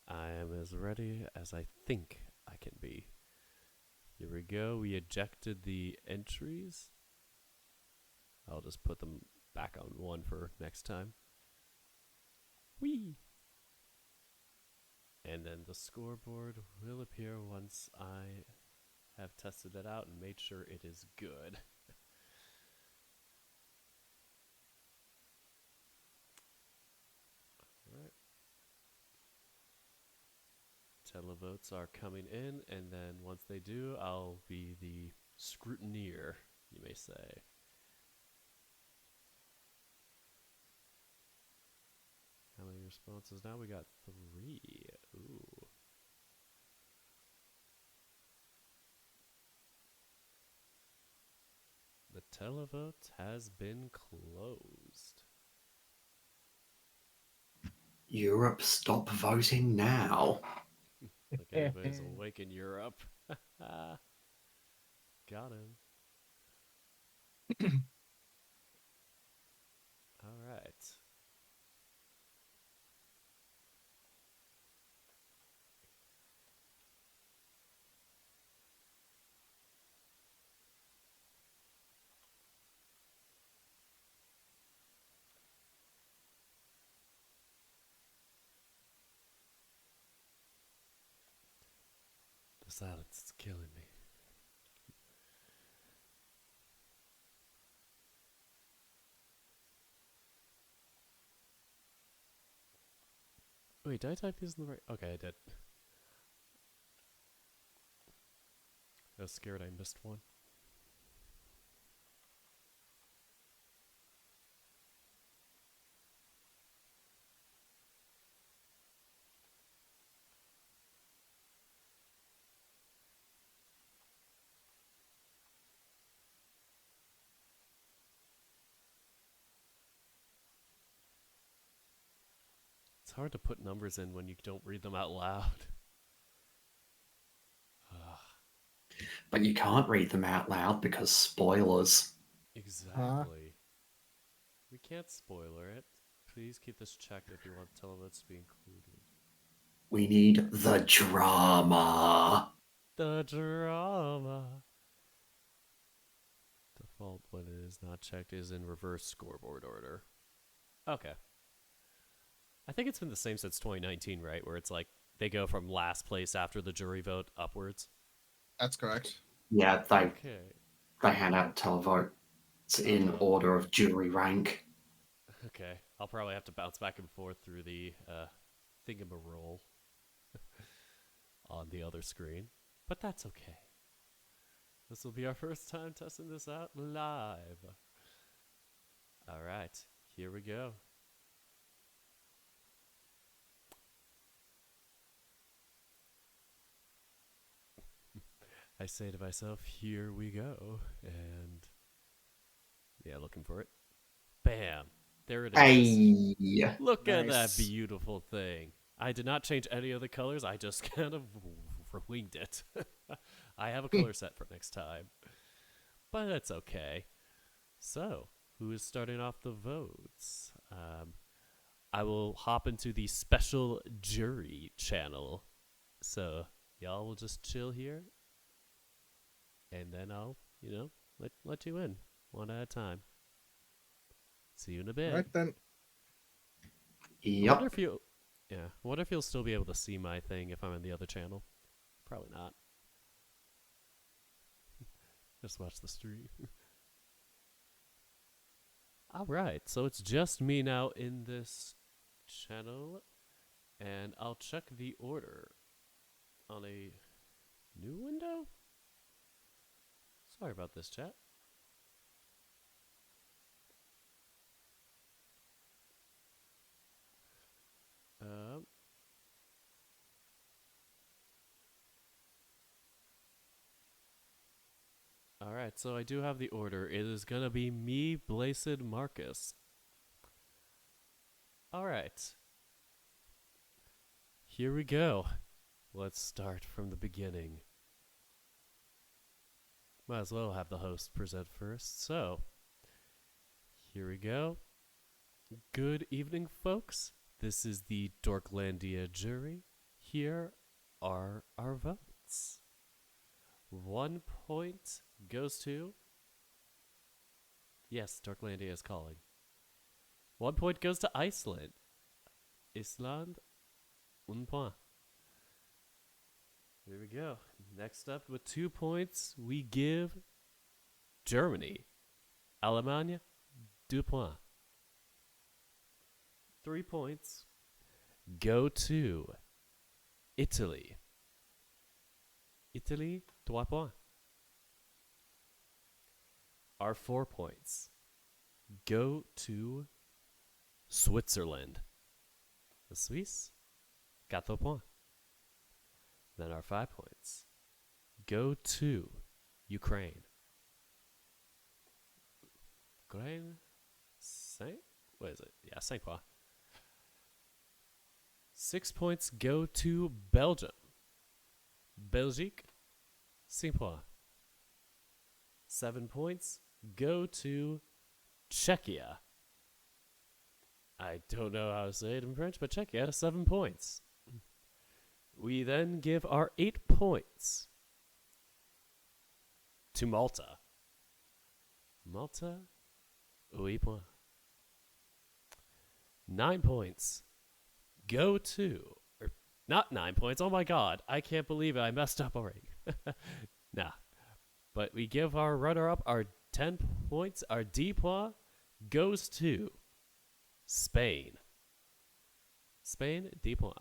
I am as ready as I think I can be. Here we go. We ejected the entries. I'll just put them back on one for next time. Whee! And then the scoreboard will appear once I have tested it out and made sure it is good. Alright. Televotes are coming in, and then once they do, I'll be the scrutineer, you may say. How many responses now? We got 3. Ooh. The televote has been closed. Europe, stop voting now. Look, everybody's awake in Europe. Got him. All right. The silence is killing me. Wait, did I type these in the right? Okay, I did. I was scared I missed one. It's hard to put numbers in when you don't read them out loud. But you can't read them out loud because spoilers. Exactly. We can't spoiler it. Please keep this checked if you want televotes to be included. We need the drama. The drama. Default when it is not checked is in reverse scoreboard order. Okay. I think it's been the same since 2019, right? Where it's like they go from last place after the jury vote upwards. That's correct. Yeah, Okay. they hand out televote. It's in order of jury rank. Okay. I'll probably have to bounce back and forth through the thingamaroll on the other screen. But that's okay. This will be our first time testing this out live. Alright, here we go. I say to myself, here we go. And yeah, looking for it. Bam! There it is. Hey, Look at that Nice. beautiful thing. I did not change any of the colors. I just kind of winged it. I have a color set for next time. But that's okay. So, who is starting off the votes? I will hop into the special jury channel. So y'all will just chill here, and then I'll, let you in one at a time. See you in a bit. Right then. I wonder Yep. if you, I wonder if you'll still be able to see my thing if I'm on the other channel. Probably not. Just watch the stream. All right, so it's just me now in this channel, and I'll check the order on a new window. Sorry about this, chat. Alright, so I do have the order. It is gonna be me, Blazed Marcus. Alright. Here we go. Let's start from the beginning. Might as well have the host present first. So, here we go. Good evening, folks. This is the Dorklandia jury. Here are our votes. 1 point goes to... Yes, Dorklandia is calling. 1 point goes to Iceland. Iceland, 1 point. Here we go. Next up with 2 points, we give Germany. Allemagne, 2 points. 3 points go to Italy. Italy, 3 points. Our 4 points go to Switzerland. The Swiss, 4 points. Then our 5 points go to Ukraine. Ukraine, 5? What is it? Yeah, 5 points. 6 points go to Belgium. Belgique, 5 points. 7 points go to Czechia. I don't know how to say it in French, but Czechia, 7 points. We then give our 8 points to Malta. Malta, 8 points. 9 points go to, or not 9 points, oh my god, I can't believe it, I messed up already. Nah. But we give our runner-up our 10 points, our D point goes to Spain. Spain, D point.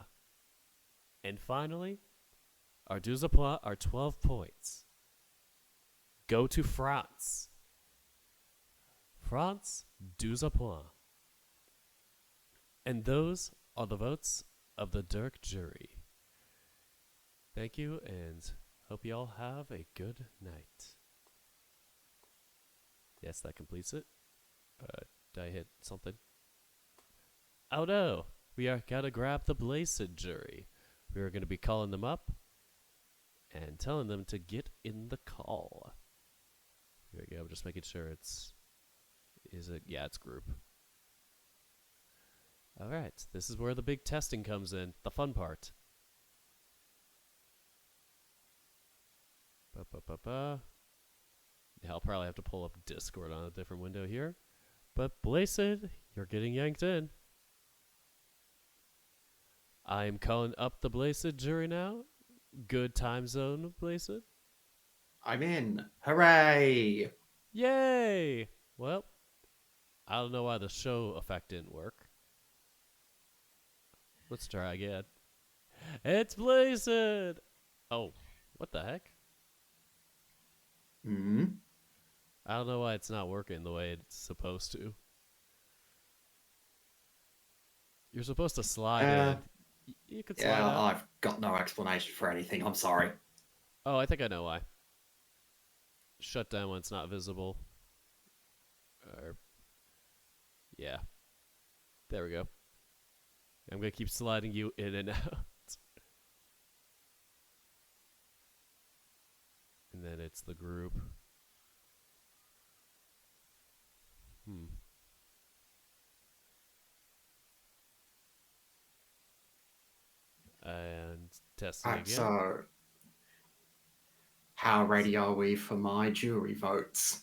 And finally, our 12 points, our 12 points go to France. France, 12 points. And those are the votes of the Dirk jury. Thank you, and hope you all have a good night. Yes, that completes it. Did I hit something? Oh no! We are gotta grab the Blazed jury. We are gonna be calling them up and telling them to get in the call. Here we go. Just making sure it's... Is it? Yeah, it's group. Alright, this is where the big testing comes in. The fun part. Yeah, I'll probably have to pull up Discord on a different window here. But Blazed, you're getting yanked in. I'm calling up the Blazed jury now. Good time zone, Blazed. I'm in. Hooray! Yay! Well, I don't know why the show effect didn't work. Let's try again. It's Blazed! Oh, what the heck? Hmm? I don't know why it's not working the way it's supposed to. You're supposed to slide in. You could slide Yeah, out. I've got no explanation for anything. I'm sorry. Oh, I think I know why. Shut down when it's not visible. Yeah. There we go. I'm going to keep sliding you in and out. And then it's the group. Testing Right, again. so how ready are we for my jury votes?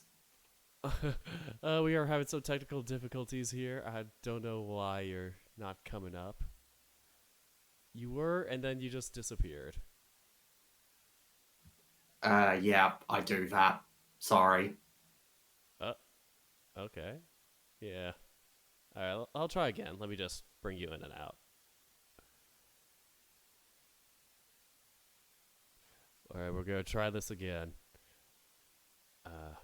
We are having some technical difficulties here. I don't know why you're not coming up. You were, and then you just disappeared. Yeah, I do that. Sorry. Uh, okay. Yeah. Alright, I'll try again. Let me just bring you in and out. Alright, we're gonna try this again. Uh,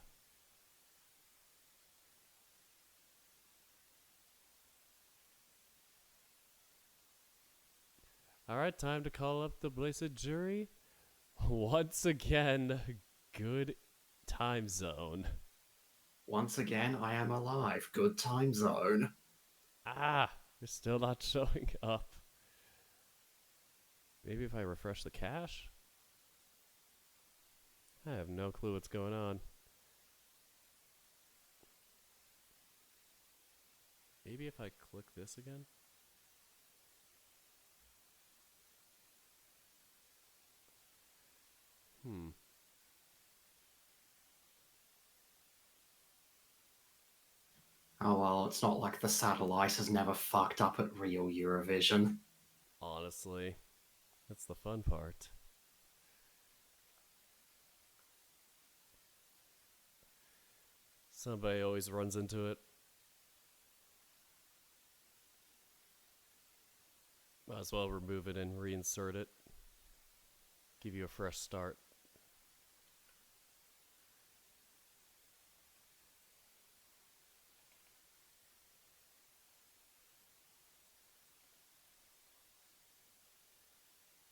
Alright, time to call up the Blessed Jury. Once again, good time zone. Once again, I am alive. Good time zone. Ah, you're still not showing up. Maybe if I refresh the cache? I have no clue what's going on. Maybe if I click this again? Hmm. Oh well, it's not like the satellite has never fucked up at real Eurovision. Honestly, that's the fun part. Somebody always runs into it. Might as well remove it and reinsert it. Give you a fresh start.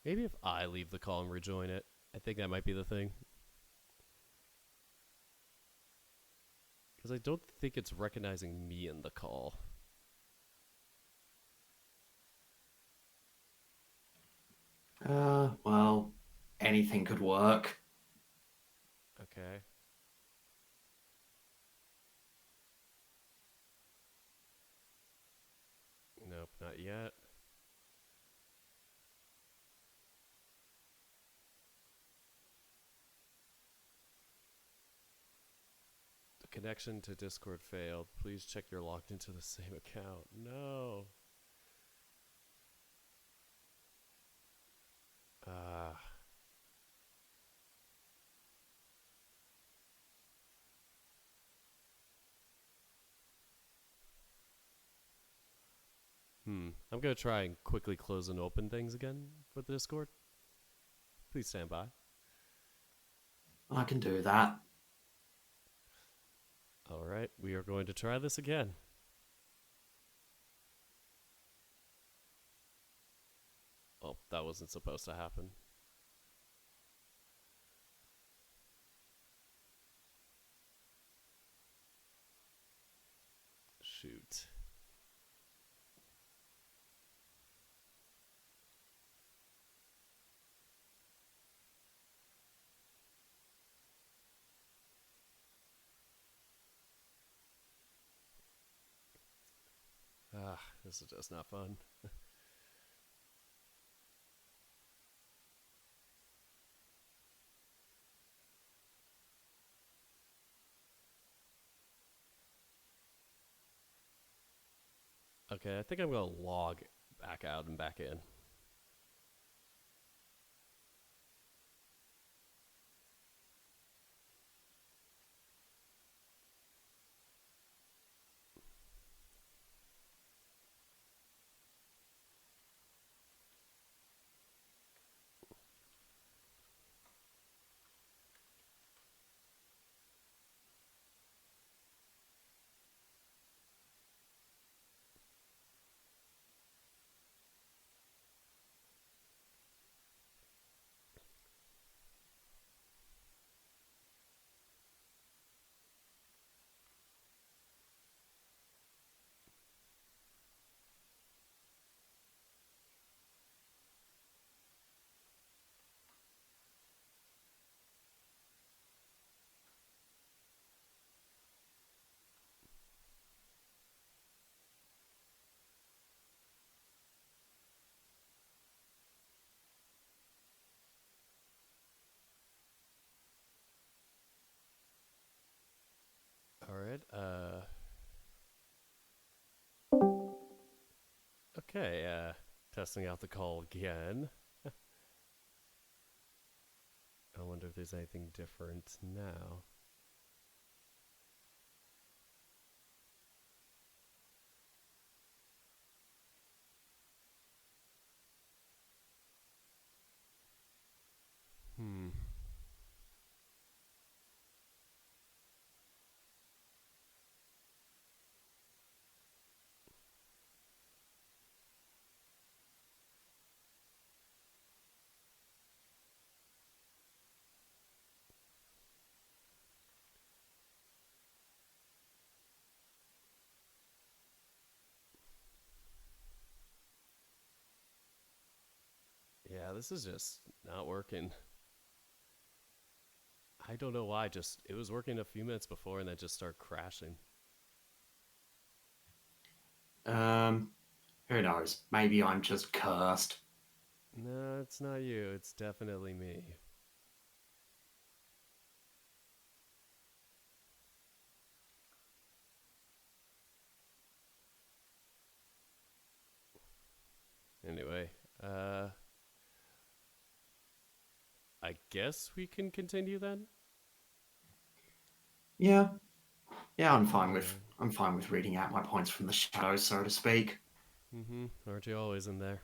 Maybe if I leave the call and rejoin it. I think that might be the thing. Because I don't think it's recognizing me in the call. Well, anything could work. Okay. Nope, not yet. The connection to Discord failed. Please check you're logged into the same account. No. Ah. I'm going to try and quickly close and open things again for the Discord. Please stand by. I can do that. Alright, we are going to try this again. Oh, that wasn't supposed to happen. Shoot. Ah, this is just not fun. Okay, I think I'm going to log back out and back in. Okay, testing out the call again. I wonder if there's anything different now. Hmm. Yeah, this is just not working. I don't know why. Just it was working a few minutes before, and then just started crashing. Um, who knows? Maybe I'm just cursed. No, it's not you. It's definitely me. Anyway, I guess we can continue then. Yeah, yeah, Alright. I'm fine with reading out my points from the shadows, so to speak. Aren't you always in there?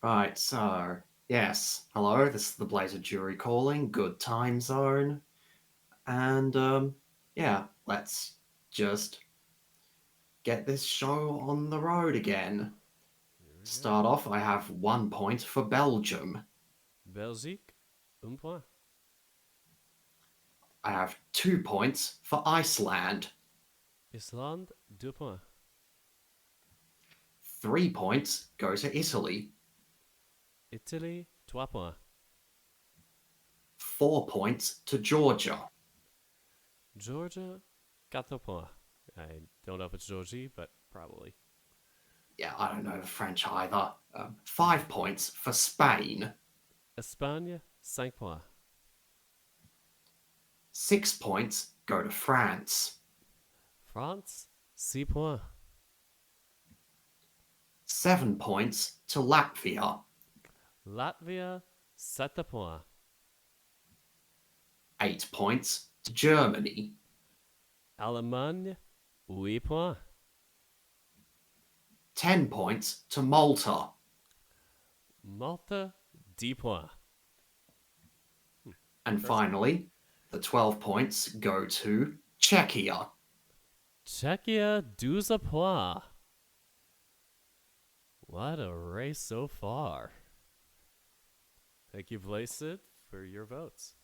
Right, so yes, hello, this is the Blazer Jury calling, good time zone, and yeah, let's just get this show on the road again. Here we go. Start off, I have 1 point for Belgium. Belgique, un point. I have 2 points for Iceland. Islande, 2 points. 3 points go to Italy. Italy, 3 points. 4 points to Georgia. Georgia, 4 points. I don't know if it's Georgie, but probably. Yeah, I don't know the French either. 5 points for Spain. Espagne, 5 points. 6 points go to France. France, 6 points. 7 points to Latvia. Latvia, 7 points. 8 points to Germany. Allemagne, 8 points. 10 points to Malta. Malta, 10 points. And finally, the 12 points go to Czechia. Czechia, 12 points. What a race so far. Thank you, Blazed, for your votes.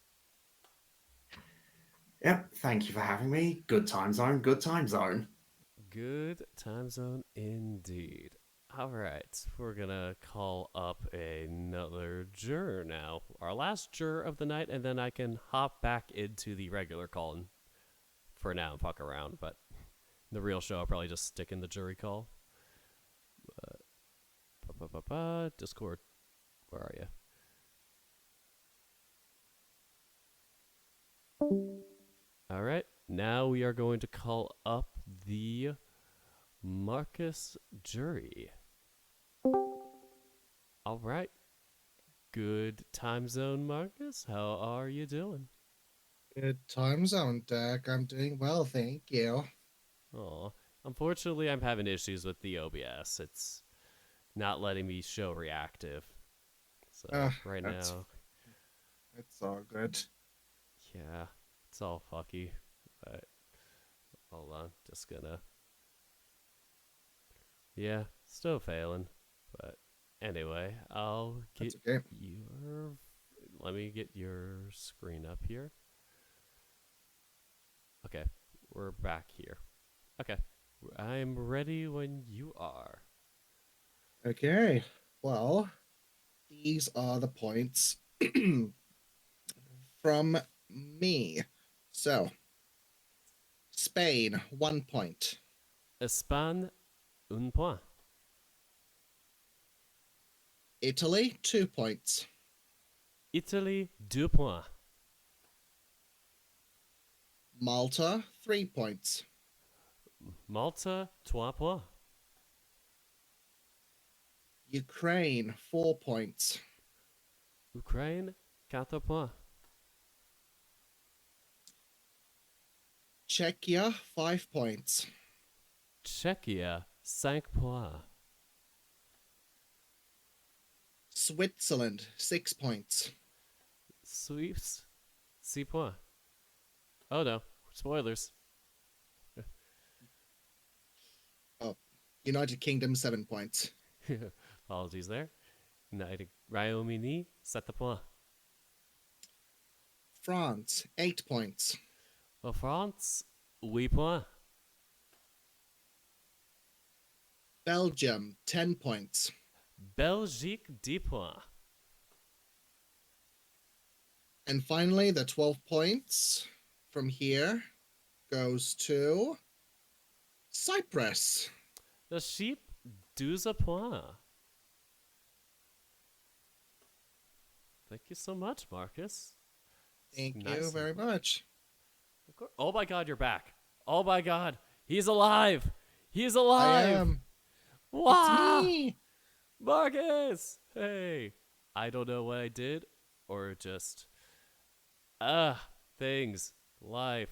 Yep, thank you for having me. Good time zone, good time zone. Good time zone indeed. All right, we're gonna call up another juror now. Our last juror of the night, and then I can hop back into the regular call and for now and fuck around. But the real show, I'll probably just stick in the jury call. Discord, where are you? All right, now we are going to call up the Marcus jury. All right. Good time zone, Marcus. How are you doing? Good time zone, Dirk. I'm doing well, thank you. Oh, unfortunately, I'm having issues with the OBS. It's not letting me show reactive. So right now, It's all good. yeah, it's all fucky. But hold on, just gonna. Yeah, still failing. But anyway, I'll get That's okay. your. Let me get your screen up here. Okay, we're back here. Okay, I'm ready when you are. Okay. Well, these are the points from me. So, Spain, 1 point. Espagne, un point. Italy, 2 points. Italy, 2 points. Malta, 3 points. Malta, 3 points. Ukraine, 4 points. Ukraine, 4 points. Czechia, 5 points. Czechia, 5 points. Switzerland, 6 points. Sweeps, 6 points. Oh no, spoilers. Oh, United Kingdom, 7 points. Apologies there. United Royaume-Uni, 7 points. France, 8 points. France, 8 points. Belgium, 10 points. Belgique, 10 points. And finally, the 12 points from here goes to Cyprus. The sheep, 12 points. Thank you so much, Marcus. Thank Nice. you very much. Oh my god, you're back. Oh my god. He's alive. He's I alive. am. Wow. It's me. Marcus. Hey. I don't know what I did or just things. Life.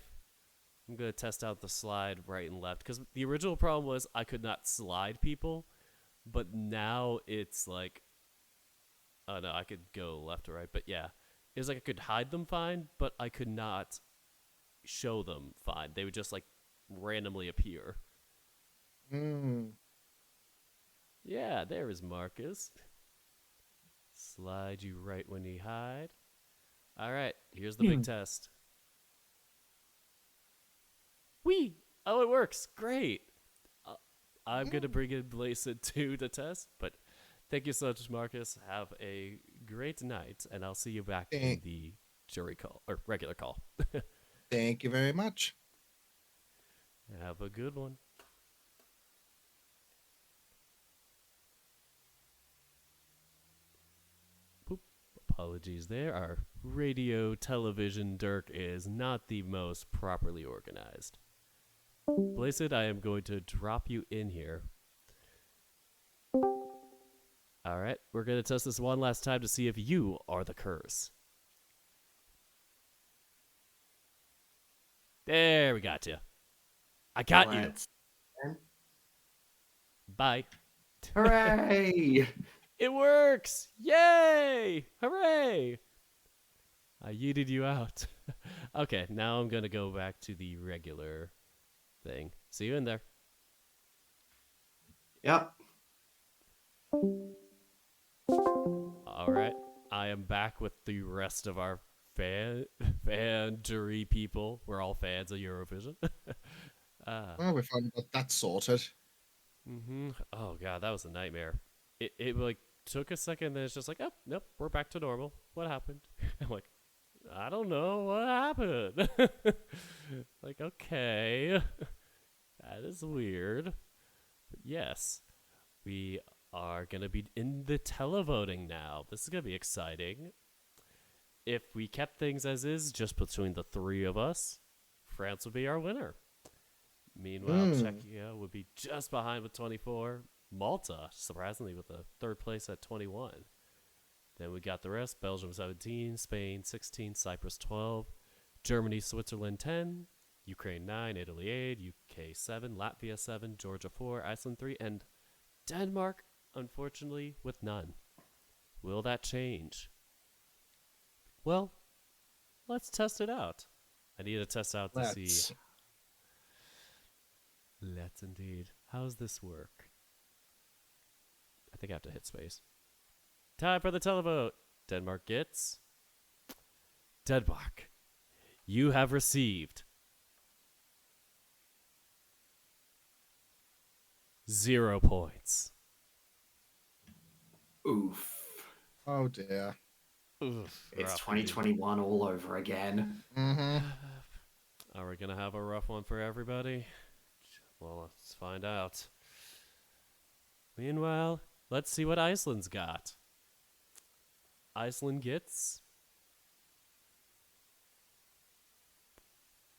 I'm going to test out the slide right and left because the original problem was I could not slide people, but now it's like oh no, I could go left or right, but yeah. It's like I could hide them fine, but I could not show them fine. They would just like randomly appear. Yeah, there is Marcus. Slide you right when you hide. All right, here's the big test. Whee! Oh, it works. Great. I'm going to bring in Blazed to the test, but thank you so much, Marcus. Have a great night, and I'll see you back in the jury call, or regular call. Thank you very much. Have a good one. Boop. Apologies there. Our radio television Dirk is not the most properly organized. Blazed, I am going to drop you in here. All right, we're going to test this one last time to see if you are the curse. There, we got you. I got you. Bye. Hooray! It works! Yay! Hooray! I yeeted you out. Okay, now I'm going to go back to the regular thing. See you in there. Yep. All right. I am back with the rest of our fan jury people. We're all fans of Eurovision. Well, we finally got that sorted. Oh god, that was a nightmare. It like took a second, then it's just like, oh nope, we're back to normal. What happened? I'm like, I don't know what happened. Like, okay, that is weird. But yes, we are gonna be in the televoting now. This is gonna be exciting. If we kept things as is, just between the three of us, France would be our winner. Meanwhile, Czechia would be just behind with 24. Malta, surprisingly, with a third place at 21. Then we got the rest. Belgium 17, Spain 16, Cyprus 12, Germany, Switzerland 10, Ukraine 9, Italy 8, UK 7, Latvia 7, Georgia 4, Iceland 3, and Denmark, unfortunately, with none. Will that change? Well, let's test it out. I need to test out to see. Let's indeed. How's this work? I think I have to hit space. Time for the televote. Denmark gets. Denmark, you have received 0 points. Oof. Oh dear. Oof, It's rough, 2021 all over again. Are we going to have a rough one for everybody? Well, let's find out. Meanwhile, let's see what Iceland's got. Iceland gets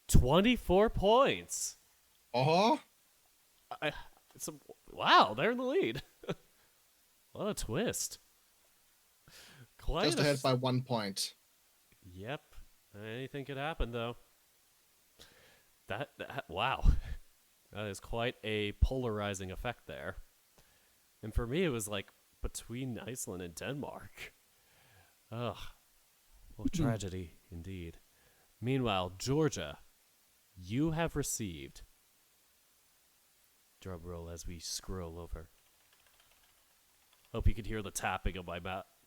24 points. Uh-huh. I, wow, they're in the lead. What a twist. Quite Just a ahead by 1 point. Yep. Anything could happen, though. Wow. That is quite a polarizing effect there. And for me, it was like between Iceland and Denmark. Ugh. Well, tragedy indeed. Meanwhile, Georgia, you have received. Drum roll as we scroll over. Hope you could hear the tapping of my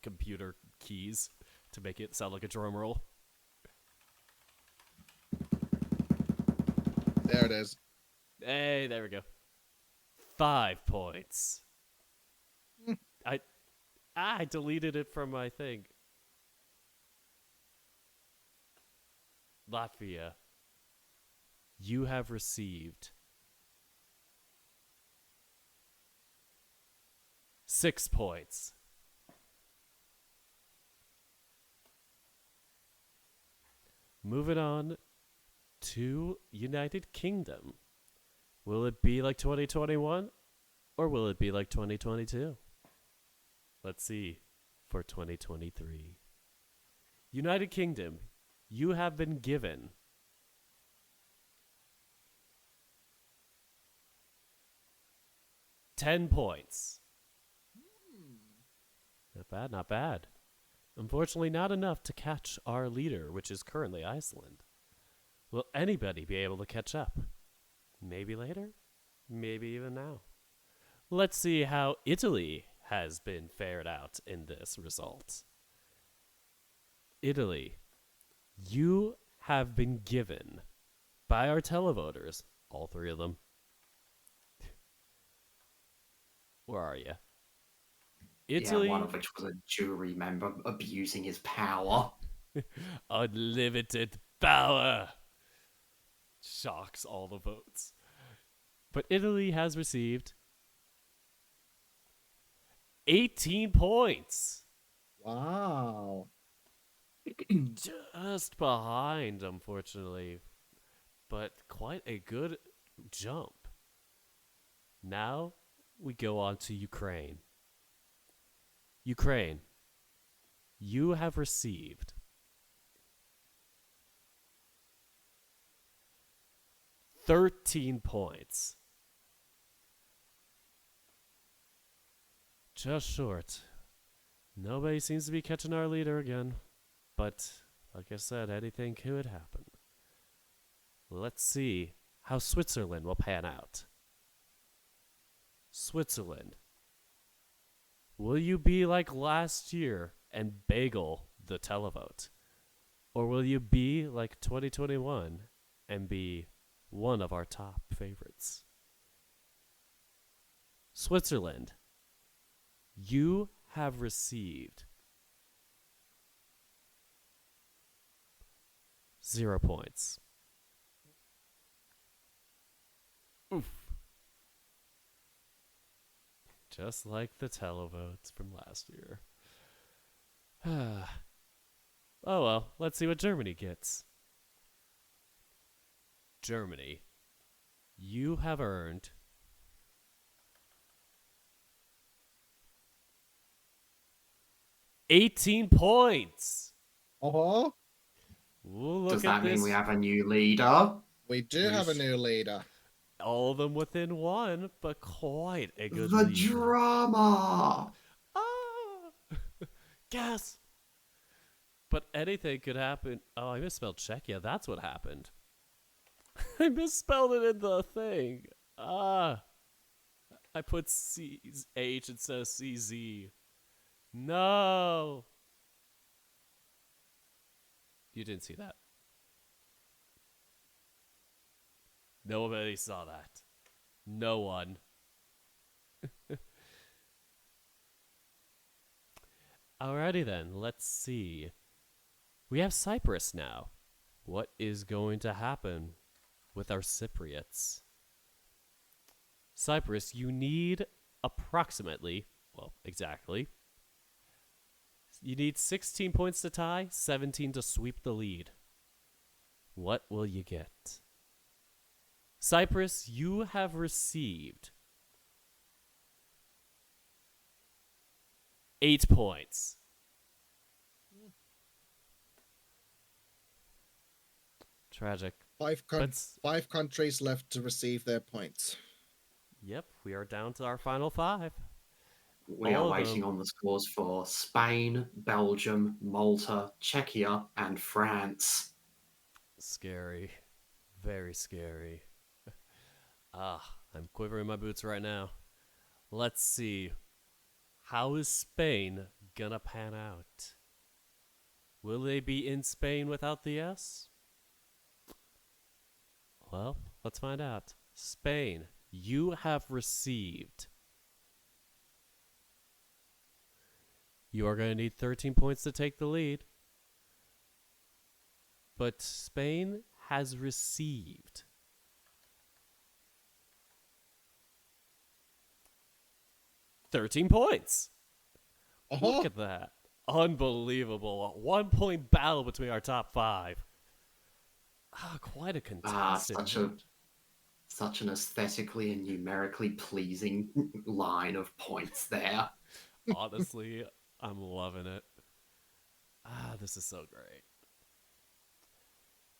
computer keys to make it sound like a drum roll. There it is. Hey, there we go. 5 points. I deleted it from my thing. Latvia, you have received 6 points. Moving on to United Kingdom. Will it be like 2021 or will it be like 2022? Let's see for 2023. United Kingdom, you have been given 10 points. Not bad, not bad. Unfortunately, not enough to catch our leader, which is currently Iceland. Will anybody be able to catch up? Maybe later? Maybe even now. Let's see how Italy has been fared out in this result. Italy, you have been given by our televoters, all 3 of them. Where are you? Italy. Yeah, one of which was a jury member abusing his power. Unlimited power. Shocks all the votes. But Italy has received 18 points. Wow. Just behind, unfortunately. But quite a good jump. Now we go on to Ukraine. Ukraine, you have received 13 points. Just short. Nobody seems to be catching our leader again. But, like I said, anything could happen. Let's see how Switzerland will pan out. Switzerland. Will you be like last year and bagel the televote? Or will you be like 2021 and be one of our top favorites? Switzerland, you have received 0 points. Oof. Just like the televotes from last year. Oh well, let's see what Germany gets. Germany, you have earned 18 points. Uh-huh. Ooh, look Does at that mean this. we have a new leader? We do have a new leader. All of them within 1, but quite a good The lead. drama! Ah! Guess. But anything could happen. Oh, I misspelled Czechia. That's what happened. I misspelled it in the thing. Ah. I put CH instead of CZ. No. You didn't see that. Nobody saw that. No one. Alrighty then, let's see. We have Cyprus now. What is going to happen with our Cypriots? Cyprus, you need approximately, well, exactly. You need 16 points to tie, 17 to sweep the lead. What will you get? Cyprus, you have received 8 points. Tragic. But, 5 countries left to receive their points. yep, we are down to our final 5. We are All of waiting them. on the scores for Spain, Belgium, Malta, Czechia, and France. Scary. Very scary. I'm quivering in my boots right now. Let's see. How is Spain gonna pan out? Will they be in Spain without the S? Well, let's find out. Spain, you have received. You are going to need 13 points to take the lead. But Spain has received 13 points. Look at that. Unbelievable. A 1-point battle between our top 5. Quite a contested. Such an aesthetically and numerically pleasing line of points there. Honestly, I'm loving it. This is so great.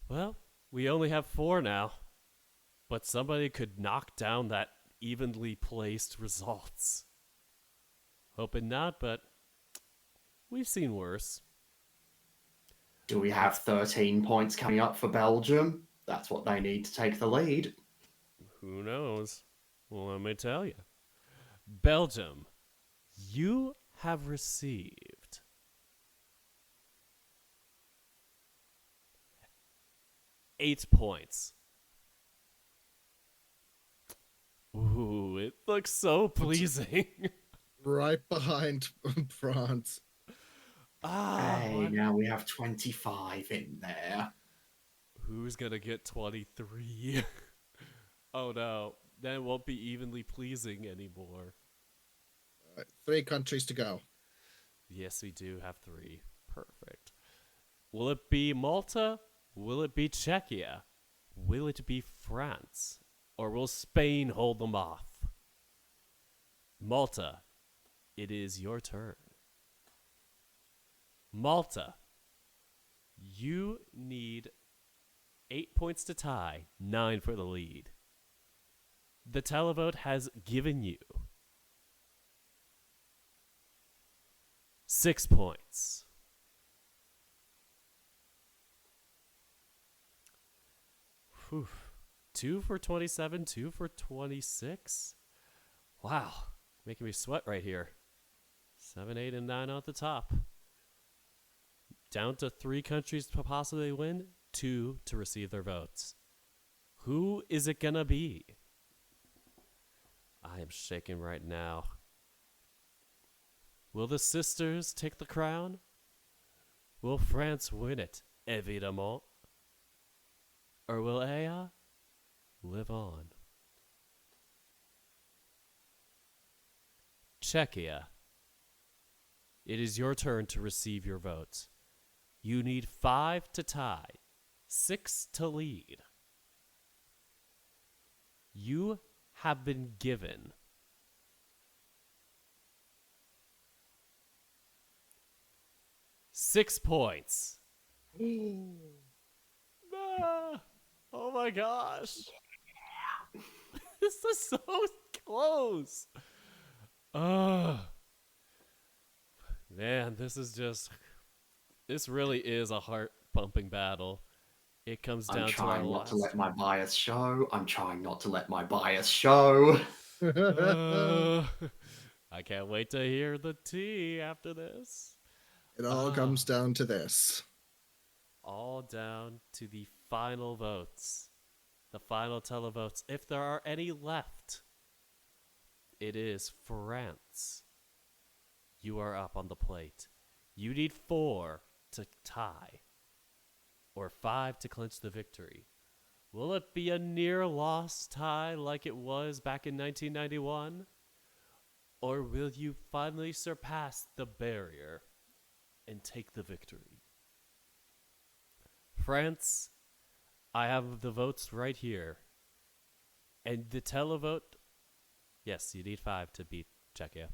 Well, we only have 4 now. But somebody could knock down that evenly placed results. Hoping not, but we've seen worse. Do we have 13 points coming up for Belgium? That's what they need to take the lead. Who knows? Well, let me tell you. Belgium, you have received 8 points. Ooh, it looks so pleasing. Right behind France. Hey, now we have 25 in there. Who's gonna get 23? Oh no, then it won't be evenly pleasing anymore. 3 countries to go. Yes, we do have 3. Perfect. Will it be Malta? Will it be Czechia? Will it be France? Or will Spain hold them off? Malta, it is your turn. Malta, you need 8 points to tie, 9 for the lead. The televote has given you 6 points. Whew. 2 for 27, 2 for 26. Wow, making me sweat right here. 7, 8, and 9 at the top. Down to 3 countries to possibly win, 2 to receive their votes. Who is it gonna be? I am shaking right now. Will the sisters take the crown? Will France win it, évidemment? Or will Aya live on? Czechia, it is your turn to receive your votes. You need 5 to tie, 6 to lead. You have been given 6 points. Oh my gosh. This is so close. Man, this really is a heart-pumping battle. It comes down to our I'm trying not last. to let my bias show. I'm trying not to let my bias show. I can't wait to hear the tea after this. It all comes down to this. All down to the final votes. The final televotes. If there are any left, it is France. You are up on the plate. You need 4 to tie, or 5 to clinch the victory. Will it be a near loss tie like it was back in 1991? Or will you finally surpass the barrier and take the victory? France, I have the votes right here. And the televote, yes, you need 5 to beat Czechia.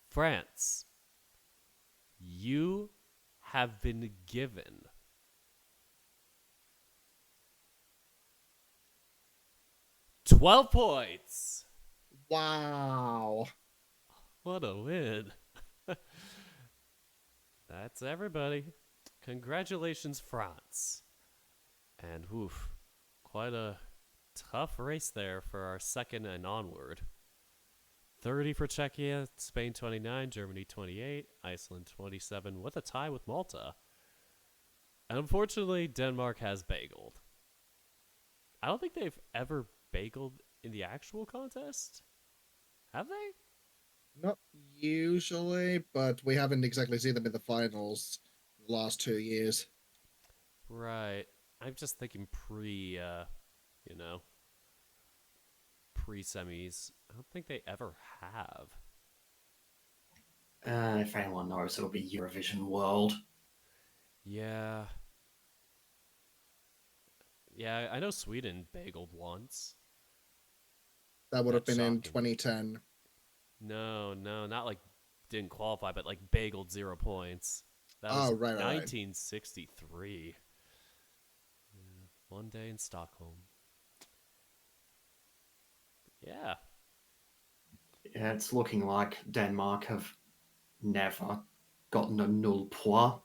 France, you have been given 12 points. Wow. What a win. That's everybody. Congratulations, France. And oof, quite a tough race there for our second and onward. 30 for Czechia, Spain 29, Germany 28, Iceland 27, with a tie with Malta. And unfortunately, Denmark has bageled. I don't think they've ever bageled in the actual contest. Have they? Not usually, but we haven't exactly seen them in the finals the last 2 years. Right. I'm just thinking you know, pre semis. I don't think they ever have. If anyone knows, it'll be Eurovision World. Yeah. Yeah, I know Sweden bageled once. That would have That's been in shocking. 2010. No, not like didn't qualify, but like bageled 0 points. That was Oh, right. 1963. Yeah, one day in Stockholm. Yeah. Yeah, it's looking like Denmark have never gotten a null point.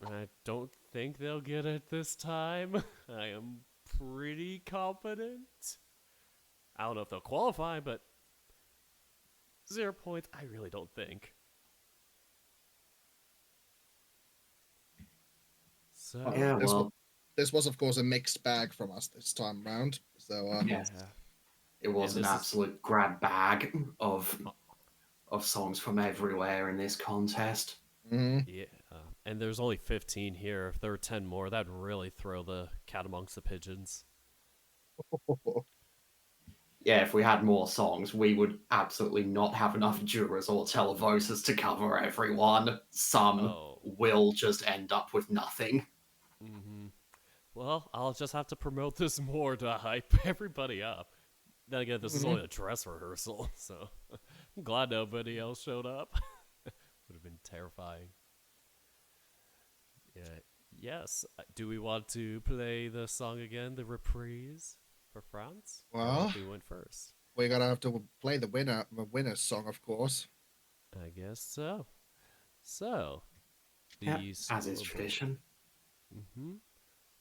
I don't think they'll get it this time. I am pretty confident. I don't know if they'll qualify, but 0 points, I really don't think. So, Yeah, This was, well, this was, of course, a mixed bag from us this time round. So, yeah. yes, it was And an this is absolute grab bag of songs from everywhere in this contest. mhm. yeah, and there's only 15 here. If there were 10 more, that'd really throw the cat amongst the pigeons. Yeah, if we had more songs, we would absolutely not have enough jurors or televoters to cover everyone. Some Oh, will just end up with nothing. mm-hmm. Well, I'll just have to promote this more to hype everybody up. Then again, this is Mhm. only a dress rehearsal, so I'm glad nobody else showed up. Would have been terrifying. Yeah. Yes. Do we want to play the song again, the reprise for France, or Well, who went first? we're gonna have to play the winner's song, of course. I guess so. So, Yeah, the as is scoreboard. tradition. Mm-hmm.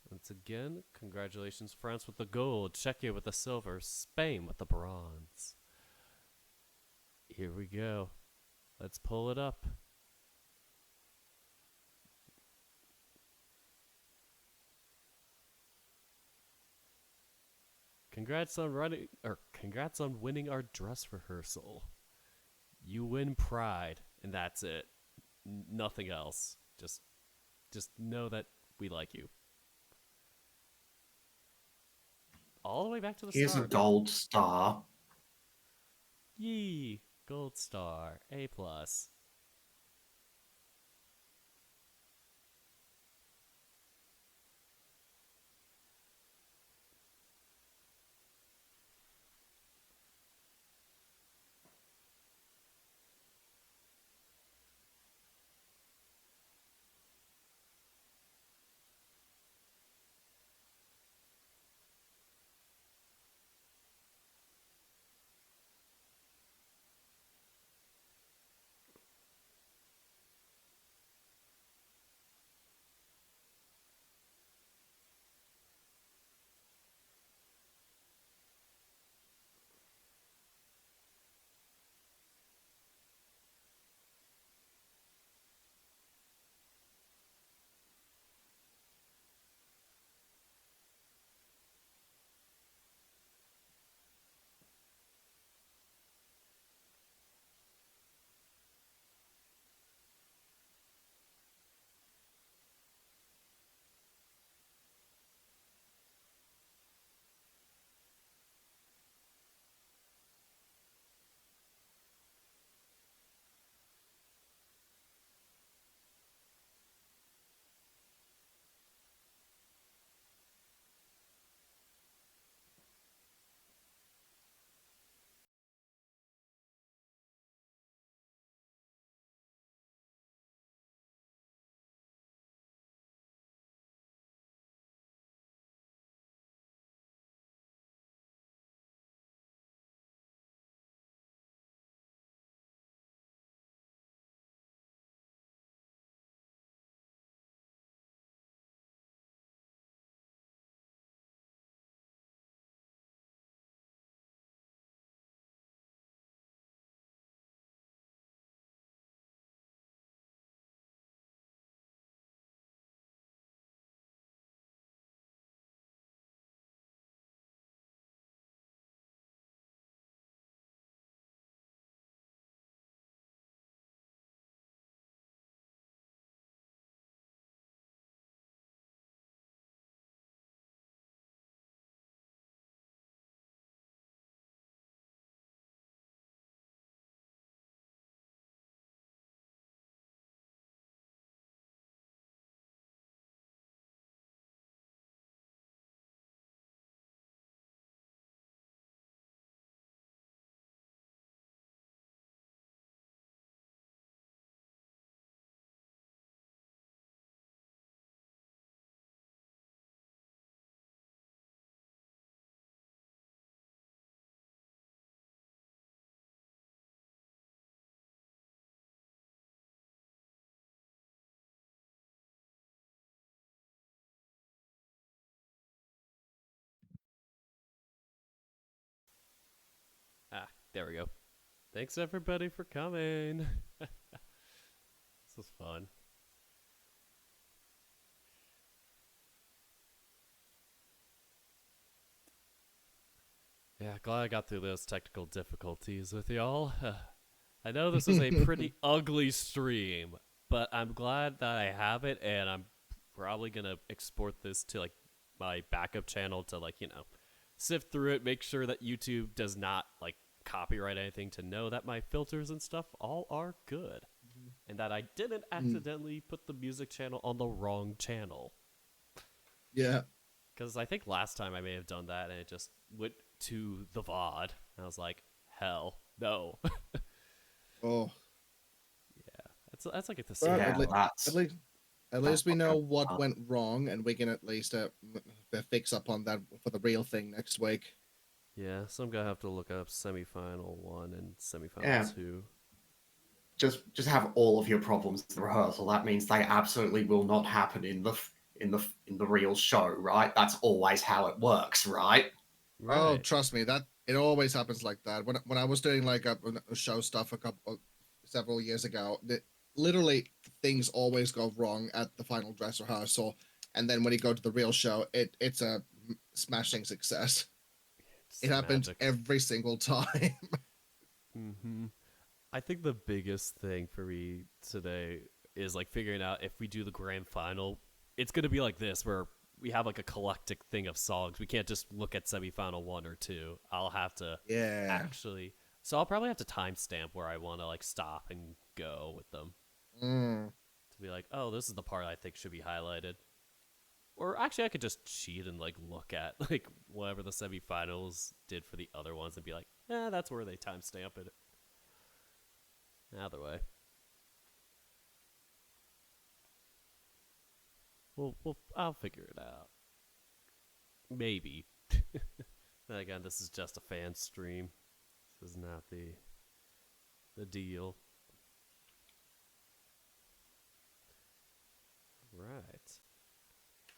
Once again, congratulations, France with the gold, Czechia with the silver, Spain with the bronze. Here we go. Let's pull it up. Congrats on winning our dress rehearsal. You win pride, and that's it. Nothing else. Just know that we like you. All the way back to the Here's a start. gold star. Yee! Gold star. A plus. There we go. Thanks everybody for coming. This was fun. Yeah, glad I got through those technical difficulties with y'all. I know this was a pretty ugly stream, but I'm glad that I have it, and I'm probably gonna export this to like my backup channel to like, sift through it, make sure that YouTube does not like copyright anything, to know that my filters and stuff all are good. And that I didn't accidentally put the music channel on the wrong channel. Yeah. Because I think last time I may have done that and it just went to the VOD. And I was like, hell, no. Oh. That's like at the Well, same. Yeah, at least that's we know okay. what went wrong, and we can at least fix up on that for the real thing next week. Yeah, so I'm gonna have to look up semifinal 1 and semifinal Yeah. 2. Just have all of your problems in the rehearsal. That means they absolutely will not happen in the real show, right? That's always how it works, right? Oh, Right. trust me, that it always happens like that. When I was doing like a show stuff several years ago, literally things always go wrong at the final dress rehearsal, and then when you go to the real show, it's a smashing success. It's It happens magic. every single time. Mm-hmm. I think the biggest thing for me today is like figuring out if we do the grand final, it's gonna be like this, where we have like a collective thing of songs. We can't just look at semifinal 1 or 2. I'll have to Yeah. actually. So I'll probably have to timestamp where I want to like stop and go with them Mm. to be like, oh, this is the part I think should be highlighted. Or actually, I could just cheat and like look at like whatever the semifinals did for the other ones and be like, that's where they timestamp it. Either way. I'll figure it out. Maybe. Then again, this is just a fan stream. This is not the deal. Right.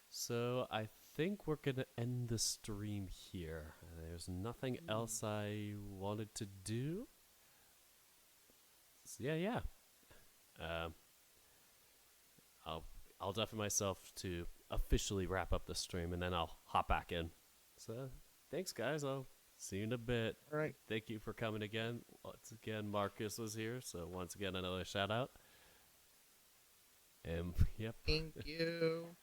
So I think we're gonna end the stream here. There's nothing else I wanted to do. So yeah. I'll definitely myself to officially wrap up the stream, and then I'll hop back in. So thanks, guys. I'll see you in a bit. All right. Thank you for coming again. Once again, Marcus was here, so once again, another shout out. Yep. Thank you.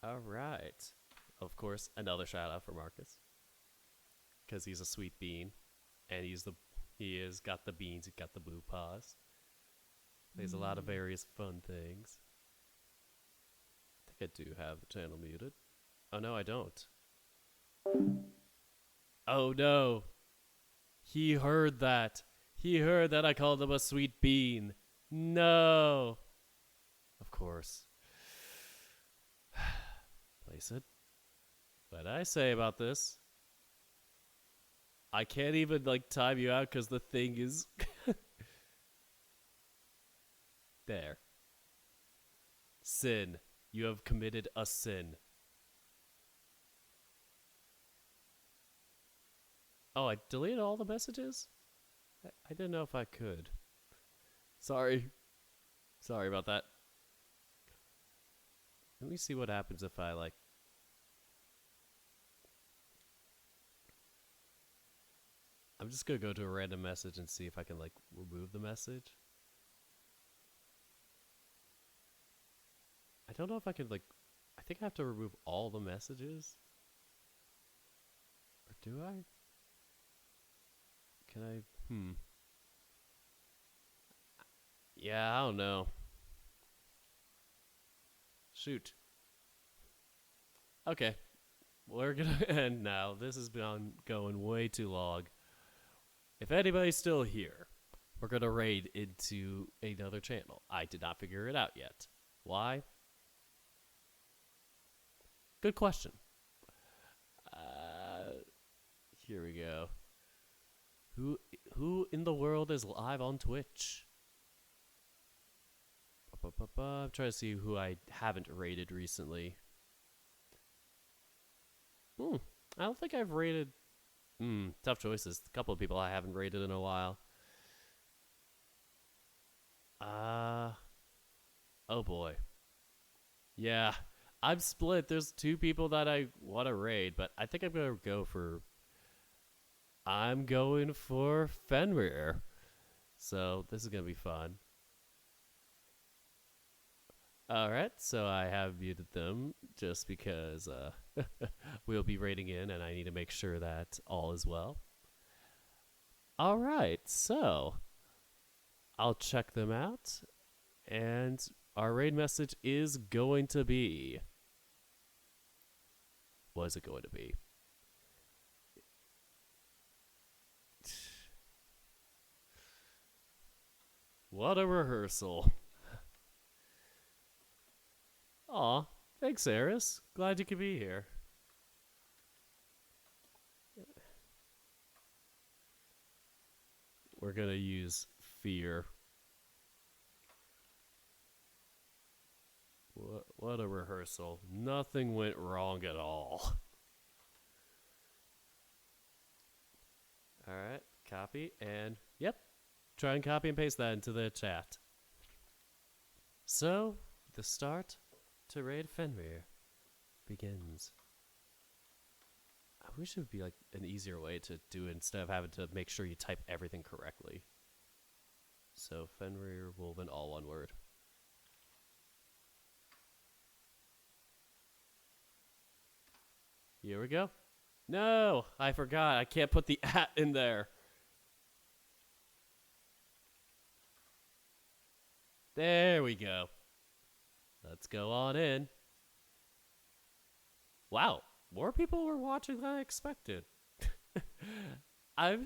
All right. Of course, another shout out for Marcus, because he's a sweet bean, and he has got the beans. He got the blue paws. Plays a lot of various fun things. I think I do have the channel muted. Oh no, I don't. Oh no. He heard that. He heard that I called him a sweet bean. No. Of course. Place it. What did I say about this? I can't even like time you out because the thing is there. Sin. You have committed a sin. Oh, I deleted all the messages? I didn't know if I could. Sorry. Sorry about that. Let me see what happens if I like... I'm just gonna go to a random message and see if I can like remove the message. I don't know if I could like... I think I have to remove all the messages. Or do I? Can I... Yeah, I don't know. Shoot. Okay. We're gonna end now. This has been going way too long. If anybody's still here, we're gonna raid into another channel. I did not figure it out yet. Why? Good question. Here we go. Who in the world is live on Twitch? I'm trying to see who I haven't raided recently. Hmm. I don't think I've rated. Tough choices. A couple of people I haven't rated in a while. Oh boy. Yeah, I'm split. There's two people that I want to raid, but I think I'm gonna go for. I'm going for Fenrir. So this is gonna be fun. All right, so I have muted them just because we'll be raiding in, and I need to make sure that all is well. All right, so I'll check them out, and our raid message is going to be. What is it going to be? What a rehearsal. Aw, thanks, Eris. Glad you could be here. We're gonna use fear. What a rehearsal. Nothing went wrong at all. Alright, copy, and yep. Try and copy and paste that into the chat. So, the start to raid Fenrir begins. I wish it would be like an easier way to do it instead of having to make sure you type everything correctly. So Fenrir Woven, all one word. Here we go. No, I forgot. I can't put the at in there. There we go. Let's go on in. Wow, more people were watching than I expected. I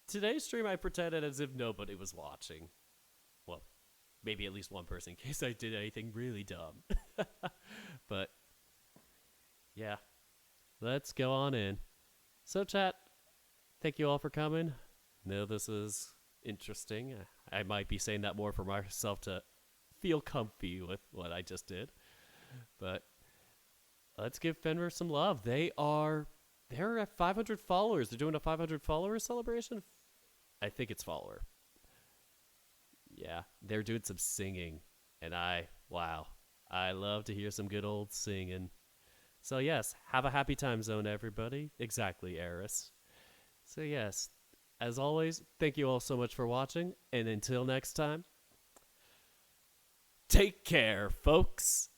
today's stream I pretended as if nobody was watching. Well, maybe at least one person in case I did anything really dumb. But yeah, let's go on in. So chat, thank you all for coming. Know this is interesting. I might be saying that more for myself to feel comfy with what I just did. But let's give Fenrir some love. They're at 500 followers. They're doing a 500 follower celebration. I think it's follower. Yeah, they're doing some singing, and I love to hear some good old singing. So yes, have a happy time zone, everybody. Exactly, Eris. So yes, as always, thank you all so much for watching, and until next time, take care, folks.